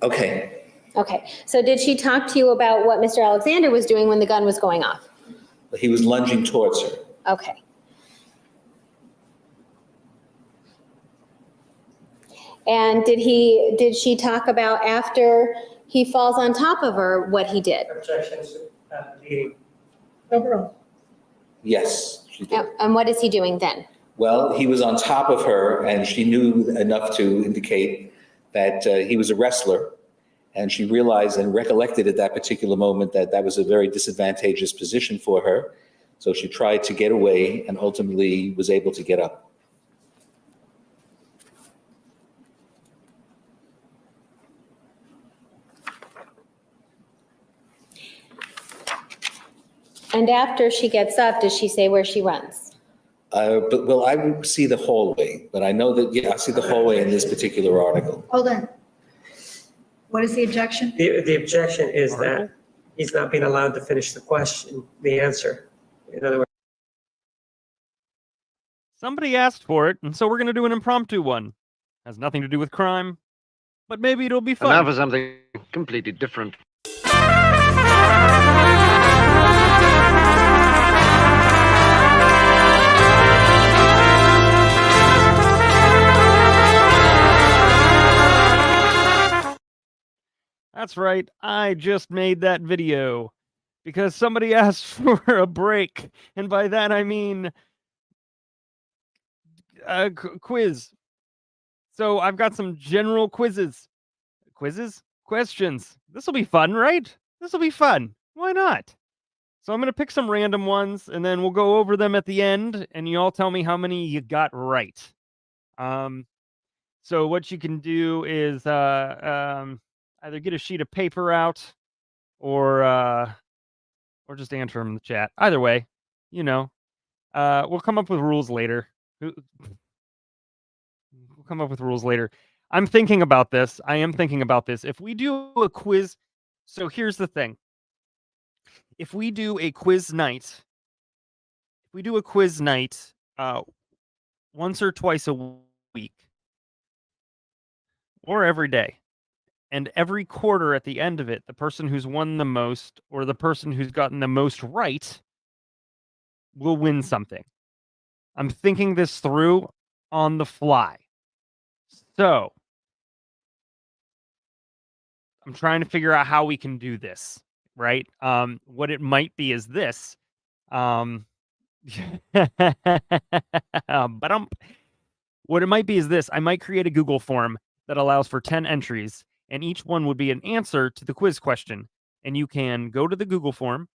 Okay. Okay. So did she talk to you about what Mr. Alexander was doing when the gun was going off? He was lunging towards her. Okay. And did she talk about after he falls on top of her, what he did? Objections, leading. Overrule. Yes, she did. And what is he doing then? Well, he was on top of her, and she knew enough to indicate that he was a wrestler. And she realized and recollected at that particular moment that that was a very disadvantageous position for her. So she tried to get away and ultimately was able to get up. And after she gets up, does she say where she runs? Well, I would see the hallway, but I know that, yeah, I see the hallway in this particular article. Hold on. What is the objection? The objection is that he's not being allowed to finish the question, the answer. In other words, Somebody asked for it, and so we're going to do an impromptu one. Has nothing to do with crime, but maybe it'll be And now fun. for something completely different. That's right, I just made that video because somebody asked for a break, and by that I mean a quiz. So I've got some general questions. This will be fun, right? This will be fun. Why not? So I'm going to pick some random ones, and then we'll go over them at the end, and you all tell me how many you got right. So what you can do is either get a sheet of paper out, or just answer them in the chat. Either way, we'll come up with rules later. We'll come up with rules later. I'm thinking about this. I am thinking about this. If we do a quiz, so here's the thing. If we do a quiz night, once or twice a week, or every day, and every quarter at the end of it, the person who's won the most or the person who's gotten the most right will win something. I'm thinking this through on the fly. So I'm trying to figure out how we can do this, right? What it might be is this. What it might be is this. I might create a Google form that allows for 10 entries, and each one would be an answer to the quiz question. And you can go to the Google form,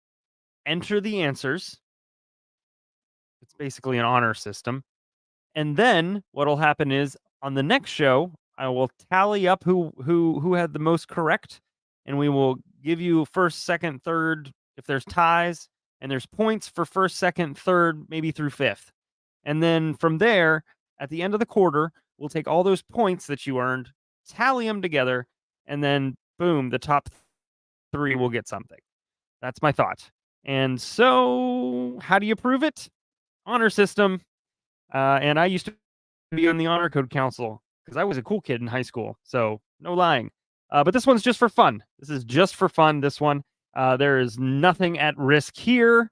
enter the answers. It's basically an honor system. And then what'll happen is on the next show, I will tally up who had the most correct, and we will give you first, second, third if there's ties, and there's points for first, second, third, maybe through fifth. And then from there, at the end of the quarter, we'll take all those points that you earned, tally them together, and then boom, the top 3 will get something. That's my thought. And so how do you prove it? Honor system. And I used to be on the honor code council because I was a cool kid in high school. So no lying. But this one's just for fun. This is just for fun. This one, there is nothing at risk here.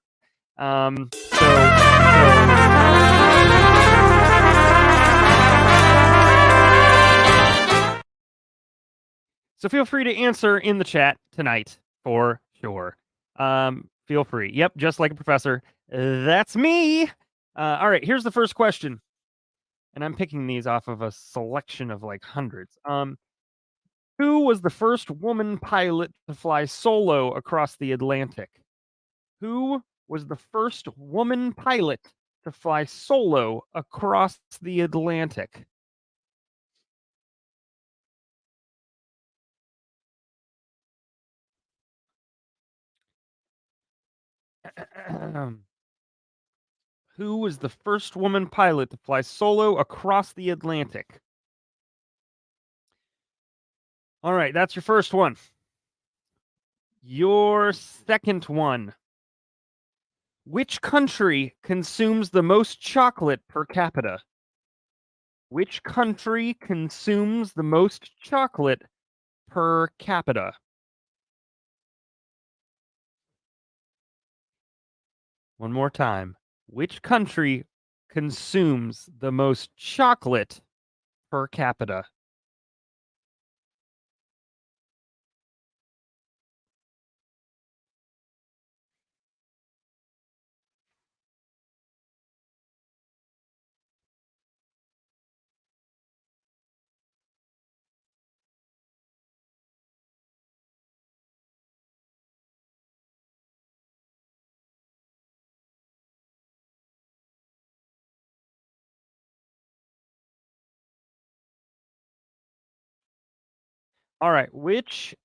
So feel free to answer in the chat tonight for sure. Feel free. Yep, just like a professor. That's me. All right, here's the first question. And I'm picking these off of a selection of like hundreds. Who was the first woman pilot to fly solo across the Atlantic? Who was the first woman pilot to fly solo across the Atlantic? Who was the first woman pilot to fly solo across the Atlantic? All right, that's your first one. Your second one. Which country consumes the most chocolate per capita? Which country consumes the most chocolate per capita? One more time. Which country consumes the most chocolate per capita? All right, which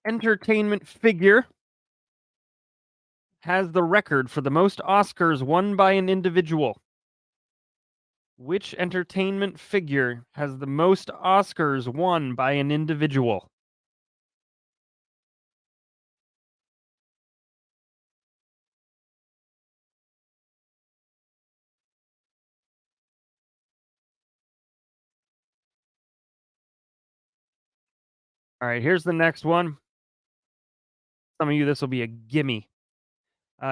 entertainment figure has the record for the most Oscars won by an individual? Which entertainment figure has the most Oscars won by an individual? All right, here's the next one. Some of you, this will be a gimme.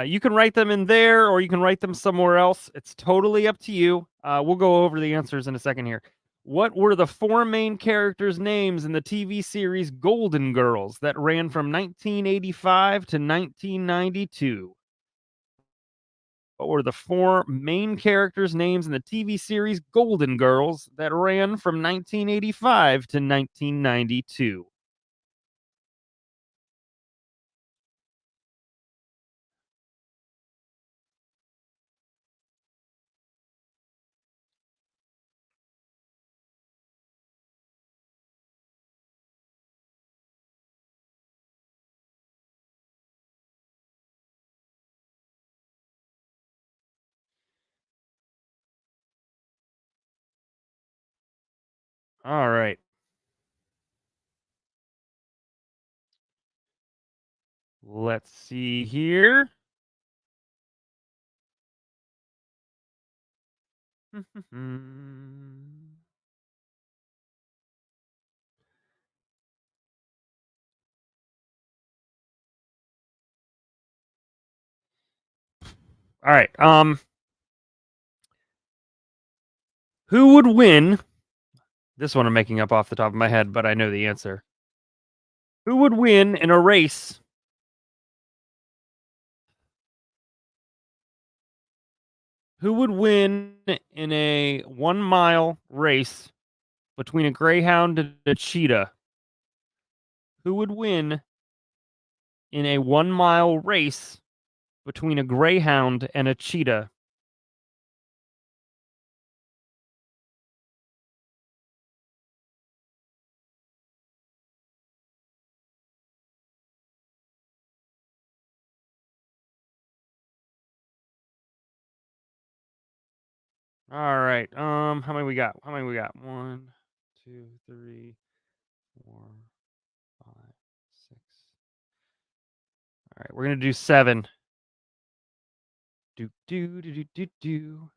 You can write them in there or you can write them somewhere else. It's totally up to you. We'll go over the answers in a second here. What were the 4 main characters' names in the TV series Golden Girls that ran from 1985 to 1992? What were the 4 main characters' names in the TV series Golden Girls that ran from 1985 to 1992? All right. Let's see here. All right. Who would win? This one I'm making up off the top of my head, but I know the answer. Who would win in a race? Who would win in a 1-mile race between a greyhound and a cheetah? Who would win in a 1-mile race between a greyhound and a cheetah? All right. How many we got? 1, 2, 3, 4, 5, 6. All right, we're gonna do 7. Do.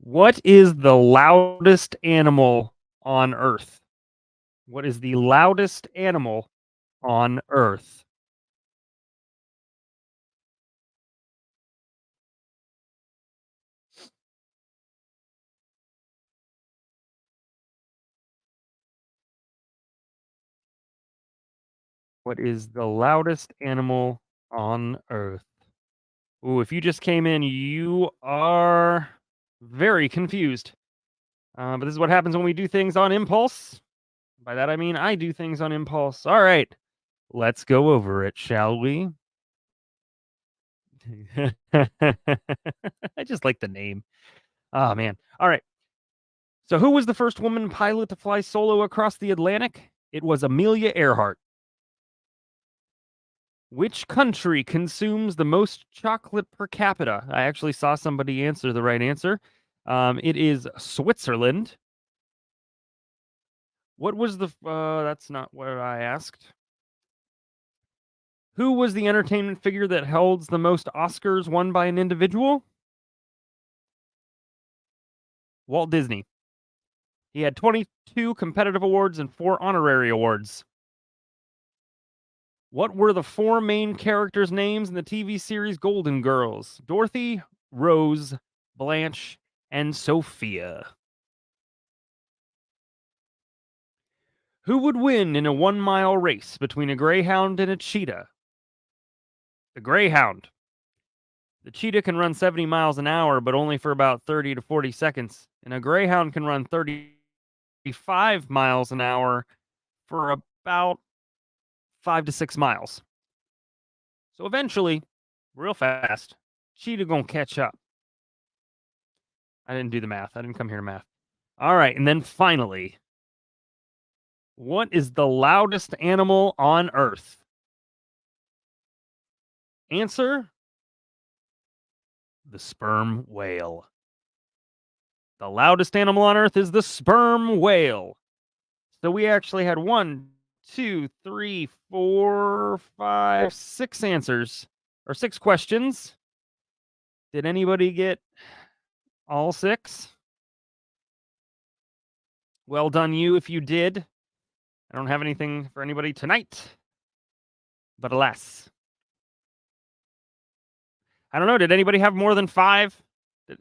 What is the loudest animal on Earth? What is the loudest animal on Earth? What is the loudest animal on Earth? Ooh, if you just came in, you are very confused. But this is what happens when we do things on impulse. By that I mean I do things on impulse. All right, let's go over it, shall we? I just like the name. Oh, man. All right. So who was the first woman pilot to fly solo across the Atlantic? It was Amelia Earhart. Which country consumes the most chocolate per capita? I actually saw somebody answer the right answer. It is Switzerland. What was the... that's not what I asked. Who was the entertainment figure that holds the most Oscars won by an individual? Walt Disney. He had 22 competitive awards and 4 honorary awards. What were the 4 main characters' names in the TV series Golden Girls? Dorothy, Rose, Blanche, and Sophia. Who would win in a 1-mile race between a greyhound and a cheetah? The greyhound. The cheetah can run 70 miles an hour, but only for about 30 to 40 seconds. And a greyhound can run 35 miles an hour for about 5 to 6 miles. So eventually, real fast, cheetah gonna catch up. I didn't do the math. I didn't come here to math. All right, and then finally, what is the loudest animal on Earth? Answer: the sperm whale. The loudest animal on Earth is the sperm whale. So we actually had 1, 2, 3, 4, 5, 6 answers, or 6 questions. Did anybody get all 6? Well done, you, if you did. I don't have anything for anybody tonight. But alas. I don't know. Did anybody have more than 5? Did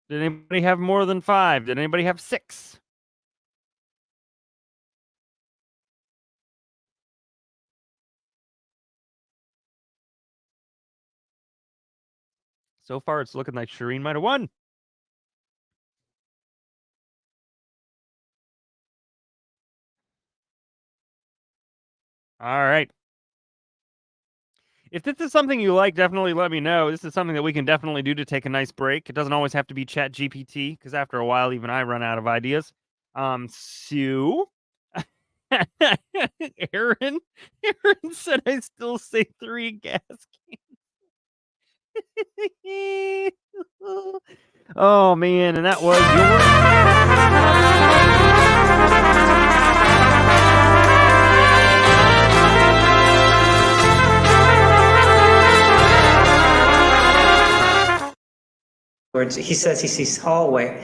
anybody have more than 5? Did anybody have 6? So far, it's looking like Shireen might have won. All right. If this is something you like, definitely let me know. This is something that we can definitely do to take a nice break. It doesn't always have to be Chat GPT, because after a while, even I run out of ideas. Sue? Aaron said I still say 3 gas cans. Oh, man, and that was He says he sees hallway.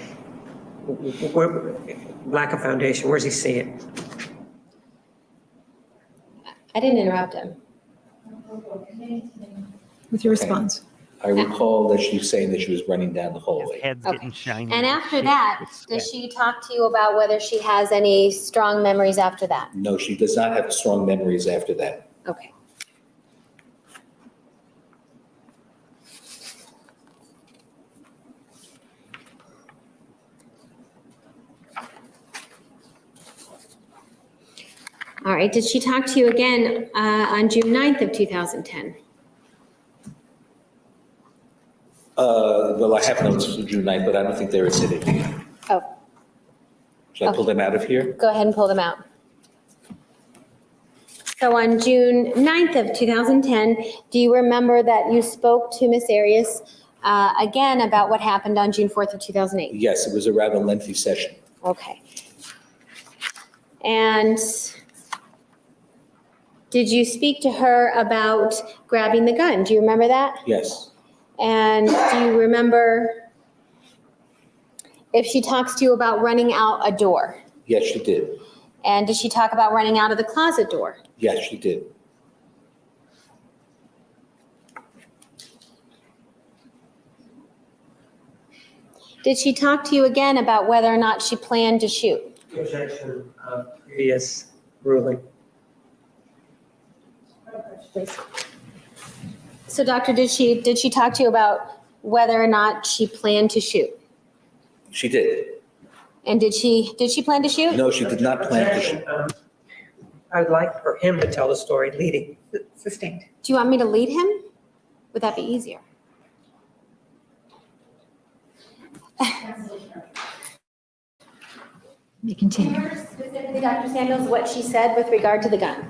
Lack of foundation. Where's he see it? I didn't interrupt him. With your response. I recall that she was saying that she was running down the his hallway. head's Okay. getting shiny. And after Shit, that, it's does sweat. she talk to you about whether she has any strong memories after that? No, she does not have strong memories after that. Okay. All right, did she talk to you again on June 9th of 2010? Well, I have notes for June 9th, but I don't think they're acidic. Oh, Should I pull them out of here? go ahead and pull them out. So on June 9th of 2010, do you remember that you spoke to Miss Arias again about what happened on June 4th of 2008? Yes, it was a rather lengthy session. Okay. And did you speak to her about grabbing the gun? Do you remember that? Yes, And do you remember if she talks to you about running out a door? yes, she did. And did she talk about running out of the closet door? Yes, she did. Did she talk to you again about whether or not she planned to shoot? Objection of previous ruling. So doctor, did she talk to you about whether or not she planned to shoot? She did. And did she plan to shoot? No, she did not plan to shoot. I would like for him to tell the story leading. Sustained. Do you want me to lead him? Would that be easier? May continue. Remember specifically, Dr. Samuels, what she said with regard to the gun?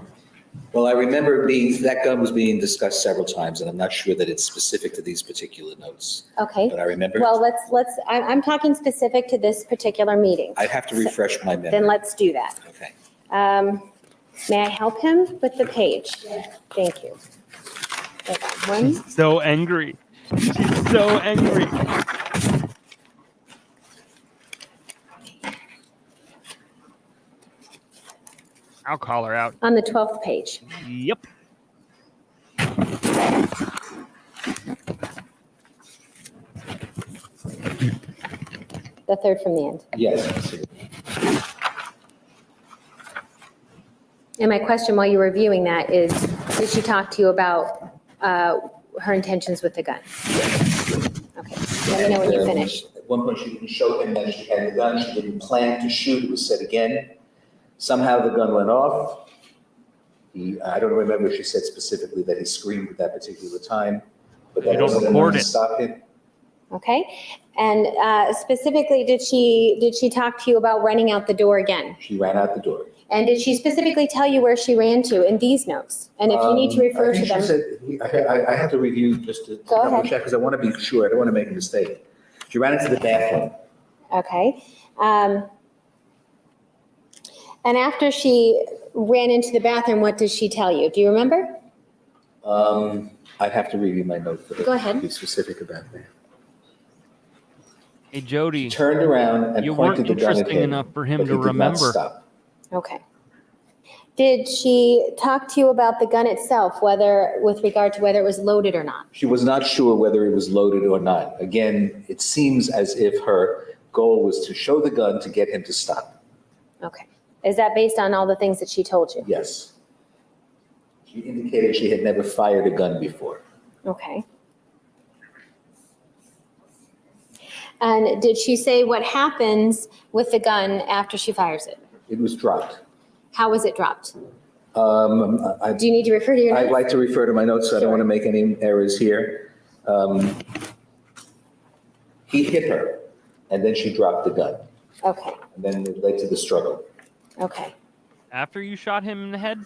Well, I remember that gun was being discussed several times, and I'm not sure that it's specific to these particular notes. Okay. But I remember. Well, I'm talking specific to this particular meeting. I'd have to refresh my memory. Then let's do that. Okay. May I help him with the page? Thank you. Hold on, one. So angry. She's so angry. I'll call her out. On the 12th page. Yep. The third from the end. Yes. And my question while you were reviewing that is, did she talk to you about her intentions with the gun? Okay, let me know when you finish. At one point, she didn't show him that she had the gun. She didn't plan to shoot. It was said again. Somehow the gun went off. I don't remember if she said specifically that he screamed at that particular time, but that You don't wasn't record enough to it. stop him. Okay, and specifically, did she talk to you about running out the door again? She ran out the door. And did she specifically tell you where she ran to in these notes? And if you need to refer I to think them. she said, I have to review just to Go double ahead. check, because I want to be sure. I don't want to make a mistake. She ran into the bathroom. Okay. And after she ran into the bathroom, what did she tell you? Do you remember? I'd have to review my note for Go ahead. to be specific about that. Hey, Jody. Turned around and You weren't pointed the gun at interesting him, enough for him but to he did not remember. stop. Okay. Did she talk to you about the gun itself, whether, with regard to whether it was loaded or not? She was not sure whether it was loaded or not. Again, it seems as if her goal was to show the gun to get him to stop. Okay. Is that based on all the things that she told you? Yes. She indicated she had never fired a gun before. Okay. And did she say what happens with the gun after she fires it? It was dropped. How was it dropped? I- Do you need to refer to your I'd notes? like to refer to my notes, so I don't Sure. want to make any errors here. He hit her, and then she dropped the gun, Okay, and then it led to the struggle. okay. After you shot him in the head?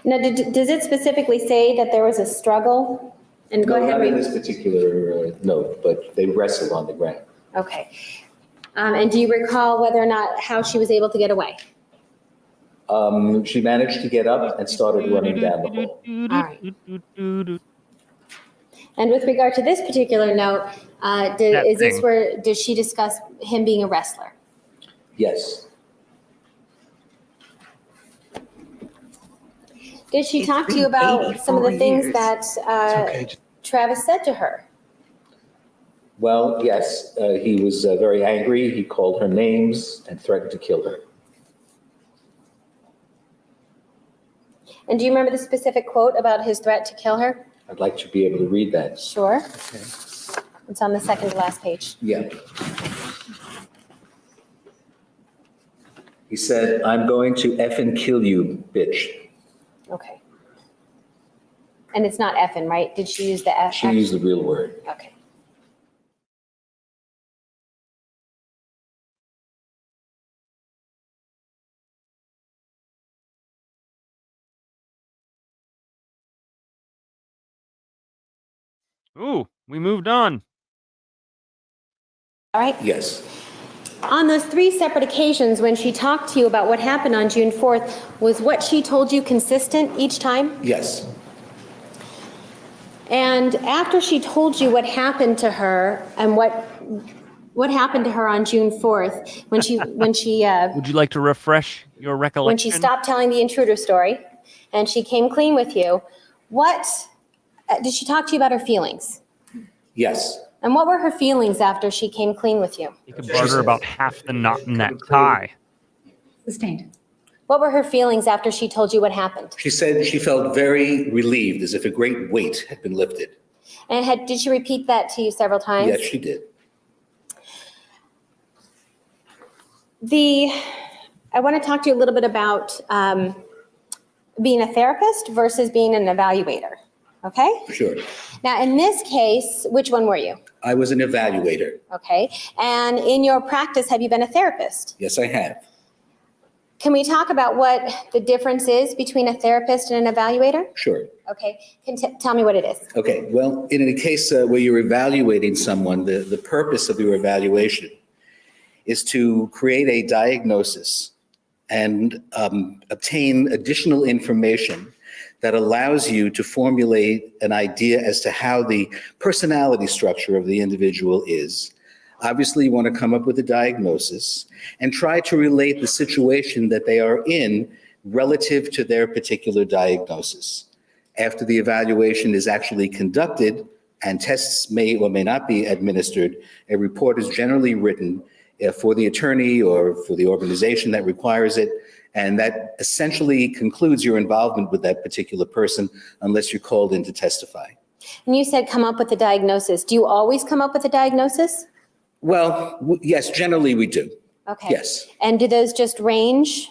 Now, does it specifically say that there was a struggle? And go No, ahead. not in read- this particular note, but they wrestled on the ground. Okay. And do you recall whether or not how she was able to get away? She managed to get up and started running down the hall. All right. And with regard to this particular note, That is this thing. where, did she discuss him being a wrestler? Yes. Did she talk to you about some of the things that Travis said to her? Well, yes, he was very angry. He called her names and threatened to kill her. And do you remember the specific quote about his threat to kill her? I'd like to be able to read that. Sure. It's on the second to last page. Yeah. He said, "I'm going to effing kill you, bitch." Okay. And it's not effing, right? Did she use the F? She used the real word. Okay. Ooh, we moved on. All right. Yes. On those 3 separate occasions when she talked to you about what happened on June 4th, was what she told you consistent each time? Yes. And after she told you what happened to her and what happened to her on June 4th, when she Would you like to refresh your recollection? when she stopped telling the intruder story and she came clean with you, what did she talk to you about her feelings? Yes. And what were her feelings after she came clean with you? You could barter about half the knot in that tie. Sustained. What were her feelings after she told you what happened? She said she felt very relieved, as if a great weight had been lifted. And did she repeat that to you several times? Yes, she did. I want to talk to you a little bit about being a therapist versus being an evaluator. Okay? Sure. Now, in this case, which one were you? I was an evaluator. Okay. And in your practice, have you been a therapist? Yes, I have. Can we talk about what the difference is between a therapist and an evaluator? Sure. Okay. Tell me what it is. Okay. Well, in a case where you're evaluating someone, the purpose of your evaluation is to create a diagnosis and obtain additional information that allows you to formulate an idea as to how the personality structure of the individual is. Obviously, you want to come up with a diagnosis and try to relate the situation that they are in relative to their particular diagnosis. After the evaluation is actually conducted and tests may or may not be administered, a report is generally written for the attorney or for the organization that requires it. And that essentially concludes your involvement with that particular person unless you're called in to testify. And you said come up with a diagnosis. Do you always come up with a diagnosis? Well, yes, generally we do. Okay. Yes. And do those just range?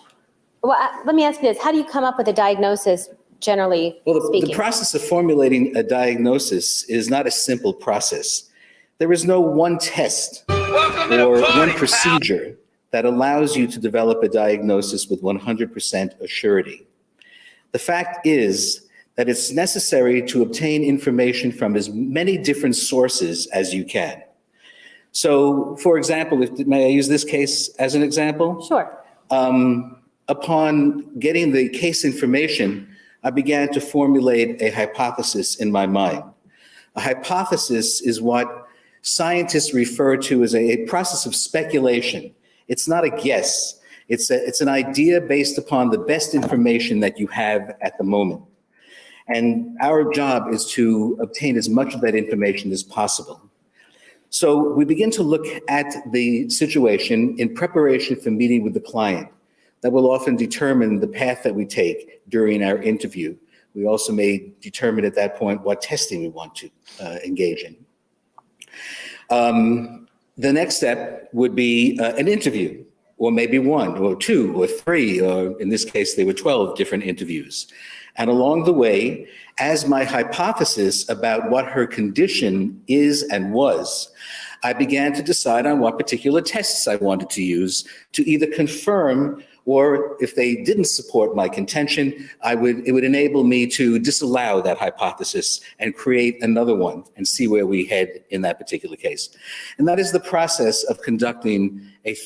Well, let me ask you this. How do you come up with a diagnosis, generally Well, speaking? the process of formulating a diagnosis is not a simple process. There is no one test or one procedure that allows you to develop a diagnosis with 100% assurity. The fact is that it's necessary to obtain information from as many different sources as you can. So, for example, may I use this case as an example? Sure. Upon getting the case information, I began to formulate a hypothesis in my mind. A hypothesis is what scientists refer to as a process of speculation. It's not a guess. It's an idea based upon the best information that you have at the moment. And our job is to obtain as much of that information as possible. So we begin to look at the situation in preparation for meeting with the client. That will often determine the path that we take during our interview. We also may determine at that point what testing we want to engage in. The next step would be an interview, or maybe one, or two, or three, or in this case, there were 12 different interviews. And along the way, as my hypothesis about what her condition is and was, I began to decide on what particular tests I wanted to use to either confirm, or if they didn't support my contention, it would enable me to disallow that hypothesis and create another one and see where we head in that particular case. And that is the process of conducting an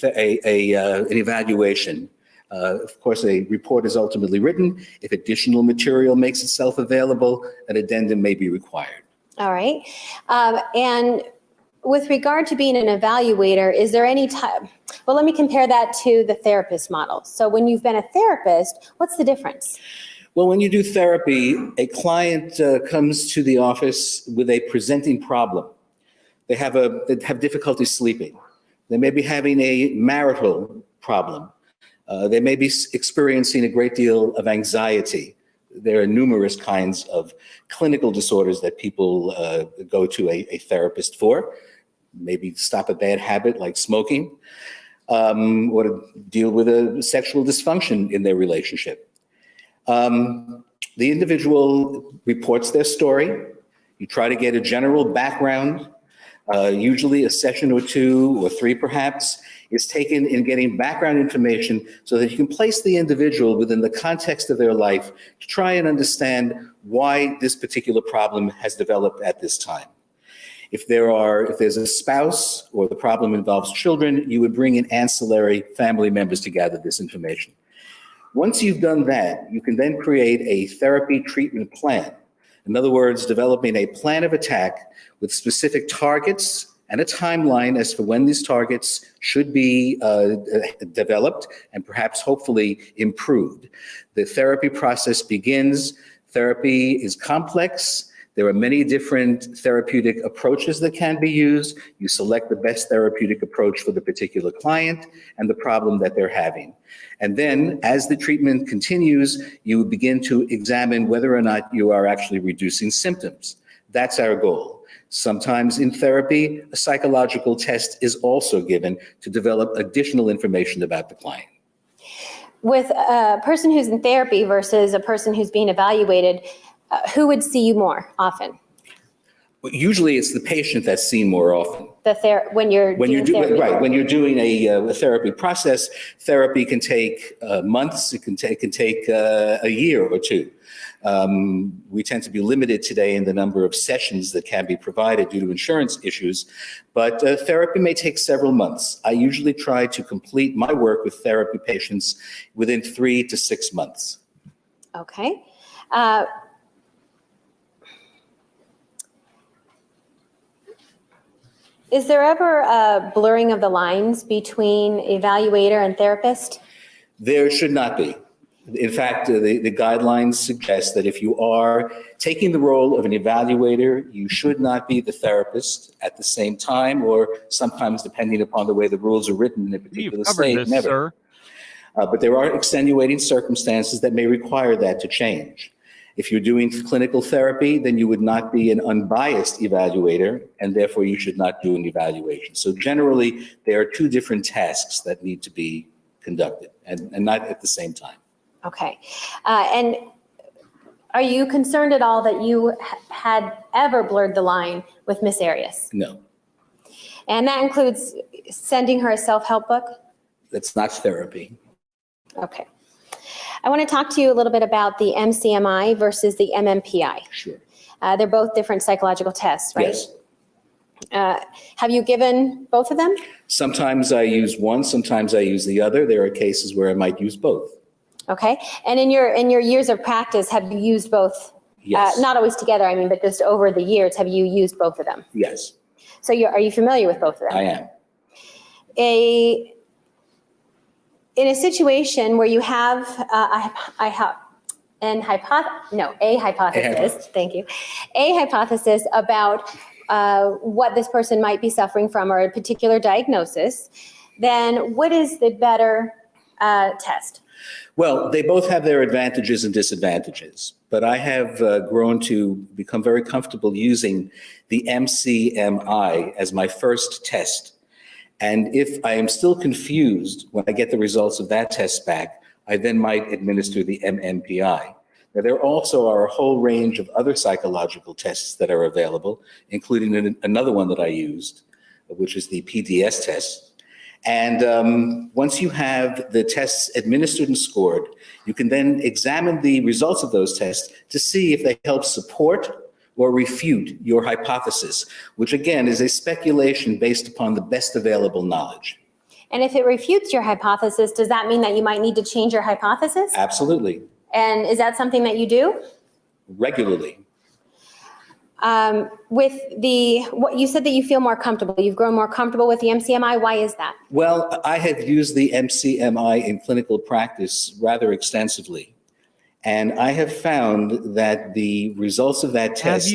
evaluation. Of course, a report is ultimately written. If additional material makes itself available, an addendum may be required. All right. And with regard to being an evaluator, is there any time? Well, let me compare that to the therapist model. So when you've been a therapist, what's the difference? Well, when you do therapy, a client comes to the office with a presenting problem. They have difficulty sleeping. They may be having a marital problem. They may be experiencing a great deal of anxiety. There are numerous kinds of clinical disorders that people go to a therapist for. Maybe stop a bad habit like smoking, or to deal with a sexual dysfunction in their relationship. The individual reports their story. You try to get a general background. Usually a session or two or three perhaps is taken in getting background information so that you can place the individual within the context of their life to try and understand why this particular problem has developed at this time. If there's a spouse or the problem involves children, you would bring in ancillary family members to gather this information. Once you've done that, you can then create a therapy treatment plan. In other words, developing a plan of attack with specific targets and a timeline as for when these targets should be developed and perhaps hopefully improved. The therapy process begins. Therapy is complex. There are many different therapeutic approaches that can be used. You select the best therapeutic approach for the particular client and the problem that they're having. And then as the treatment continues, you begin to examine whether or not you are actually reducing symptoms. That's our goal. Sometimes in therapy, a psychological test is also given to develop additional information about the client. With a person who's in therapy versus a person who's being evaluated, who would see you more often? Well, usually it's the patient that's seen more often. When you're doing therapy. Right, when you're doing a therapy process, therapy can take months, it can take a year or two. We tend to be limited today in the number of sessions that can be provided due to insurance issues, but therapy may take several months. I usually try to complete my work with therapy patients within 3 to 6 months. Okay. Is there ever a blurring of the lines between evaluator and therapist? There should not be. In fact, the guidelines suggest that if you are taking the role of an evaluator, you should not be the therapist at the same time, or sometimes depending upon the way the rules are written in a particular state, never. Sir. But there are extenuating circumstances that may require that to change. If you're doing clinical therapy, then you would not be an unbiased evaluator, and therefore you should not do an evaluation. So generally, there are two different tasks that need to be conducted, and not at the same time. Okay. And are you concerned at all that you had ever blurred the line with Miss Arias? No. And that includes sending her a self-help book? That's not therapy. Okay. I want to talk to you a little bit about the MCMI versus the MMPI. Sure. They're both different psychological tests, right? Yes. Have you given both of them? Sometimes I use one, sometimes I use the other. There are cases where I might use both. Okay. And in your years of practice, have you used both? Yes. Not always together, I mean, but just over the years, have you used both of them? Yes. So are you familiar with both of them? I am. in a situation where you have a hypothesis, thank you, a hypothesis about what this person might be suffering from or a particular diagnosis, then what is the better test? Well, they both have their advantages and disadvantages, but I have grown to become very comfortable using the MCMI as my first test. And if I am still confused when I get the results of that test back, I then might administer the MMPI. Now, there also are a whole range of other psychological tests that are available, including another one that I used, which is the PDS test. And once you have the tests administered and scored, you can then examine the results of those tests to see if they help support or refute your hypothesis, which again is a speculation based upon the best available knowledge. And if it refutes your hypothesis, does that mean that you might need to change your hypothesis? Absolutely. And is that something that you do? Regularly. With what you said that you feel more comfortable, you've grown more comfortable with the MCMI. Why is that? Well, I have used the MCMI in clinical practice rather extensively. And I have found that the results of that test,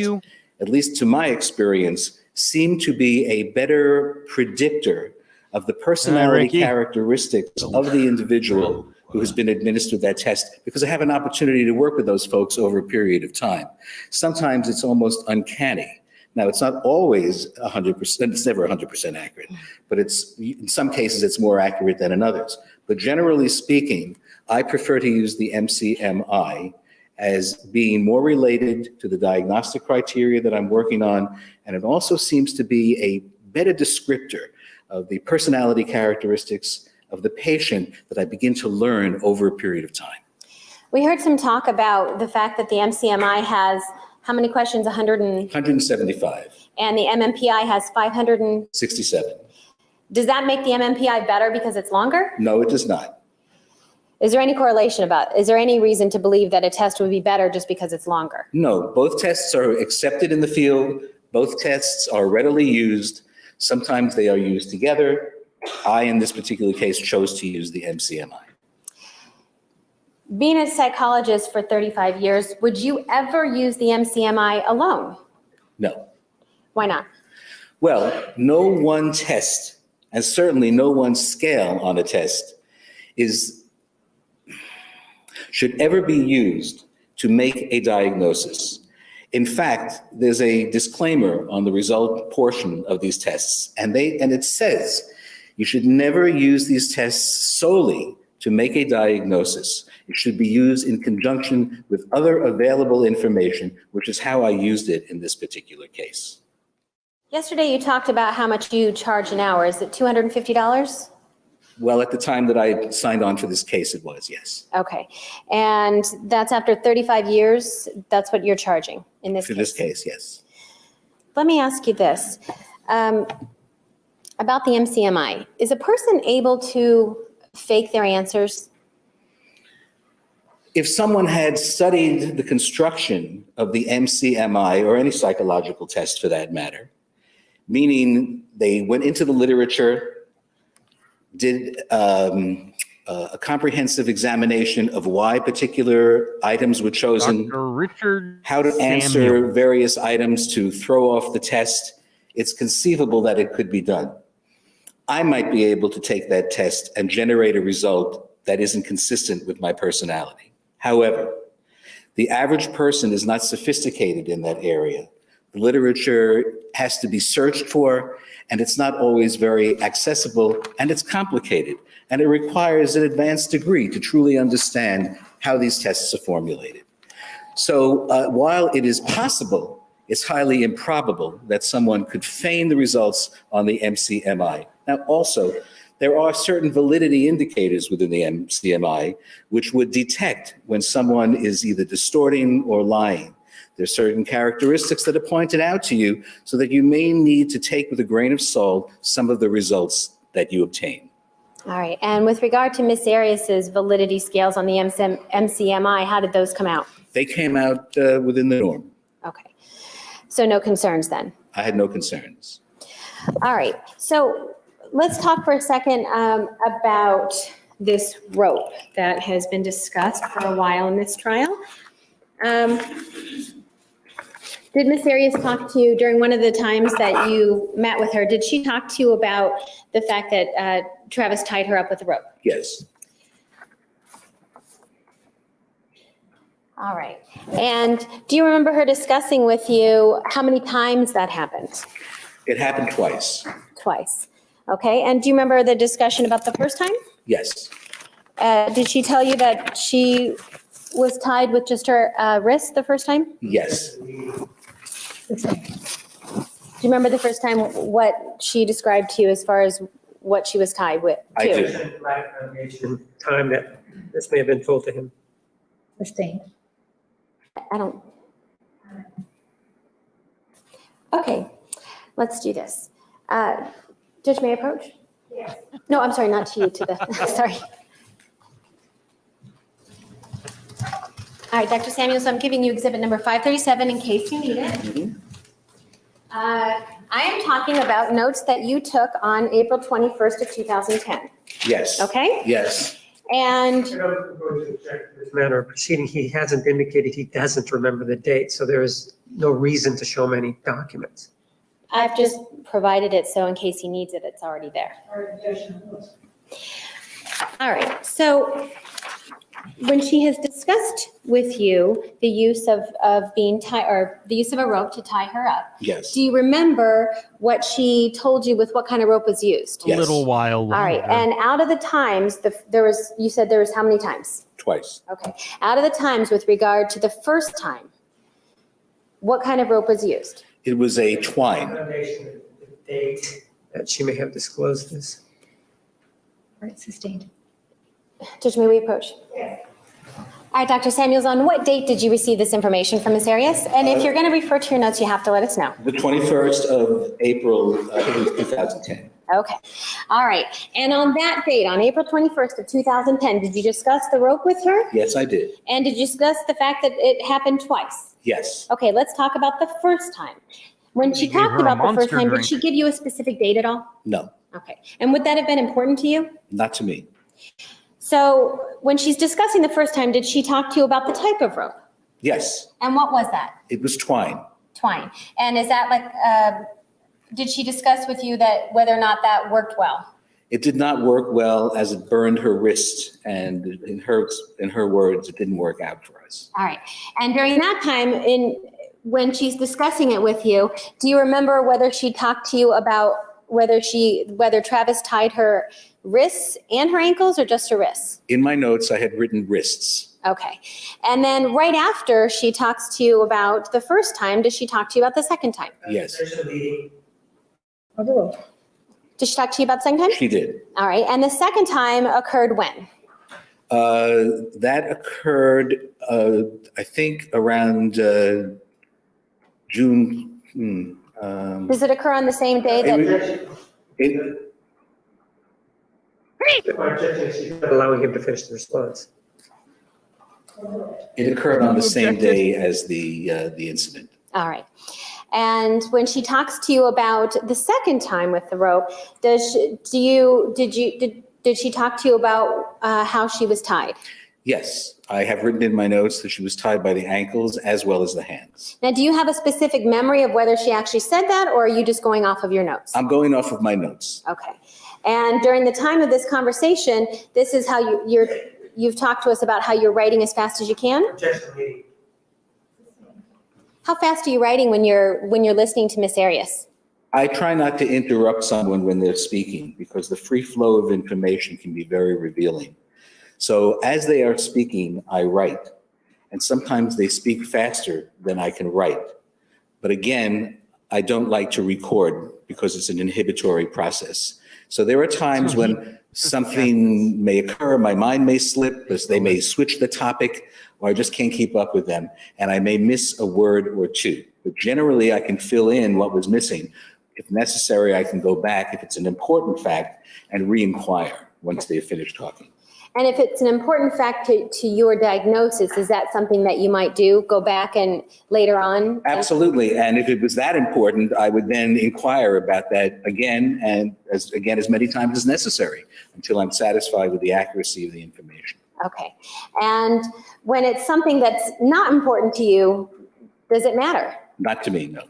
at least to my experience, seem to be a better predictor of the personality characteristics of the individual who has been administered that test, because I have an opportunity to work with those folks over a period of time. Sometimes it's almost uncanny. Now, it's not always 100%, it's never 100% accurate, but in some cases it's more accurate than in others. But generally speaking, I prefer to use the MCMI as being more related to the diagnostic criteria that I'm working on, and it also seems to be a better descriptor of the personality characteristics of the patient that I begin to learn over a period of time. We heard some talk about the fact that the MCMI has how many questions? 175. And the MMPI has 567. Does that make the MMPI better because it's longer? No, it does not. Is there any correlation is there any reason to believe that a test would be better just because it's longer? No, both tests are accepted in the field. Both tests are readily used. Sometimes they are used together. I, in this particular case, chose to use the MCMI. Being a psychologist for 35 years, would you ever use the MCMI alone? No. Why not? Well, no one test, and certainly no one scale on a test, should ever be used to make a diagnosis. In fact, there's a disclaimer on the result portion of these tests, and it says you should never use these tests solely to make a diagnosis. It should be used in conjunction with other available information, which is how I used it in this particular case. Yesterday, you talked about how much you charge an hour. Is it $250? Well, at the time that I signed on for this case, it was, yes. Okay. And that's after 35 years, that's what you're charging in this case? For this case, yes. Let me ask you this. About the MCMI, is a person able to fake their answers? If someone had studied the construction of the MCMI, or any psychological test for that matter, meaning they went into the literature, did a comprehensive examination of why particular items were chosen, how to answer various items to throw off the test, it's conceivable that it could be done. I might be able to take that test and generate a result that isn't consistent with my personality. However, the average person is not sophisticated in that area. The literature has to be searched for, and it's not always very accessible, and it's complicated, and it requires an advanced degree to truly understand how these tests are formulated. So while it is possible, it's highly improbable that someone could feign the results on the MCMI. Now, also, there are certain validity indicators within the MCMI which would detect when someone is either distorting or lying. There's certain characteristics that are pointed out to you so that you may need to take with a grain of salt some of the results that you obtain. All right. And with regard to Ms. Arias's validity scales on the MCMI, how did those come out? They came out within the norm. Okay. So no concerns then? I had no concerns. All right. So let's talk for a second about this rope that has been discussed for a while in this trial. Did Ms. Arias talk to you during one of the times that you met with her? Did she talk to you about the fact that Travis tied her up with a rope? Yes. All right. And do you remember her discussing with you how many times that happened? It happened twice. Twice. Okay. And do you remember the discussion about the first time? Yes. Did she tell you that she was tied with just her wrist the first time? Yes. Do you remember the first time what she described to you as far as what she was tied with? I do. Time that this may have been told to him. Sustained. I don't. Okay, let's do this. Judge, may I approach? Yes. No, I'm sorry, not to you, to the, sorry. All right, Dr. Samuels, I'm giving you exhibit number 537 in case you need it. I am talking about notes that you took on April 21st of 2010. Yes. Okay? Yes. And This manner of proceeding, he hasn't indicated he doesn't remember the date, so there is no reason to show him any documents. I've just provided it, so in case he needs it, it's already there. All right, so when she has discussed with you the use of being tied, or the use of a rope to tie her up, Yes. do you remember what she told you with what kind of rope was used? Yes. A little while All right, longer. and out of the times, you said there was how many times? Twice. Okay, out of the times with regard to the first time, what kind of rope was used? It was a twine. The date that she may have disclosed this. All right, sustained. Judge, may we approach? Yes. All right, Dr. Samuels, on what date did you receive this information from Ms. Arias? And if you're going to refer to your notes, you have to let us know. The 21st of April, I think it was 2010. Okay. All right. And on that date, on April 21st of 2010, did you discuss the rope with her? Yes, I did. And did you discuss the fact that it happened twice? Yes. Okay, let's talk about the first time. When she You gave talked her a about the first monster time, drink. did she give you a specific date at all? No, Okay. And would that have been important to you? not to me. So when she's discussing the first time, did she talk to you about the type of rope? Yes, And what was that? it was twine. Twine. And is that like, did she discuss with you that whether or not that worked well? It did not work well as it burned her wrist, and in her words, it didn't work out for us. All right. And during that time, when she's discussing it with you, do you remember whether she talked to you about whether Travis tied her wrists and her ankles or just her wrists? In my notes, I had written wrists. Okay. And then right after she talks to you about the first time, does she talk to you about the second time? Yes, Of the rope. Did she talk to you about the second time? she did. All right. And the second time occurred when? That occurred, I think, around June. Does it occur on the same day that? Allowing him to finish the response. It occurred on the same day as the incident. All right. And when she talks to you about the second time with the rope, did she talk to you about how she was tied? Yes, I have written in my notes that she was tied by the ankles as well as the hands. Now, do you have a specific memory of whether she actually said that, or are you just going off of your notes? I'm going off of my notes. Okay. And during the time of this conversation, this is how you've talked to us about how you're writing as fast as you can? How fast are you writing when you're listening to Ms. Arias? I try not to interrupt someone when they're speaking because the free flow of information can be very revealing. So as they are speaking, I write. And sometimes they speak faster than I can write. But again, I don't like to record because it's an inhibitory process. So there are times when something may occur, my mind may slip, because they may switch the topic, or I just can't keep up with them, and I may miss a word or two. But generally, I can fill in what was missing. If necessary, I can go back, if it's an important fact, and re-inquire once they've finished talking. And if it's an important fact to your diagnosis, is that something that you might do? Go back and later on? Absolutely. And if it was that important, I would then inquire about that again and as many times as necessary until I'm satisfied with the accuracy of the information. Okay. And when it's something that's not important to you, does it matter? Not to me, no.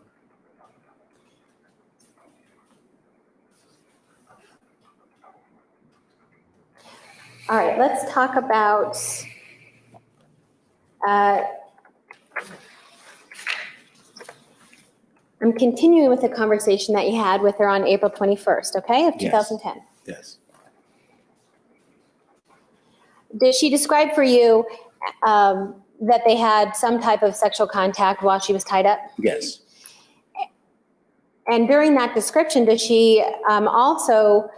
All right, let's talk about I'm continuing with the conversation that you had with her on April 21st, okay, of 2010. Yes. Did she describe for you that they had some type of sexual contact while she was tied up? Yes. And during that description, does she also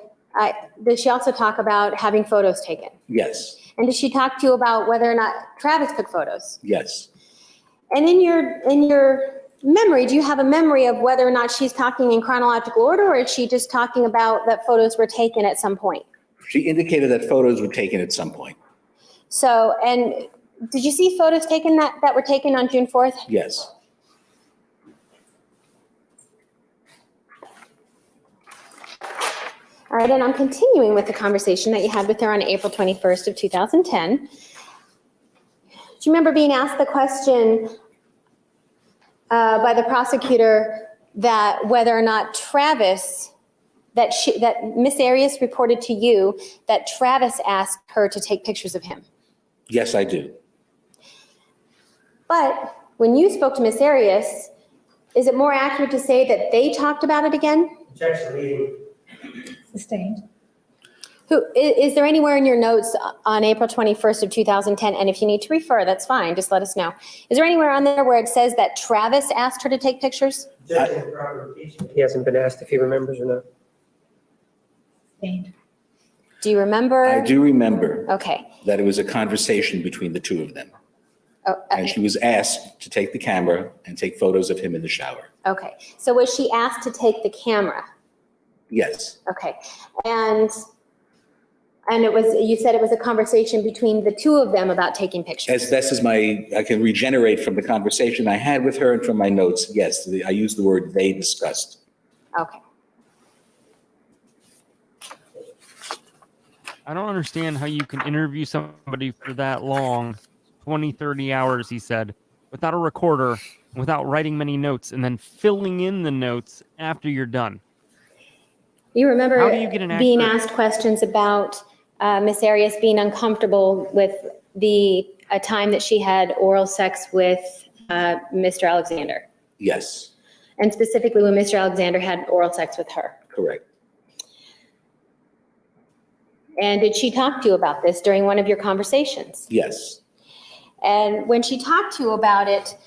talk about having photos taken? Yes. And did she talk to you about whether or not Travis took photos? Yes. And in your memory, do you have a memory of whether or not she's talking in chronological order, or is she just talking about that photos were taken at some point? She indicated that photos were taken at some point. So, and did you see photos taken that were taken on June 4th? Yes. All right, and I'm continuing with the conversation that you had with her on April 21st of 2010. Do you remember being asked the question by the prosecutor that whether or not Travis, that Miss Arias reported to you that Travis asked her to take pictures of him? Yes, I do. But when you spoke to Miss Arias, is it more accurate to say that they talked about it again? Objection, leading. Sustained. Is there anywhere in your notes on April 21st of 2010, and if you need to refer, that's fine, just let us know. Is there anywhere on there where it says that Travis asked her to take pictures? Objection, proper impeachment. He hasn't been asked if he remembers or not. Sustained. Do you remember? I do remember Okay. that it was a conversation between the two of them. Oh, And she was asked to take the camera and take photos of him in the shower. okay. So was she asked to take the camera? Yes. Okay. And it was, you said it was a conversation between the two of them about taking pictures? As best as I can regenerate from the conversation I had with her and from my notes, yes, I use the word "they discussed." Okay. I don't understand how you can interview somebody for that long, 20, 30 hours, he said, without a recorder, without writing many notes, and then filling in the notes after you're done. You remember How do you get an being accurate- asked questions about Miss Arias being uncomfortable with a time that she had oral sex with Mr. Alexander? Yes, And specifically when Mr. Alexander had oral sex with her? correct. And did she talk to you about this during one of your conversations? Yes. And when she talked to you about it,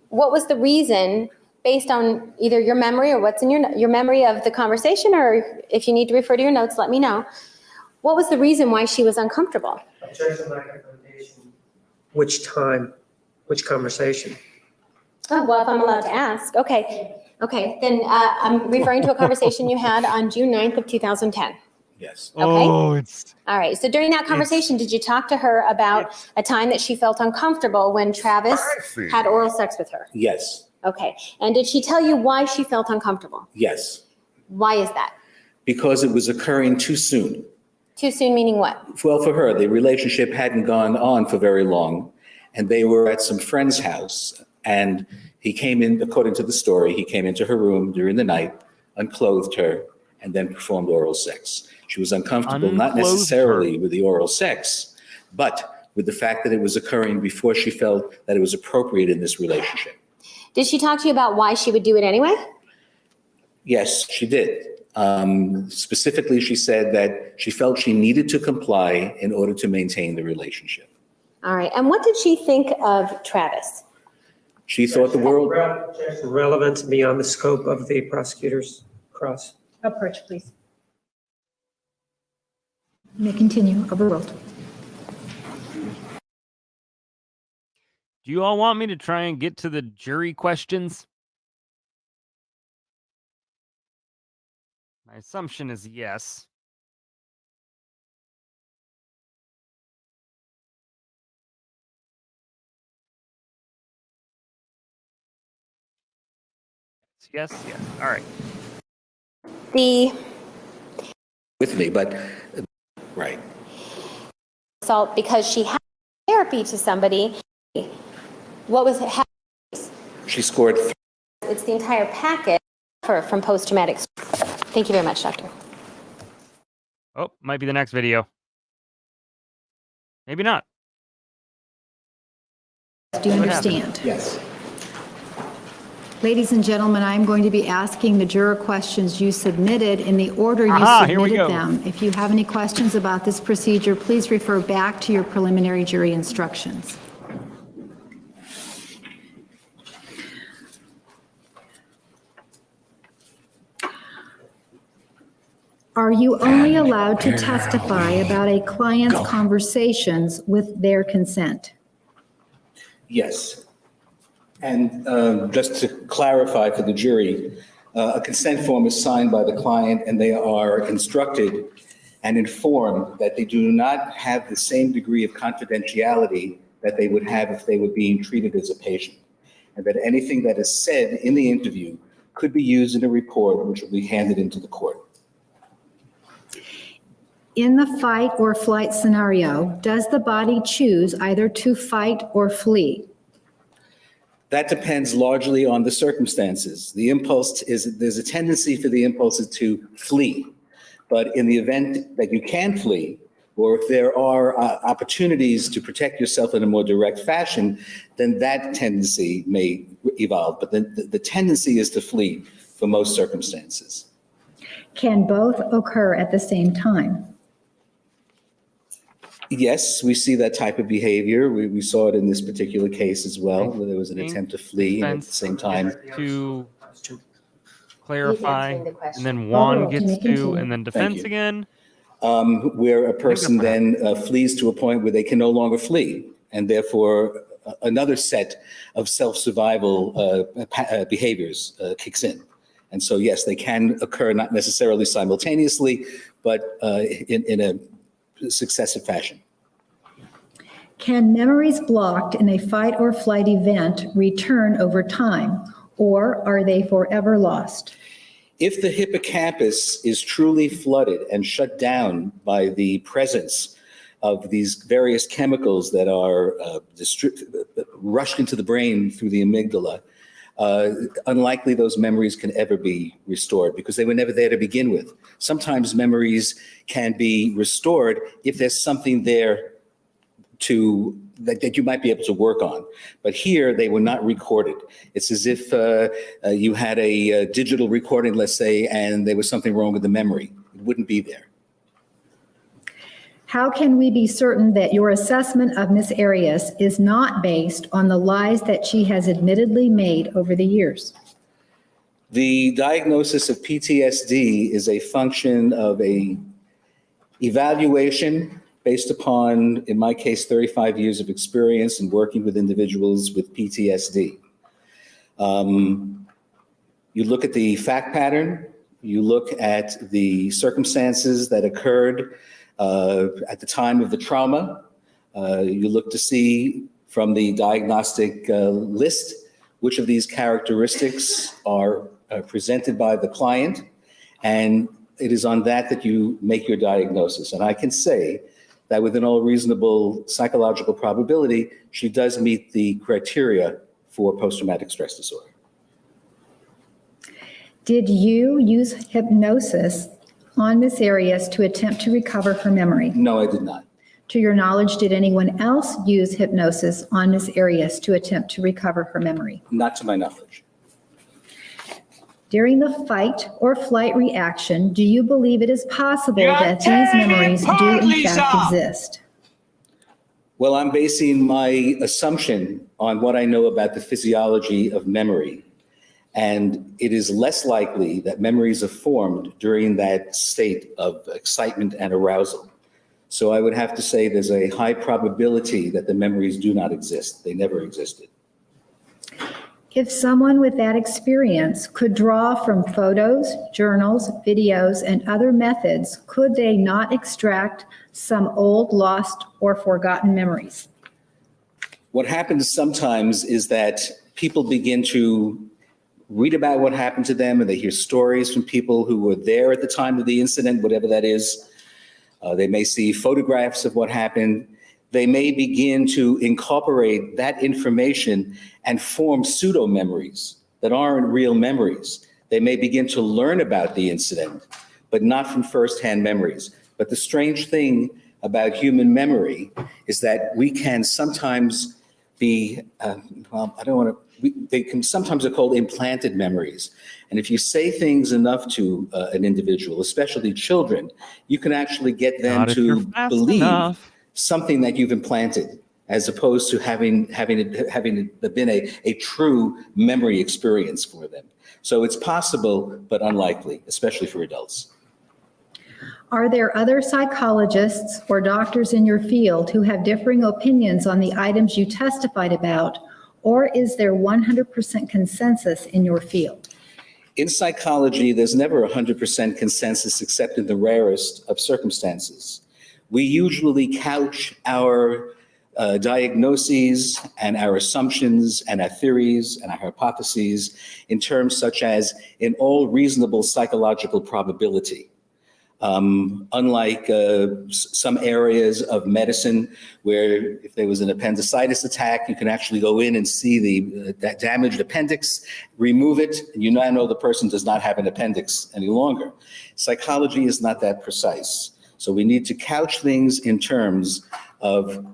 what was the reason, based on either your memory or what's in your memory of the conversation, or if you need to refer to your notes, let me know. What was the reason why she was uncomfortable? Objection, lack of foundation. Which time? Which conversation? Oh, well, if I'm allowed to ask, okay. Okay, then I'm referring to a conversation you had on June 9th of 2010. Yes. Okay. Oh, it's All right, so during that conversation, did you talk to her about a time that she felt uncomfortable when Travis had oral sex with her? Yes. Okay, and did she tell you why she felt uncomfortable? Yes. Why is that? Because it was occurring too soon. Too soon meaning what? Well, for her, the relationship hadn't gone on for very long, and they were at some friend's house, and he came in, according to the story, he came into her room during the night, unclothed her, and then performed oral sex. She was uncomfortable, not Unclothed necessarily with the oral sex, but with the fact that it was occurring before she felt that it was appropriate in this relationship. Did she talk to you about why she would do it anyway? Yes, she did. Specifically, she said that she felt she needed to comply in order to maintain the relationship. All right, and what did she think of Travis? She thought the world, Objection, relevant beyond the scope of the prosecutor's cross. Approach, please. You may continue. Overruled. Do you all want me to try and get to the jury questions? My assumption is yes. Yes. All right. The With me, but, right. assault because she had therapy to somebody. What was it? She scored It's the entire packet from post-traumatic. Thank you very much, Doctor. Oh, might be the next video. Maybe not. Do you What happened? understand? Yes. Ladies and gentlemen, I'm going to be asking the juror questions you submitted in the order you Here we submitted go. them. If you have any questions about this procedure, please refer back to your preliminary jury instructions. Are you only allowed to testify about a client's conversations with their consent? Yes. And just to clarify for the jury, a consent form is signed by the client and they are instructed and informed that they do not have the same degree of confidentiality that they would have if they were being treated as a patient. And that anything that is said in the interview could be used in a report which will be handed into the court. In the fight or flight scenario, does the body choose either to fight or flee? That depends largely on the circumstances. The impulse is, there's a tendency for the impulses to flee. But in the event that you can flee, or if there are opportunities to protect yourself in a more direct fashion, then that tendency may evolve. But the tendency is to flee for most circumstances. Can both occur at the same time? Yes, we see that type of behavior. We saw it in this particular case as well, where there was an attempt to flee and at the same time. To clarify, answering the question. and then Juan Oh, can gets you to, continue? and then defense you. again. Where a person then flees to a point where they can no longer flee, and therefore another set of self-survival behaviors kicks in. And so, yes, they can occur not necessarily simultaneously, but in a successive fashion. Can memories blocked in a fight or flight event return over time, or are they forever lost? If the hippocampus is truly flooded and shut down by the presence of these various chemicals that are rushed into the brain through the amygdala, unlikely those memories can ever be restored because they were never there to begin with. Sometimes memories can be restored if there's something there that you might be able to work on. But here, they were not recorded. It's as if you had a digital recording, let's say, and there was something wrong with the memory. It wouldn't be there. How can we be certain that your assessment of Ms. Arias is not based on the lies that she has admittedly made over the years? The diagnosis of PTSD is a function of a evaluation based upon, in my case, 35 years of experience in working with individuals with PTSD. You look at the fact pattern, you look at the circumstances that occurred at the time of the trauma. You look to see from the diagnostic list which of these characteristics are presented by the client, and it is on that you make your diagnosis. And I can say that within all reasonable psychological probability, she does meet the criteria for post-traumatic stress disorder. Did you use hypnosis on Ms. Arias to attempt to recover her memory? No, I did not. To your knowledge, did anyone else use hypnosis on Ms. Arias to attempt to recover her memory? Not to my knowledge. During the fight or flight reaction, do you believe it is possible that these memories do in fact exist? Well, I'm basing my assumption on what I know about the physiology of memory. And it is less likely that memories are formed during that state of excitement and arousal. So I would have to say there's a high probability that the memories do not exist. They never existed. If someone with that experience could draw from photos, journals, videos, and other methods, could they not extract some old, lost, or forgotten memories? What happens sometimes is that people begin to read about what happened to them, and they hear stories from people who were there at the time of the incident, whatever that is. They may see photographs of what happened. They may begin to incorporate that information and form pseudo-memories that aren't real memories. They may begin to learn about the incident, but not from firsthand memories. But the strange thing about human memory is that we can sometimes be, they can sometimes are called implanted memories. And if you say things enough to an individual, especially children, you can actually get them Not if you're to fast believe enough. something that you've implanted, as opposed to having it been a true memory experience for them. So it's possible, but unlikely, especially for adults. Are there other psychologists or doctors in your field who have differing opinions on the items you testified about, or is there 100% consensus in your field? In psychology, there's never 100% consensus except in the rarest of circumstances. We usually couch our diagnoses and our assumptions and our theories and our hypotheses in terms such as in all reasonable psychological probability. Unlike some areas of medicine where if there was an appendicitis attack, you can actually go in and see that damaged appendix, remove it, and you now know the person does not have an appendix any longer. Psychology is not that precise. So we need to couch things in terms of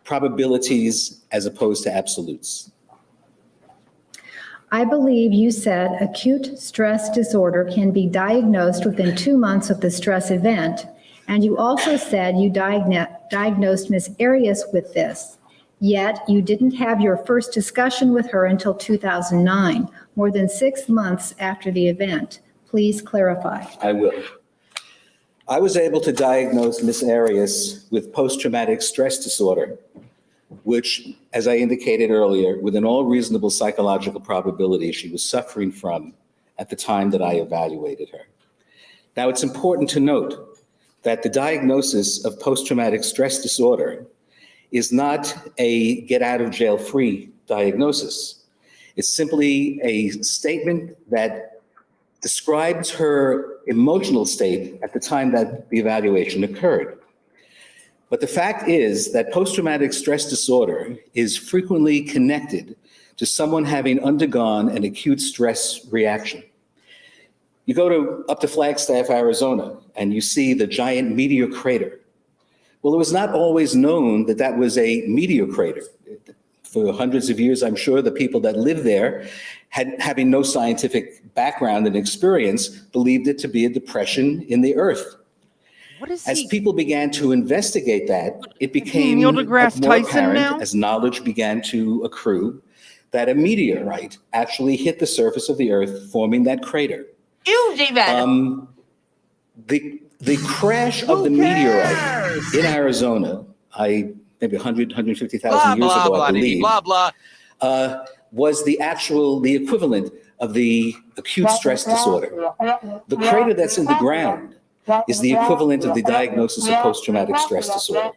probabilities as opposed to absolutes. I believe you said acute stress disorder can be diagnosed within 2 months of the stress event, and you also said you diagnosed Ms. Arias with this, yet you didn't have your first discussion with her until 2009, more than 6 months after the event. Please clarify. I will. I was able to diagnose Ms. Arias with post-traumatic stress disorder, which, as I indicated earlier, within all reasonable psychological probability, she was suffering from at the time that I evaluated her. Now, it's important to note that the diagnosis of post-traumatic stress disorder is not a get-out-of-jail-free diagnosis. It's simply a statement that describes her emotional state at the time that the evaluation occurred. But the fact is that post-traumatic stress disorder is frequently connected to someone having undergone an acute stress reaction. You go up to Flagstaff, Arizona, and you see the giant meteor crater. Well, it was not always known that that was a meteor crater. For hundreds of years, I'm sure the people that lived there, having no scientific background and experience, believed it to be a depression in the earth. As people began to investigate that, it became Neil more deGrasse Tyson apparent now? as knowledge began to accrue that a meteorite actually hit the surface of the earth, forming that crater. The crash of the meteorite in Arizona, maybe 100, 150,000 years ago, I believe, was the equivalent of the acute stress disorder. The crater that's in the ground is the equivalent of the diagnosis of post-traumatic stress disorder.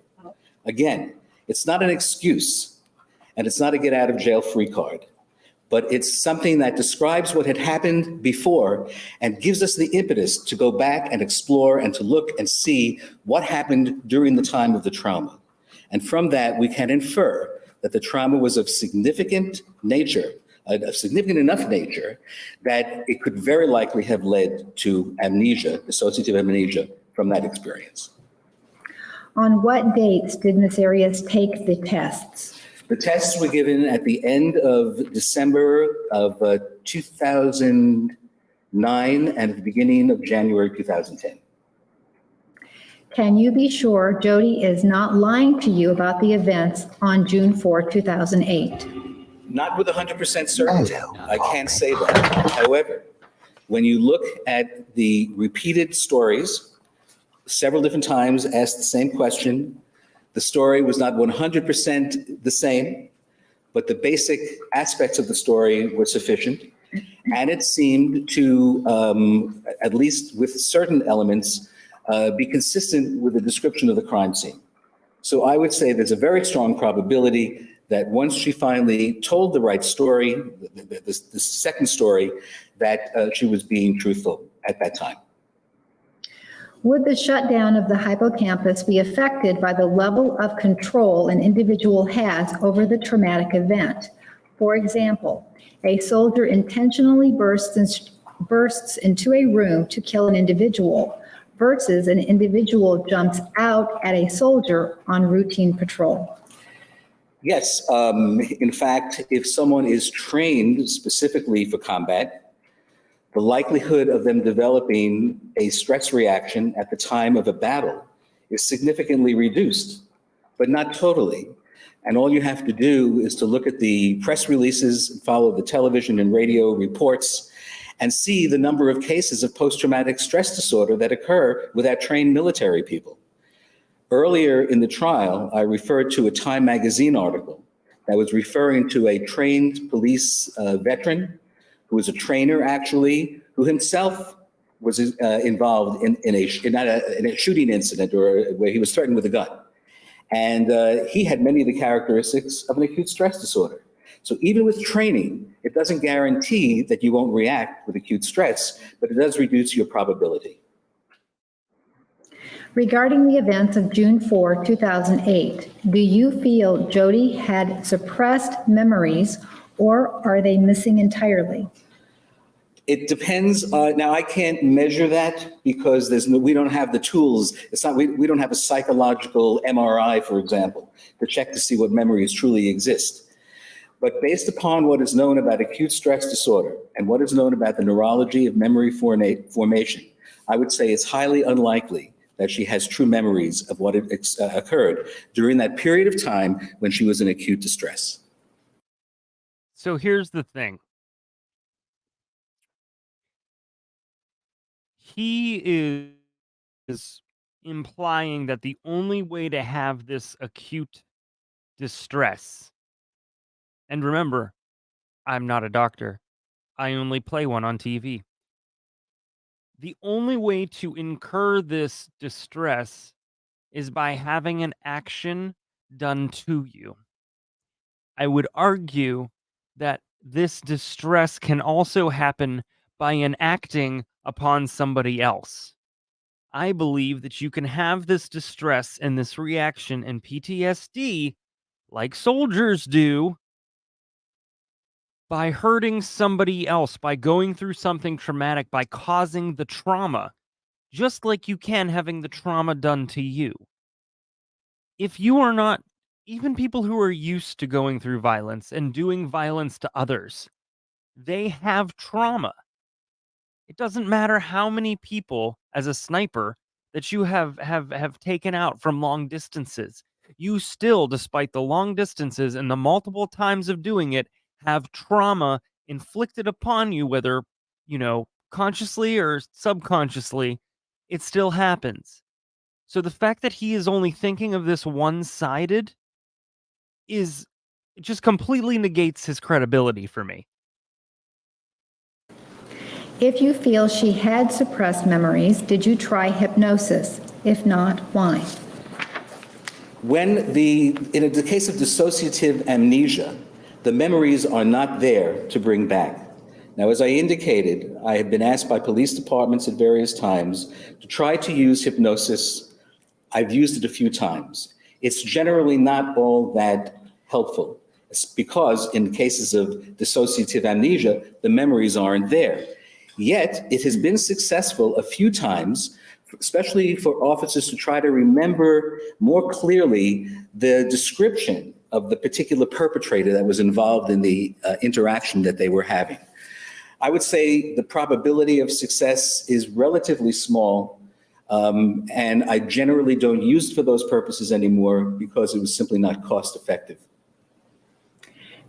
Again, it's not an excuse, and it's not a get-out-of-jail-free card, but it's something that describes what had happened before and gives us the impetus to go back and explore and to look and see what happened during the time of the trauma. And from that, we can infer that the trauma was of significant nature, of significant enough nature, that it could very likely have led to amnesia, dissociative amnesia, from that experience. On what dates did Ms. Arias take the tests? The tests were given at the end of December of 2009 and at the beginning of January 2010. Can you be sure Jodi is not lying to you about the events on June 4, 2008? Not with 100% certainty. I can't say that. However, when you look at the repeated stories, several different times asked the same question, the story was not 100% the same, but the basic aspects of the story were sufficient. And it seemed to, at least with certain elements, be consistent with the description of the crime scene. So I would say there's a very strong probability that once she finally told the right story, the second story, that she was being truthful at that time. Would the shutdown of the hippocampus be affected by the level of control an individual has over the traumatic event? For example, a soldier intentionally bursts into a room to kill an individual versus an individual jumps out at a soldier on routine patrol. Yes, in fact, if someone is trained specifically for combat, the likelihood of them developing a stress reaction at the time of a battle is significantly reduced, but not totally. And all you have to do is to look at the press releases, follow the television and radio reports, and see the number of cases of post-traumatic stress disorder that occur with our trained military people. Earlier in the trial, I referred to a Time magazine article that was referring to a trained police veteran who was a trainer, actually, who himself was involved in a shooting incident or where he was threatened with a gun. And he had many of the characteristics of an acute stress disorder. So even with training, it doesn't guarantee that you won't react with acute stress, but it does reduce your probability. Regarding the events of June 4, 2008, do you feel Jodi had suppressed memories or are they missing entirely? It depends. Now, I can't measure that because we don't have the tools. We don't have a psychological MRI, for example, to check to see what memories truly exist. But based upon what is known about acute stress disorder and what is known about the neurology of memory formation, I would say it's highly unlikely that she has true memories of what occurred during that period of time when she was in acute distress. So here's the thing. He is implying that the only way to have this acute distress, and remember, I'm not a doctor. I only play one on TV. The only way to incur this distress is by having an action done to you. I would argue that this distress can also happen by enacting upon somebody else. I believe that you can have this distress and this reaction and PTSD, like soldiers do, by hurting somebody else, by going through something traumatic, by causing the trauma, just like you can having the trauma done to you. If you are not, even people who are used to going through violence and doing violence to others, they have trauma. It doesn't matter how many people as a sniper that you have taken out from long distances. You still, despite the long distances and the multiple times of doing it, have trauma inflicted upon you, whether, consciously or subconsciously, it still happens. So the fact that he is only thinking of this one-sided it just completely negates his credibility for me. If you feel she had suppressed memories, did you try hypnosis? If not, why? In the case of dissociative amnesia, the memories are not there to bring back. Now, as I indicated, I have been asked by police departments at various times to try to use hypnosis. I've used it a few times. It's generally not all that helpful. It's because in cases of dissociative amnesia, the memories aren't there. Yet, it has been successful a few times, especially for officers to try to remember more clearly the description of the particular perpetrator that was involved in the interaction that they were having. I would say the probability of success is relatively small, and I generally don't use it for those purposes anymore because it was simply not cost effective.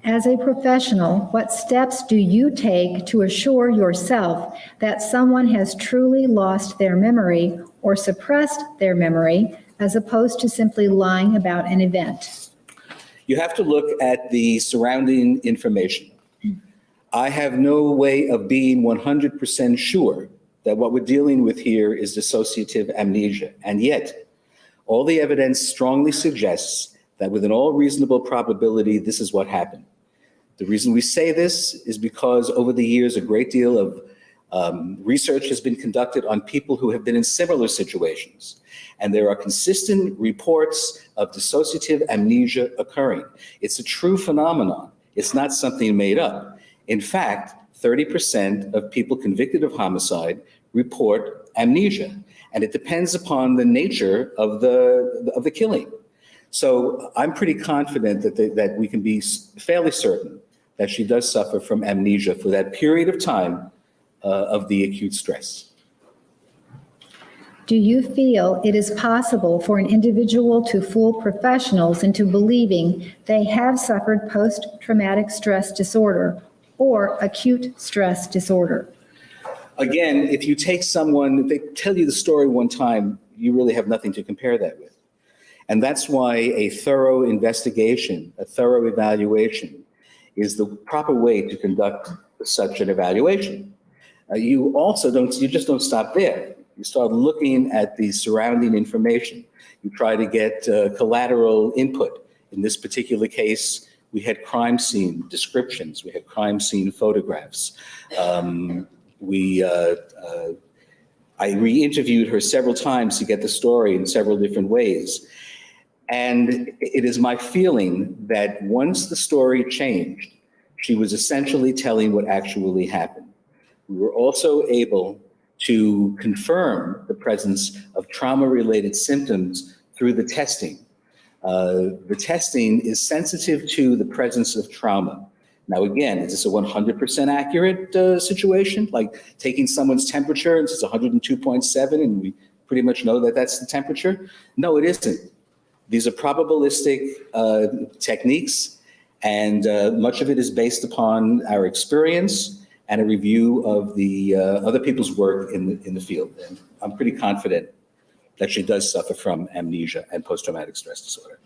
As a professional, what steps do you take to assure yourself that someone has truly lost their memory or suppressed their memory, as opposed to simply lying about an event? You have to look at the surrounding information. I have no way of being 100% sure that what we're dealing with here is dissociative amnesia. And yet, all the evidence strongly suggests that with an all reasonable probability, this is what happened. The reason we say this is because over the years, a great deal of research has been conducted on people who have been in similar situations. And there are consistent reports of dissociative amnesia occurring. It's a true phenomenon. It's not something made up. In fact, 30% of people convicted of homicide report amnesia. And it depends upon the nature of the killing. So I'm pretty confident that we can be fairly certain that she does suffer from amnesia for that period of time of the acute stress. Do you feel it is possible for an individual to fool professionals into believing they have suffered post-traumatic stress disorder or acute stress disorder? Again, if you take someone, if they tell you the story one time, you really have nothing to compare that with. And that's why a thorough investigation, a thorough evaluation is the proper way to conduct such an evaluation. You just don't stop there. You start looking at the surrounding information. You try to get collateral input. In this particular case, we had crime scene descriptions. We had crime scene photographs. I re-interviewed her several times to get the story in several different ways. And it is my feeling that once the story changed, she was essentially telling what actually happened. We were also able to confirm the presence of trauma-related symptoms through the testing. The testing is sensitive to the presence of trauma. Now, again, is this a 100% accurate situation? Like taking someone's temperature and it's 102.7 and we pretty much know that that's the temperature? No, it isn't. These are probabilistic techniques, and much of it is based upon our experience and a review of the other people's work in the field. And I'm pretty confident that she does suffer from amnesia and post-traumatic stress disorder.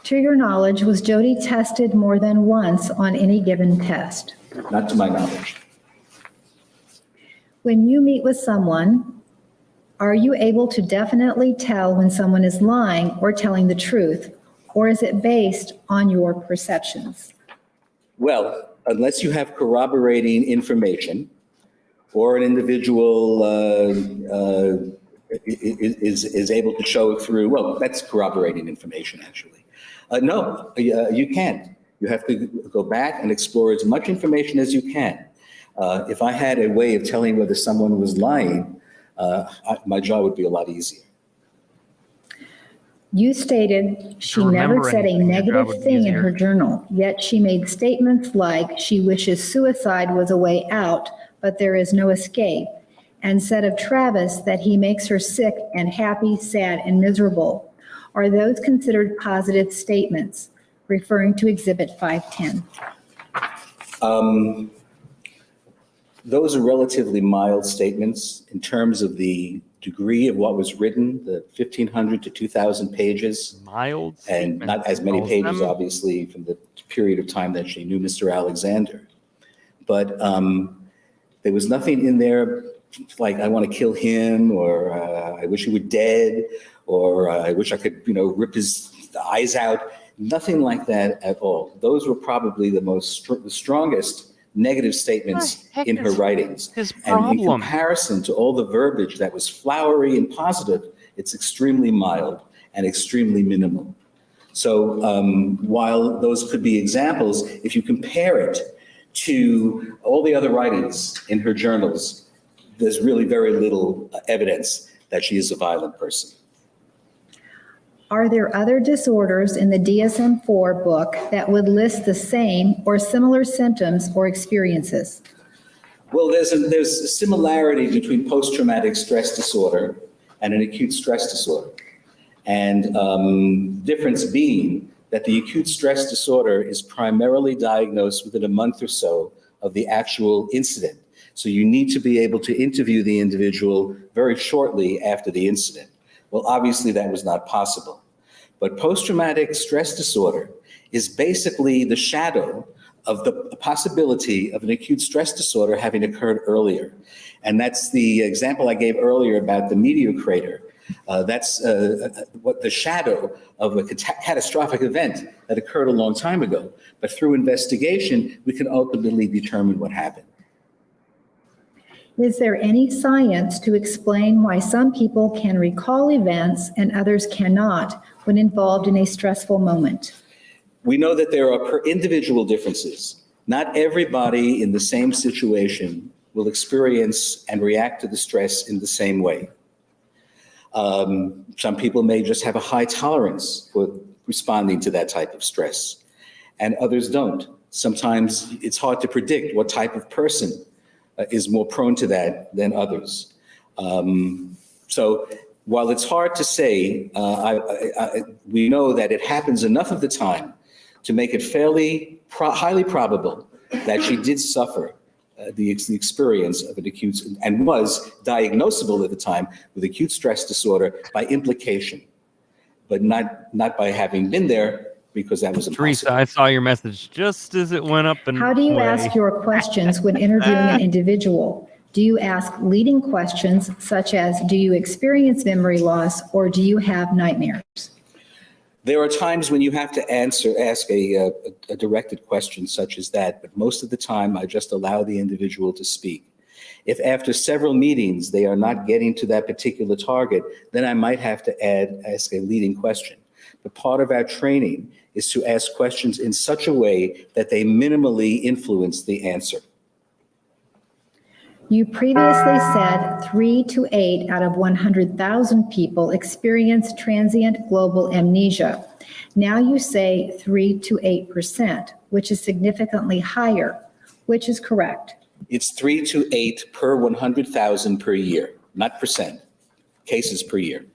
To your knowledge, was Jodi tested more than once on any given test? Not to my knowledge. When you meet with someone, are you able to definitely tell when someone is lying or telling the truth, or is it based on your perceptions? Well, unless you have corroborating information or an individual is able to show it through, well, that's corroborating information, actually. No, you can't. You have to go back and explore as much information as you can. If I had a way of telling whether someone was lying, my job would be a lot easier. You stated she never said a negative thing in her journal, yet she made statements like she wishes suicide was a way out, but there is no escape, and said of Travis that he makes her sick and happy, sad, and miserable. Are those considered positive statements, referring to Exhibit 510? Those are relatively mild statements in terms of the degree of what was written, the 1,500 to 2,000 pages. Mild. And not as many pages, obviously, from the period of time that she knew Mr. Alexander. But there was nothing in there like, I want to kill him, or I wish he were dead, or I wish I could, rip his eyes out. Nothing like that at all. Those were probably the strongest negative statements in her writings. And in comparison to all the verbiage that was flowery and positive, it's extremely mild and extremely minimal. So while those could be examples, if you compare it to all the other writings in her journals, there's really very little evidence that she is a violent person. Are there other disorders in the DSM-4 book that would list the same or similar symptoms or experiences? Well, there's a similarity between post-traumatic stress disorder and an acute stress disorder. And difference being that the acute stress disorder is primarily diagnosed within a month or so of the actual incident. So you need to be able to interview the individual very shortly after the incident. Well, obviously that was not possible. But post-traumatic stress disorder is basically the shadow of the possibility of an acute stress disorder having occurred earlier. And that's the example I gave earlier about the meteor crater. That's what the shadow of a catastrophic event that occurred a long time ago. But through investigation, we can ultimately determine what happened. Is there any science to explain why some people can recall events and others cannot when involved in a stressful moment? We know that there are individual differences. Not everybody in the same situation will experience and react to the stress in the same way. Some people may just have a high tolerance for responding to that type of stress, and others don't. Sometimes it's hard to predict what type of person is more prone to that than others. So while it's hard to say, we know that it happens enough of the time to make it fairly highly probable that she did suffer the experience of an acute, and was diagnosable at the time with acute stress disorder by implication, but not by having been there, because that was impossible. Teresa, I saw your message just as it went up and How do you away. ask your questions when interviewing an individual? Do you ask leading questions such as, do you experience memory loss or do you have nightmares? There are times when you have to ask a directed question such as that, but most of the time I just allow the individual to speak. If after several meetings they are not getting to that particular target, then I might have to ask a leading question. But part of our training is to ask questions in such a way that they minimally influence the answer. You previously said 3 to 8 out of 100,000 people experience transient global amnesia. Now you say 3 to 8%, which is significantly higher. Which is correct? It's 3 to 8 per 100,000 per year, not percent, cases per year.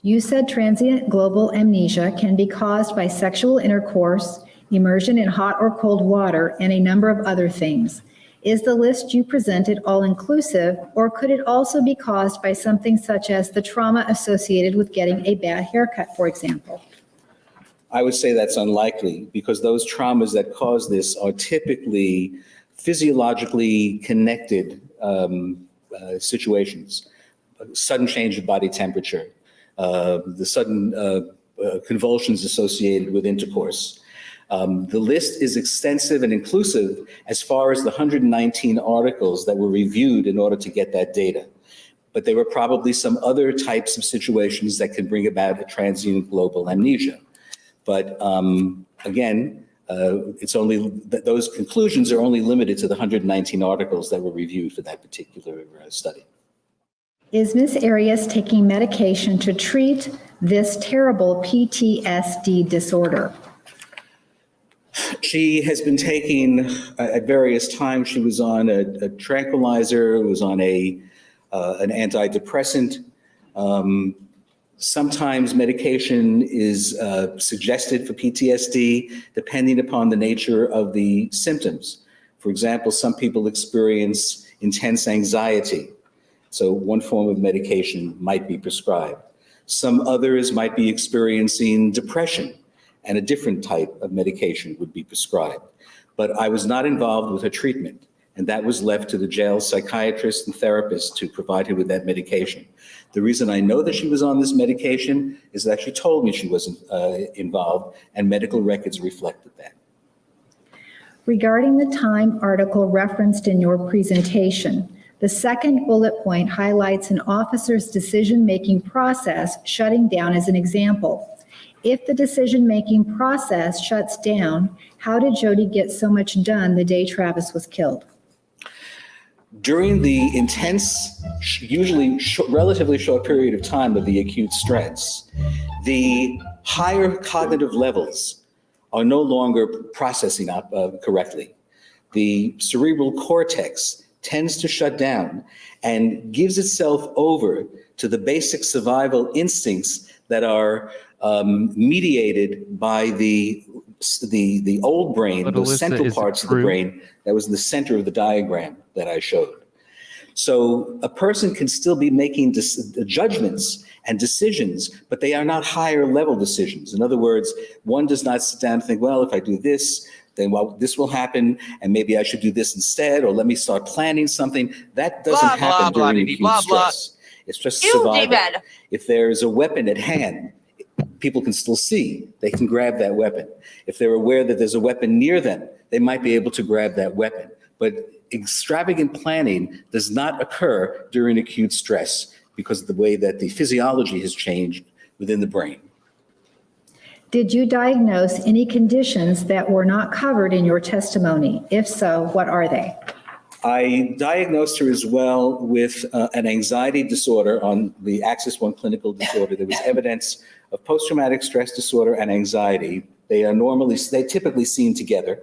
You said transient global amnesia can be caused by sexual intercourse, immersion in hot or cold water, and a number of other things. Is the list you presented all-inclusive, or could it also be caused by something such as the trauma associated with getting a bad haircut, for example? I would say that's unlikely, because those traumas that cause this are typically physiologically connected situations. Sudden change of body temperature, the sudden convulsions associated with intercourse. The list is extensive and inclusive as far as the 119 articles that were reviewed in order to get that data. But there were probably some other types of situations that can bring about a transient global amnesia. But again, it's only those conclusions are only limited to the 119 articles that were reviewed for that particular study. Is Ms. Arias taking medication to treat this terrible PTSD disorder? She has been taking, at various times, she was on a tranquilizer, was on an antidepressant. Sometimes medication is suggested for PTSD, depending upon the nature of the symptoms. For example, some people experience intense anxiety, so one form of medication might be prescribed. Some others might be experiencing depression, and a different type of medication would be prescribed. But I was not involved with her treatment, and that was left to the jail psychiatrist and therapist to provide her with that medication. The reason I know that she was on this medication is that she told me she wasn't involved, and medical records reflected that. Regarding the Time article referenced in your presentation, the second bullet point highlights an officer's decision-making process shutting down as an example. If the decision-making process shuts down, how did Jodi get so much done the day Travis was killed? During the intense, usually relatively short period of time of the acute stress, the higher cognitive levels are no longer processing correctly. The cerebral cortex tends to shut down and gives itself over to the basic survival instincts that are mediated by the old brain, But those Alyssa, central is it parts of the true? brain that was in the center of the diagram that I showed. So a person can still be making judgments and decisions, but they are not higher level decisions. In other words, one does not sit down and think, well, if I do this, then this will happen, and maybe I should do this instead, or let me start planning something. That doesn't happen during acute stress. It's just You survival. demon! If there's a weapon at hand, people can still see. They can grab that weapon. If they're aware that there's a weapon near them, they might be able to grab that weapon. But extravagant planning does not occur during acute stress because of the way that the physiology has changed within the brain. Did you diagnose any conditions that were not covered in your testimony? If so, what are they? I diagnosed her as well with an anxiety disorder on the Axis 1 clinical disorder. There was evidence of post-traumatic stress disorder and anxiety. They typically seen together.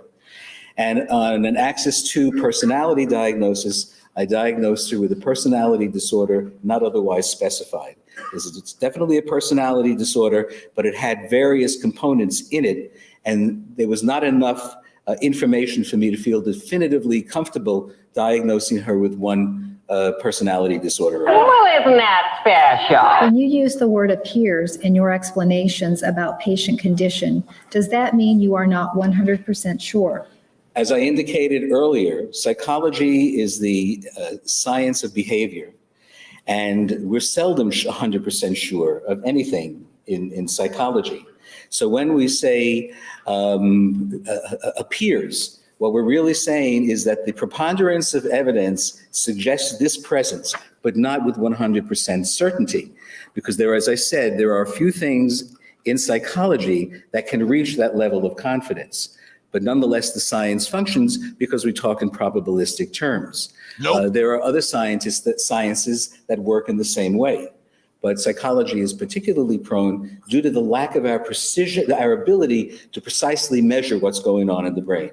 And on an Axis 2 personality diagnosis, I diagnosed her with a personality disorder not otherwise specified. It's definitely a personality disorder, but it had various components in it, and there was not enough information for me to feel definitively comfortable diagnosing her with one personality disorder. Well, isn't that special? When you use the word appears in your explanations about patient condition, does that mean you are not 100% sure? As I indicated earlier, psychology is the science of behavior, and we're seldom 100% sure of anything in psychology. So when we say appears, what we're really saying is that the preponderance of evidence suggests this presence, but not with 100% certainty. Because there, as I said, there are a few things in psychology that can reach that level of confidence. But nonetheless, the science functions because we talk in probabilistic terms. Nope. There are other sciences that work in the same way. But psychology is particularly prone due to the lack of our precision, our ability to precisely measure what's going on in the brain.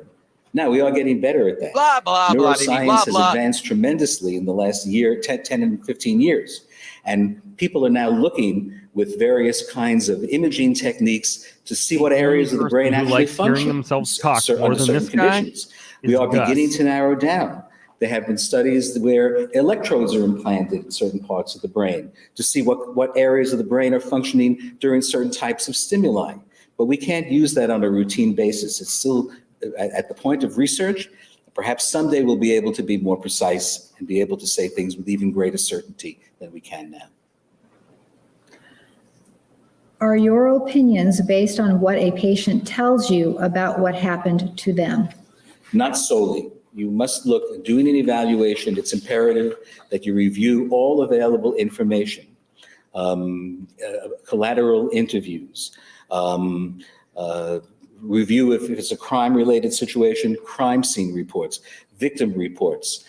Now, we are getting better at that. Blah, blah, blah, Neuroscience blah, has blah. advanced tremendously in the last year, 10 and 15 years. And people are now looking with various kinds of imaging techniques to see what areas of the brain actually function hearing themselves talk under more than certain this guy conditions. We are beginning to narrow down. There have been studies where electrodes are implanted in certain parts of the brain to see what areas of the brain are functioning during certain types of stimuli. But we can't use that on a routine basis. It's still at the point of research. Perhaps someday we'll be able to be more precise and be able to say things with even greater certainty than we can now. Are your opinions based on what a patient tells you about what happened to them? Not solely. You must look, doing an evaluation, it's imperative that you review all available information, collateral interviews, review if it's a crime-related situation, crime scene reports, victim reports,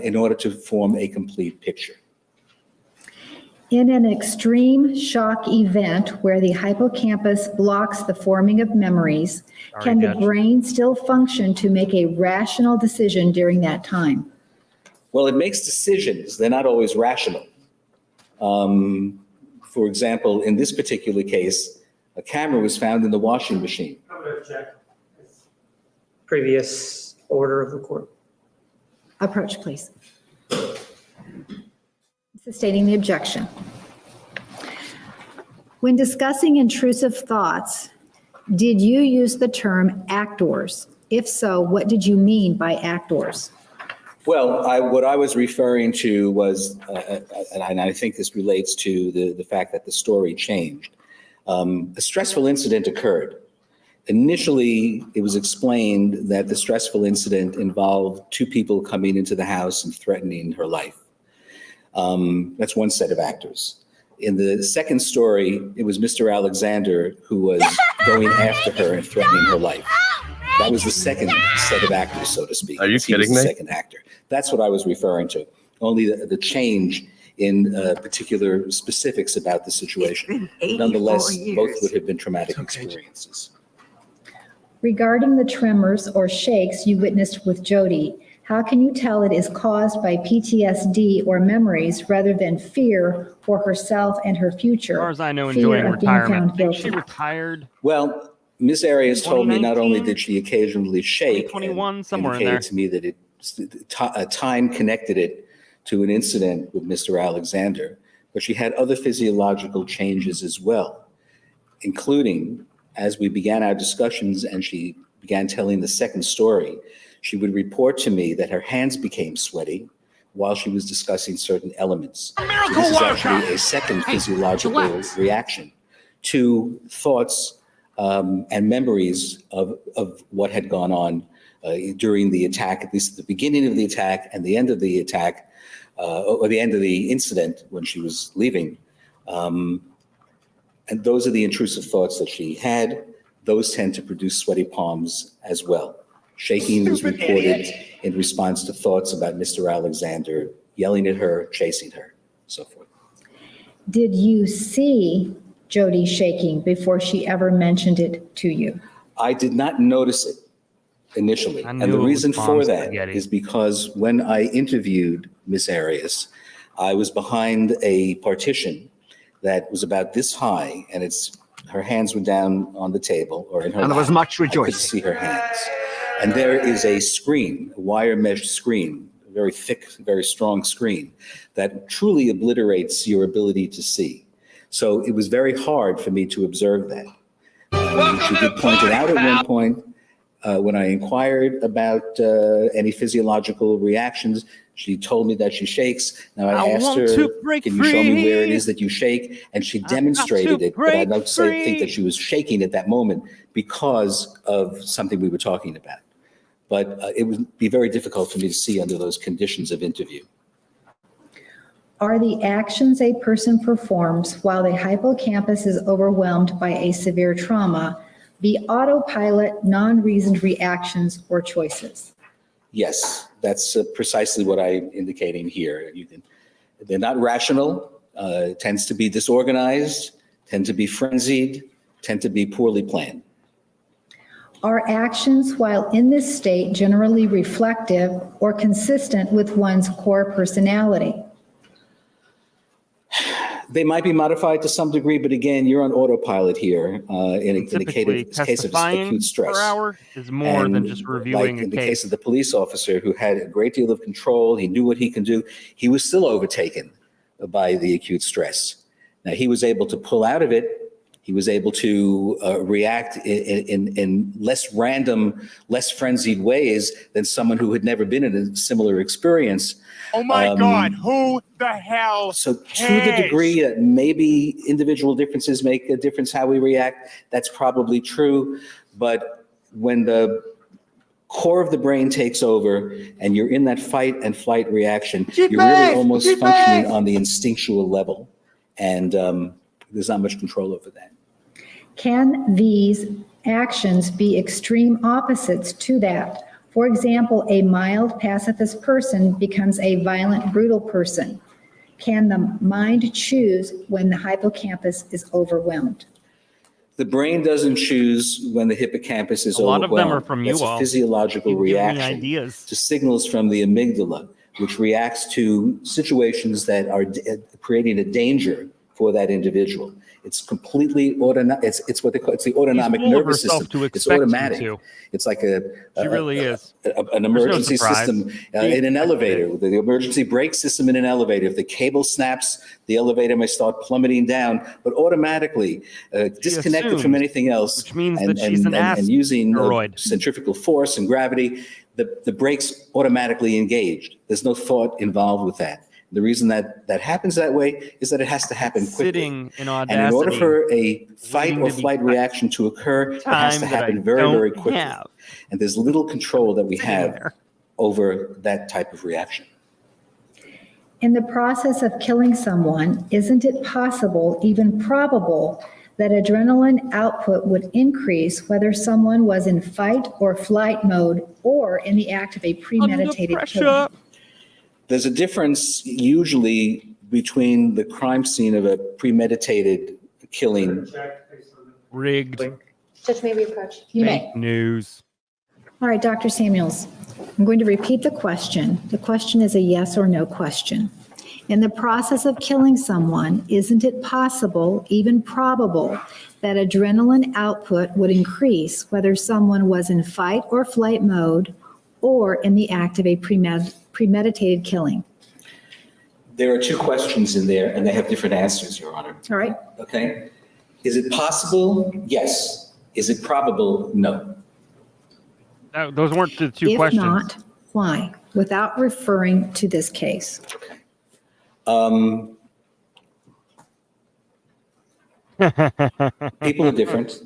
in order to form a complete picture. In an extreme shock event where the hippocampus blocks the forming of memories, can the brain still function to make a rational decision during that time? Well, it makes decisions. They're not always rational. For example, in this particular case, a camera was found in the washing machine. I'm going to check previous order of the court. Approach, please. Stating the objection. When discussing intrusive thoughts, did you use the term actors? If so, what did you mean by actors? Well, what I was referring to was, and I think this relates to the fact that the story changed. A stressful incident occurred. Initially, it was explained that the stressful incident involved two people coming into the house and threatening her life. That's one set of actors. In the second story, it was Mr. Alexander who was going after her and threatening her life. That was the second set of actors, so to speak. Are you kidding me? The second actor. That's what I was referring to. Only the change in particular specifics about the situation. Nonetheless, both would have been traumatic experiences. Regarding the tremors or shakes you witnessed with Jodi, how can you tell it is caused by PTSD or memories rather than fear for herself and her future? As far as I know, Fear enjoying of being retirement. found guilty. She retired. Well, Ms. Arias told me not only 2019, did she occasionally shake, 2021, and somewhere in there. indicated to me that time connected it to an incident with Mr. Alexander, but she had other physiological changes as well, including as we began our discussions and she began telling the second story, she would report to me that her hands became sweaty, while she was discussing certain elements. Miracle This is worker! actually a second physiological reaction to thoughts and memories of what had gone on during the attack, at least at the beginning of the attack and the end of the attack, or the end of the incident when she was leaving. And those are the intrusive thoughts that she had. Those tend to produce sweaty palms as well. Shaking was reported in response to thoughts about Mr. Alexander yelling at her, chasing her, so forth. Did you see Jodi shaking before she ever mentioned it to you? I did not notice it initially. I And knew the it was reason for palm that spaghetti. is because when I interviewed Ms. Arias, I was behind a partition that was about this high, and her hands were down on the table or in her And there was lap. much I could rejoicing. see her hands. And there is a screen, a wire mesh screen, a very thick, very strong screen that truly obliterates your ability to see. So it was very hard for me to observe that. She did point it out at one point when I inquired about any physiological reactions. She told me that she shakes. Now I asked want her, to break can you show me where it free. is that you shake? And she got to demonstrated it, but I break don't think that she was shaking at that moment because of something we were talking about. But it would be very difficult for me to see under those conditions of interview. Are the actions a person performs while the hippocampus is overwhelmed by a severe trauma the autopilot, non-reasoned reactions or choices? Yes, that's precisely what I'm indicating here. They're not rational, tends to be disorganized, tend to be frenzied, tend to be poorly planned. Are actions while in this state generally reflective or consistent with one's core personality? They might be modified to some degree, but again, you're on autopilot here in the case of acute stress. Per hour is more than just reviewing like in a the case. case of the police officer who had a great deal of control, he knew what he can do. He was still overtaken by the acute stress. Now, he was able to pull out of it. He was able to react in less random, less frenzied ways than someone who had never been in a similar experience. Oh my God, who the hell So to cares? the degree that maybe individual differences make a difference how we react, that's probably true. But when the core of the brain takes over and you're in that fight and flight reaction, you're really almost functioning on the instinctual level. And there's not much control over that. Can these actions be extreme opposites to that? For example, a mild pacifist person becomes a violent, brutal person. Can the mind choose when the hippocampus is overwhelmed? The brain doesn't choose when the hippocampus is A lot overwhelmed. of them are from you That's all. a physiological You've given me reaction ideas. to signals from the amygdala, which reacts to situations that are creating a danger for that individual. It's completely autonomic. It's what they call, it's the autonomic full of nervous herself system. to It's expect you automatic. to. It's like She really is. an emergency surprise. system in an elevator. The emergency brake system in an elevator. If the cable snaps, the elevator may start plummeting down, but automatically disconnected from assumes, anything else, which means that she's an and using asteroid. centrifugal force and gravity, the brakes automatically engaged. There's no thought involved with that. The reason that happens that way is that it has to happen quickly. Sitting in audacity. And in order for a fight waiting or to be flight cut. reaction to occur, it has to Time that happen I very, don't very quickly. have. And there's little control that we Sitting have there. over that type of reaction. In the process of killing someone, isn't it possible, even probable, that adrenaline output would increase whether someone was in fight or flight mode or in the act of a premeditated killing? There's a difference usually between the crime scene of a premeditated killing. Rigged. Judge may reapproach. You may. Fake news. All right, Dr. Samuels, I'm going to repeat the question. The question is a yes or no question. In the process of killing someone, isn't it possible, even probable, that adrenaline output would increase whether someone was in fight or flight mode or in the act of a premeditated killing? There are two questions in there, and they have different answers, Your Honor. All right. Okay? Is it possible? Yes. Is it probable? No. Those weren't the two If questions. not, why? without referring to this case? People are different.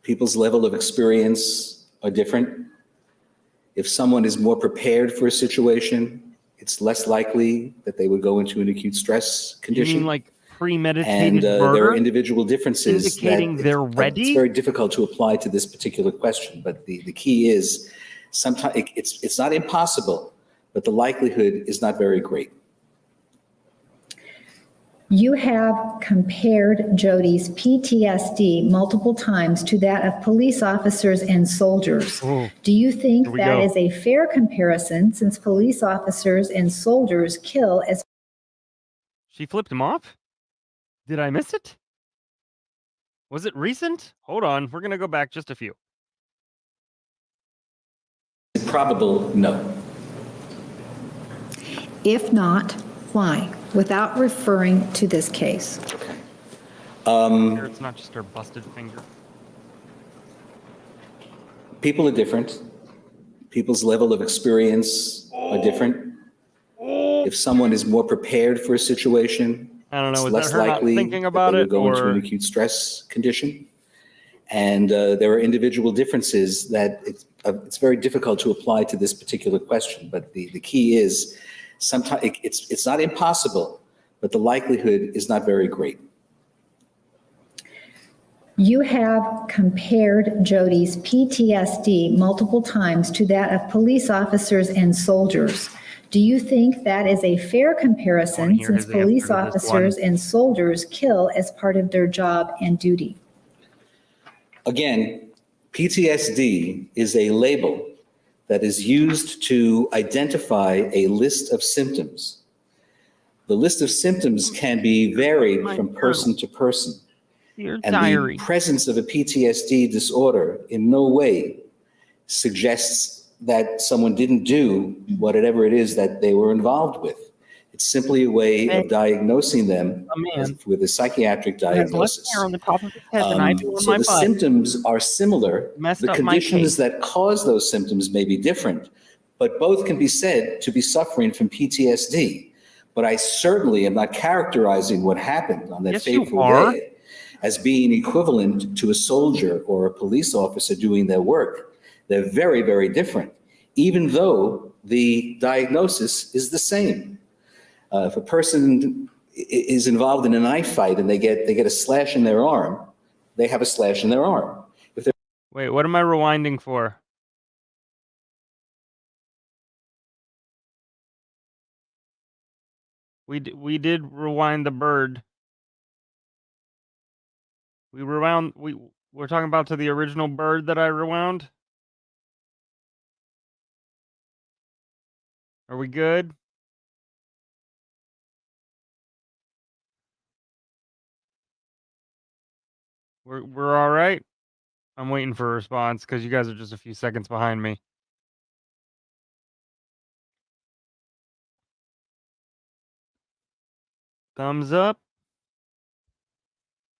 People's level of experience are different. If someone is more prepared for a situation, it's less likely that they would go into an acute stress You condition. mean like premeditated And there murder? are individual differences Indicating that they're it's ready? very difficult to apply to this particular question. But the key is sometimes it's not impossible, but the likelihood is not very great. You have compared Jodi's PTSD multiple times to that of police officers and soldiers. Oh, Do you think here we that go. is a fair comparison since police officers and soldiers kill as She flipped him off? Did I miss it? Was it recent? Hold on, we're gonna go back just a few. Probable, no. If not, why? Without referring to this case. Here, it's not just her busted finger. People are different. People's level of experience are different. If someone is more prepared for a situation, I don't know, it's is less that her not likely thinking that about they it, would go into or an acute stress condition. And there are individual differences that it's very difficult to apply to this particular question. But the key is sometimes it's not impossible, but the likelihood is not very great. You have compared Jodi's PTSD multiple times to that of police officers and soldiers. Do you think that is a fair comparison hear since his answer police to this officers and soldiers kill as part of their job and duty? Again, PTSD is a label that is used to identify a list of symptoms. The list of symptoms can be varied from person to person. your And diary? the presence of a PTSD disorder in no way suggests that someone didn't do whatever it is that they were involved with. It's simply a way of diagnosing them with a psychiatric diagnosis. On the top of his head than I do on So my the butt. symptoms are similar. Messed The up my conditions case. that cause those symptoms may be different, but both can be said to be suffering from PTSD. But I certainly am not characterizing what happened on that Yes, you fateful are. day as being equivalent to a soldier or a police officer doing their work. They're very, very different, even though the diagnosis is the same. If a person is involved in a knife fight and they get a slash in their arm, they have a slash in their arm. If they're Wait, what am I rewinding for? We did rewind the bird. We're talking about to the original bird that I rewound. Are we good? We're all right. I'm waiting for a response because you guys are just a few seconds behind me. Thumbs up.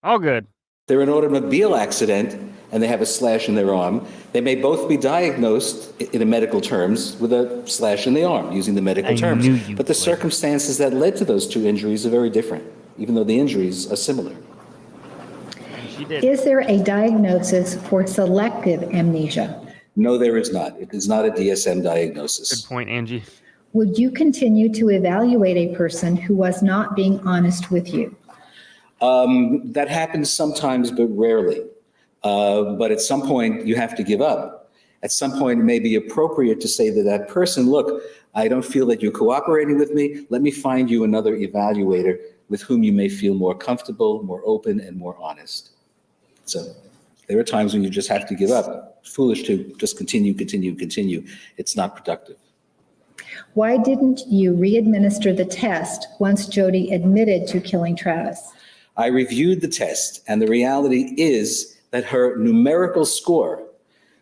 All good. in an automobile accident and they have a slash in their arm, they may both be diagnosed in the medical terms with a slash in the arm using the medical terms. knew you But the would. circumstances that led to those two injuries are very different, even though the injuries are similar. She did. Is there a diagnosis for selective amnesia? No, there is not. It is not a DSM diagnosis. Good point, Angie. Would you continue to evaluate a person who was not being honest with you? That happens sometimes, but rarely. But at some point, you have to give up. At some point, it may be appropriate to say to that person, look, I don't feel that you're cooperating with me. Let me find you another evaluator with whom you may feel more comfortable, more open, and more honest. So there are times when you just have to give up. It's foolish to just continue. It's not productive. Why didn't you re-administer the test once Jodi admitted to killing Travis? I reviewed the test, and the reality is that her numerical score,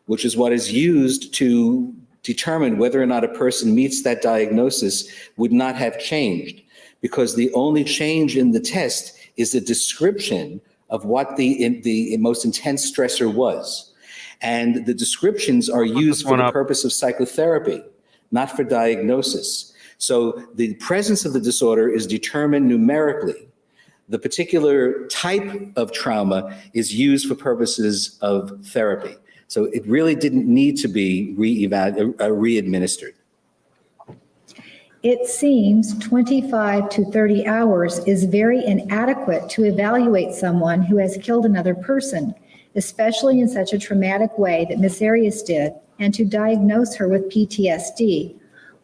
which is what is used to determine whether or not a person meets that diagnosis, would not have changed, because the only change in the test is the description of what the most intense stressor was. And the descriptions are used for the purpose of psychotherapy, not for diagnosis. So the presence of the disorder is determined numerically. The particular type of trauma is used for purposes of therapy. So it really didn't need to be re-administered. It seems 25 to 30 hours is very inadequate to evaluate someone who has killed another person, especially in such a traumatic way that Ms. Arias did, and to diagnose her with PTSD.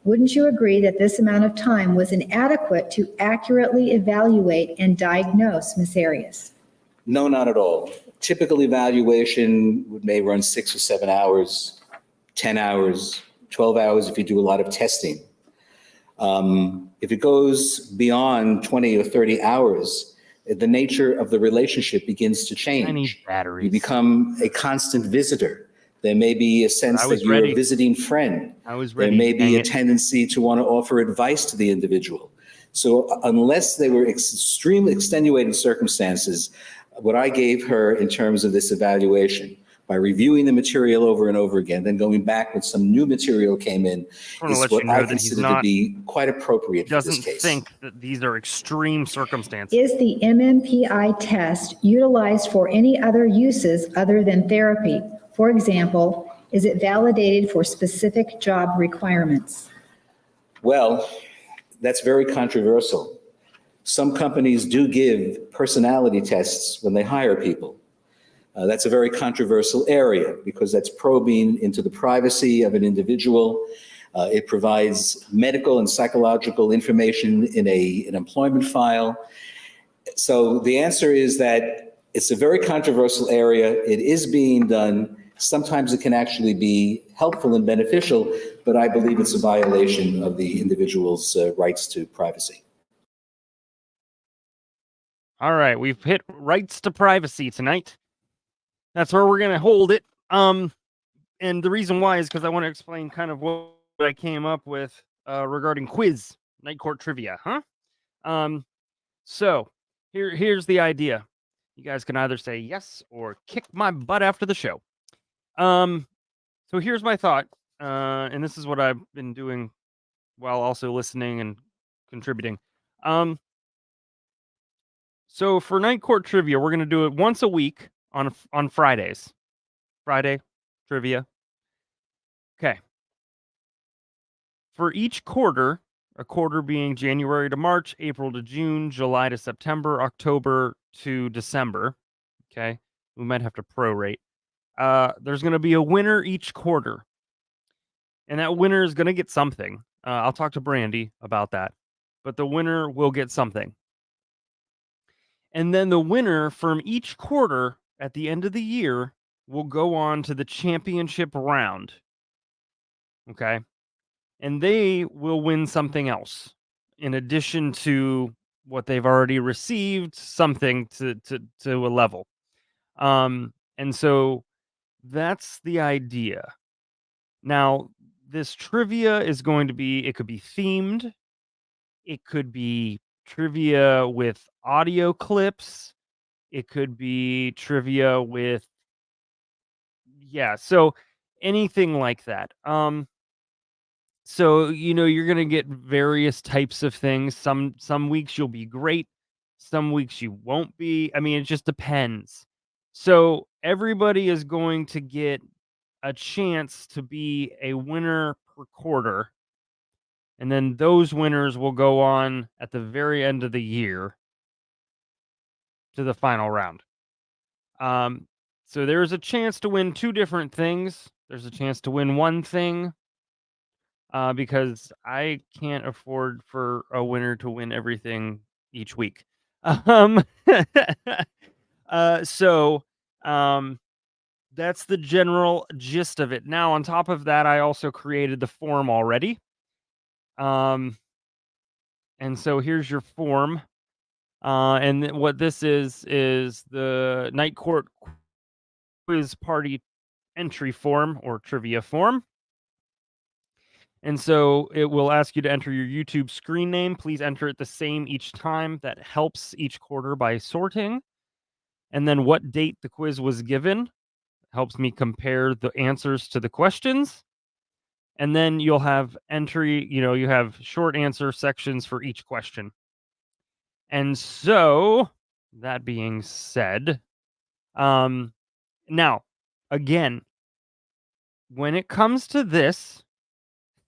Wouldn't you agree that this amount of time was inadequate to accurately evaluate and diagnose Ms. Arias? No, not at all. Typical evaluation may run 6 or 7 hours, 10 hours, 12 hours if you do a lot of testing. If it goes beyond 20 or 30 hours, the nature of the relationship begins to change. I need batteries. You become a constant visitor. There may be a sense that you're a visiting friend. I was ready. There may be a tendency to want to offer advice to the individual. So unless they were extremely extenuating circumstances, what I gave her in terms of this evaluation, by reviewing the material over and over again, then going back when some new material came in, is what I consider to be quite appropriate for this case. Doesn't think that these are extreme circumstances. Is the MMPI test utilized for any other uses other than therapy? For example, is it validated for specific job requirements? Well, that's very controversial. Some companies do give personality tests when they hire people. That's a very controversial area because that's probing into the privacy of an individual. It provides medical and psychological information in an employment file. So the answer is that it's a very controversial area. It is being done. Sometimes it can actually be helpful and beneficial, but I believe it's a violation of the individual's rights to privacy. All right, we've hit rights to privacy tonight. That's where we're going to hold it. And the reason why is because I want to explain kind of what I came up with regarding quiz, night court trivia, So here's the idea. You guys can either say yes or kick my butt after the show. So here's my thought, and this is what I've been doing while also listening and contributing. So for night court trivia, we're going to do it once a week on Fridays. Friday trivia. Okay. For each quarter, a quarter being January to March, April to June, July to September, October to December. Okay. We might have to prorate. There's going to be a winner each quarter. And that winner is going to get something. I'll talk to Brandi about that. But the winner will get something. And then the winner from each quarter at the end of the year will go on to the championship round. Okay. And they will win something else in addition to what they've already received, something to a level. And so that's the idea. Now, this trivia is going to be, it could be themed. It could be trivia with audio clips. It could be trivia with, so anything like that. So, you're going to get various types of things. Some weeks you'll be great. Some weeks you won't be. I mean, it just depends. So everybody is going to get a chance to be a winner per quarter. And then those winners will go on at the very end of the year to the final round. So there's a chance to win two different things. There's a chance to win one thing. Because I can't afford for a winner to win everything each week. So that's the general gist of it. Now, on top of that, I also created the form already. And so here's your form. And what this is the night court quiz party entry form or trivia form. And so it will ask you to enter your YouTube screen name. Please enter it the same each time. That helps each quarter by sorting. And then what date the quiz was given helps me compare the answers to the questions. And then you'll have you have short answer sections for each question. And so, that being said, now, again, when it comes to this,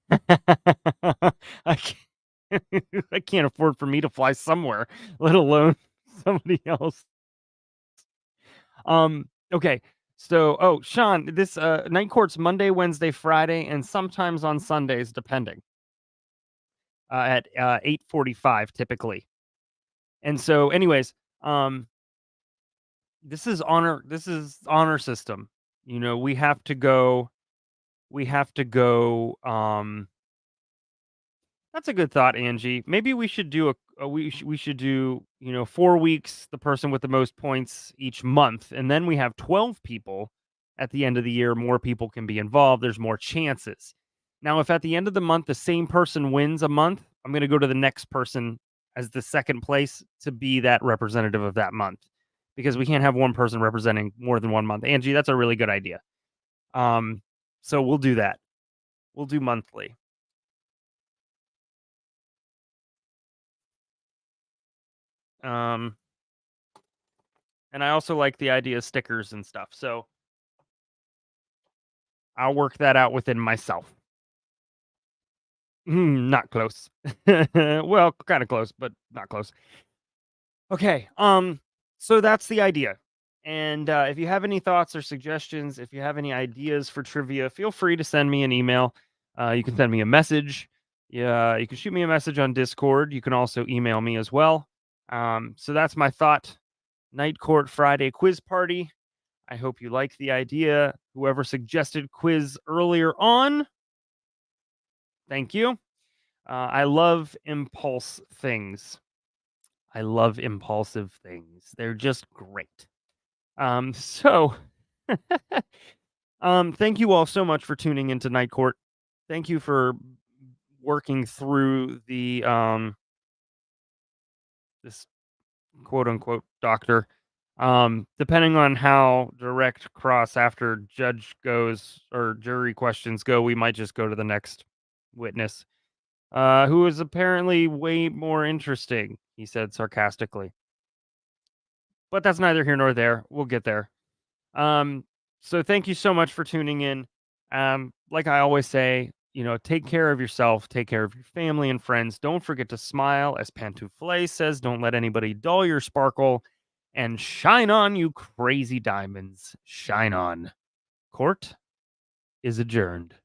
I can't, I can't afford for me to fly somewhere, let alone somebody else. Okay. So, Sean, this night court's Monday, Wednesday, Friday, and sometimes on Sundays, depending. At 8:45 typically. And so, anyways, this is honor system. We have to go. That's a good thought, Angie. Maybe we should do we should do 4 weeks, the person with the most points each month, and then we have 12 people at the end of the year. More people can be involved. There's more chances. Now, if at the end of the month the same person wins a month, I'm going to go to the next person as the second place to be that representative of that month, because we can't have one person representing more than one month. Angie, that's a really good idea. So we'll do that. We'll do monthly. And I also like the idea of stickers and stuff. So I'll work that out within myself. Not close. Well, kind of close, but not close. Okay. So that's the idea. And if you have any thoughts or suggestions, if you have any ideas for trivia, feel free to send me an email. You can send me a message. Yeah, you can shoot me a message on Discord. You can also email me as well. So that's my thought. Night Court Friday quiz party. I hope you like the idea. Whoever suggested quiz earlier on, thank you. I love impulse things. I love impulsive things. They're just great. So thank you all so much for tuning into Night Court. Thank you for working through the this quote unquote doctor. Depending on how direct cross after judge goes or jury questions go, we might just go to the next witness, who is apparently way more interesting, he said sarcastically. But that's neither here nor there. We'll get there. So thank you so much for tuning in. Like I always say, take care of yourself, take care of your family and friends. Don't forget to smile, as Pantoufle says. Don't let anybody dull your sparkle. And shine on, you crazy diamonds. Shine on. Court is adjourned.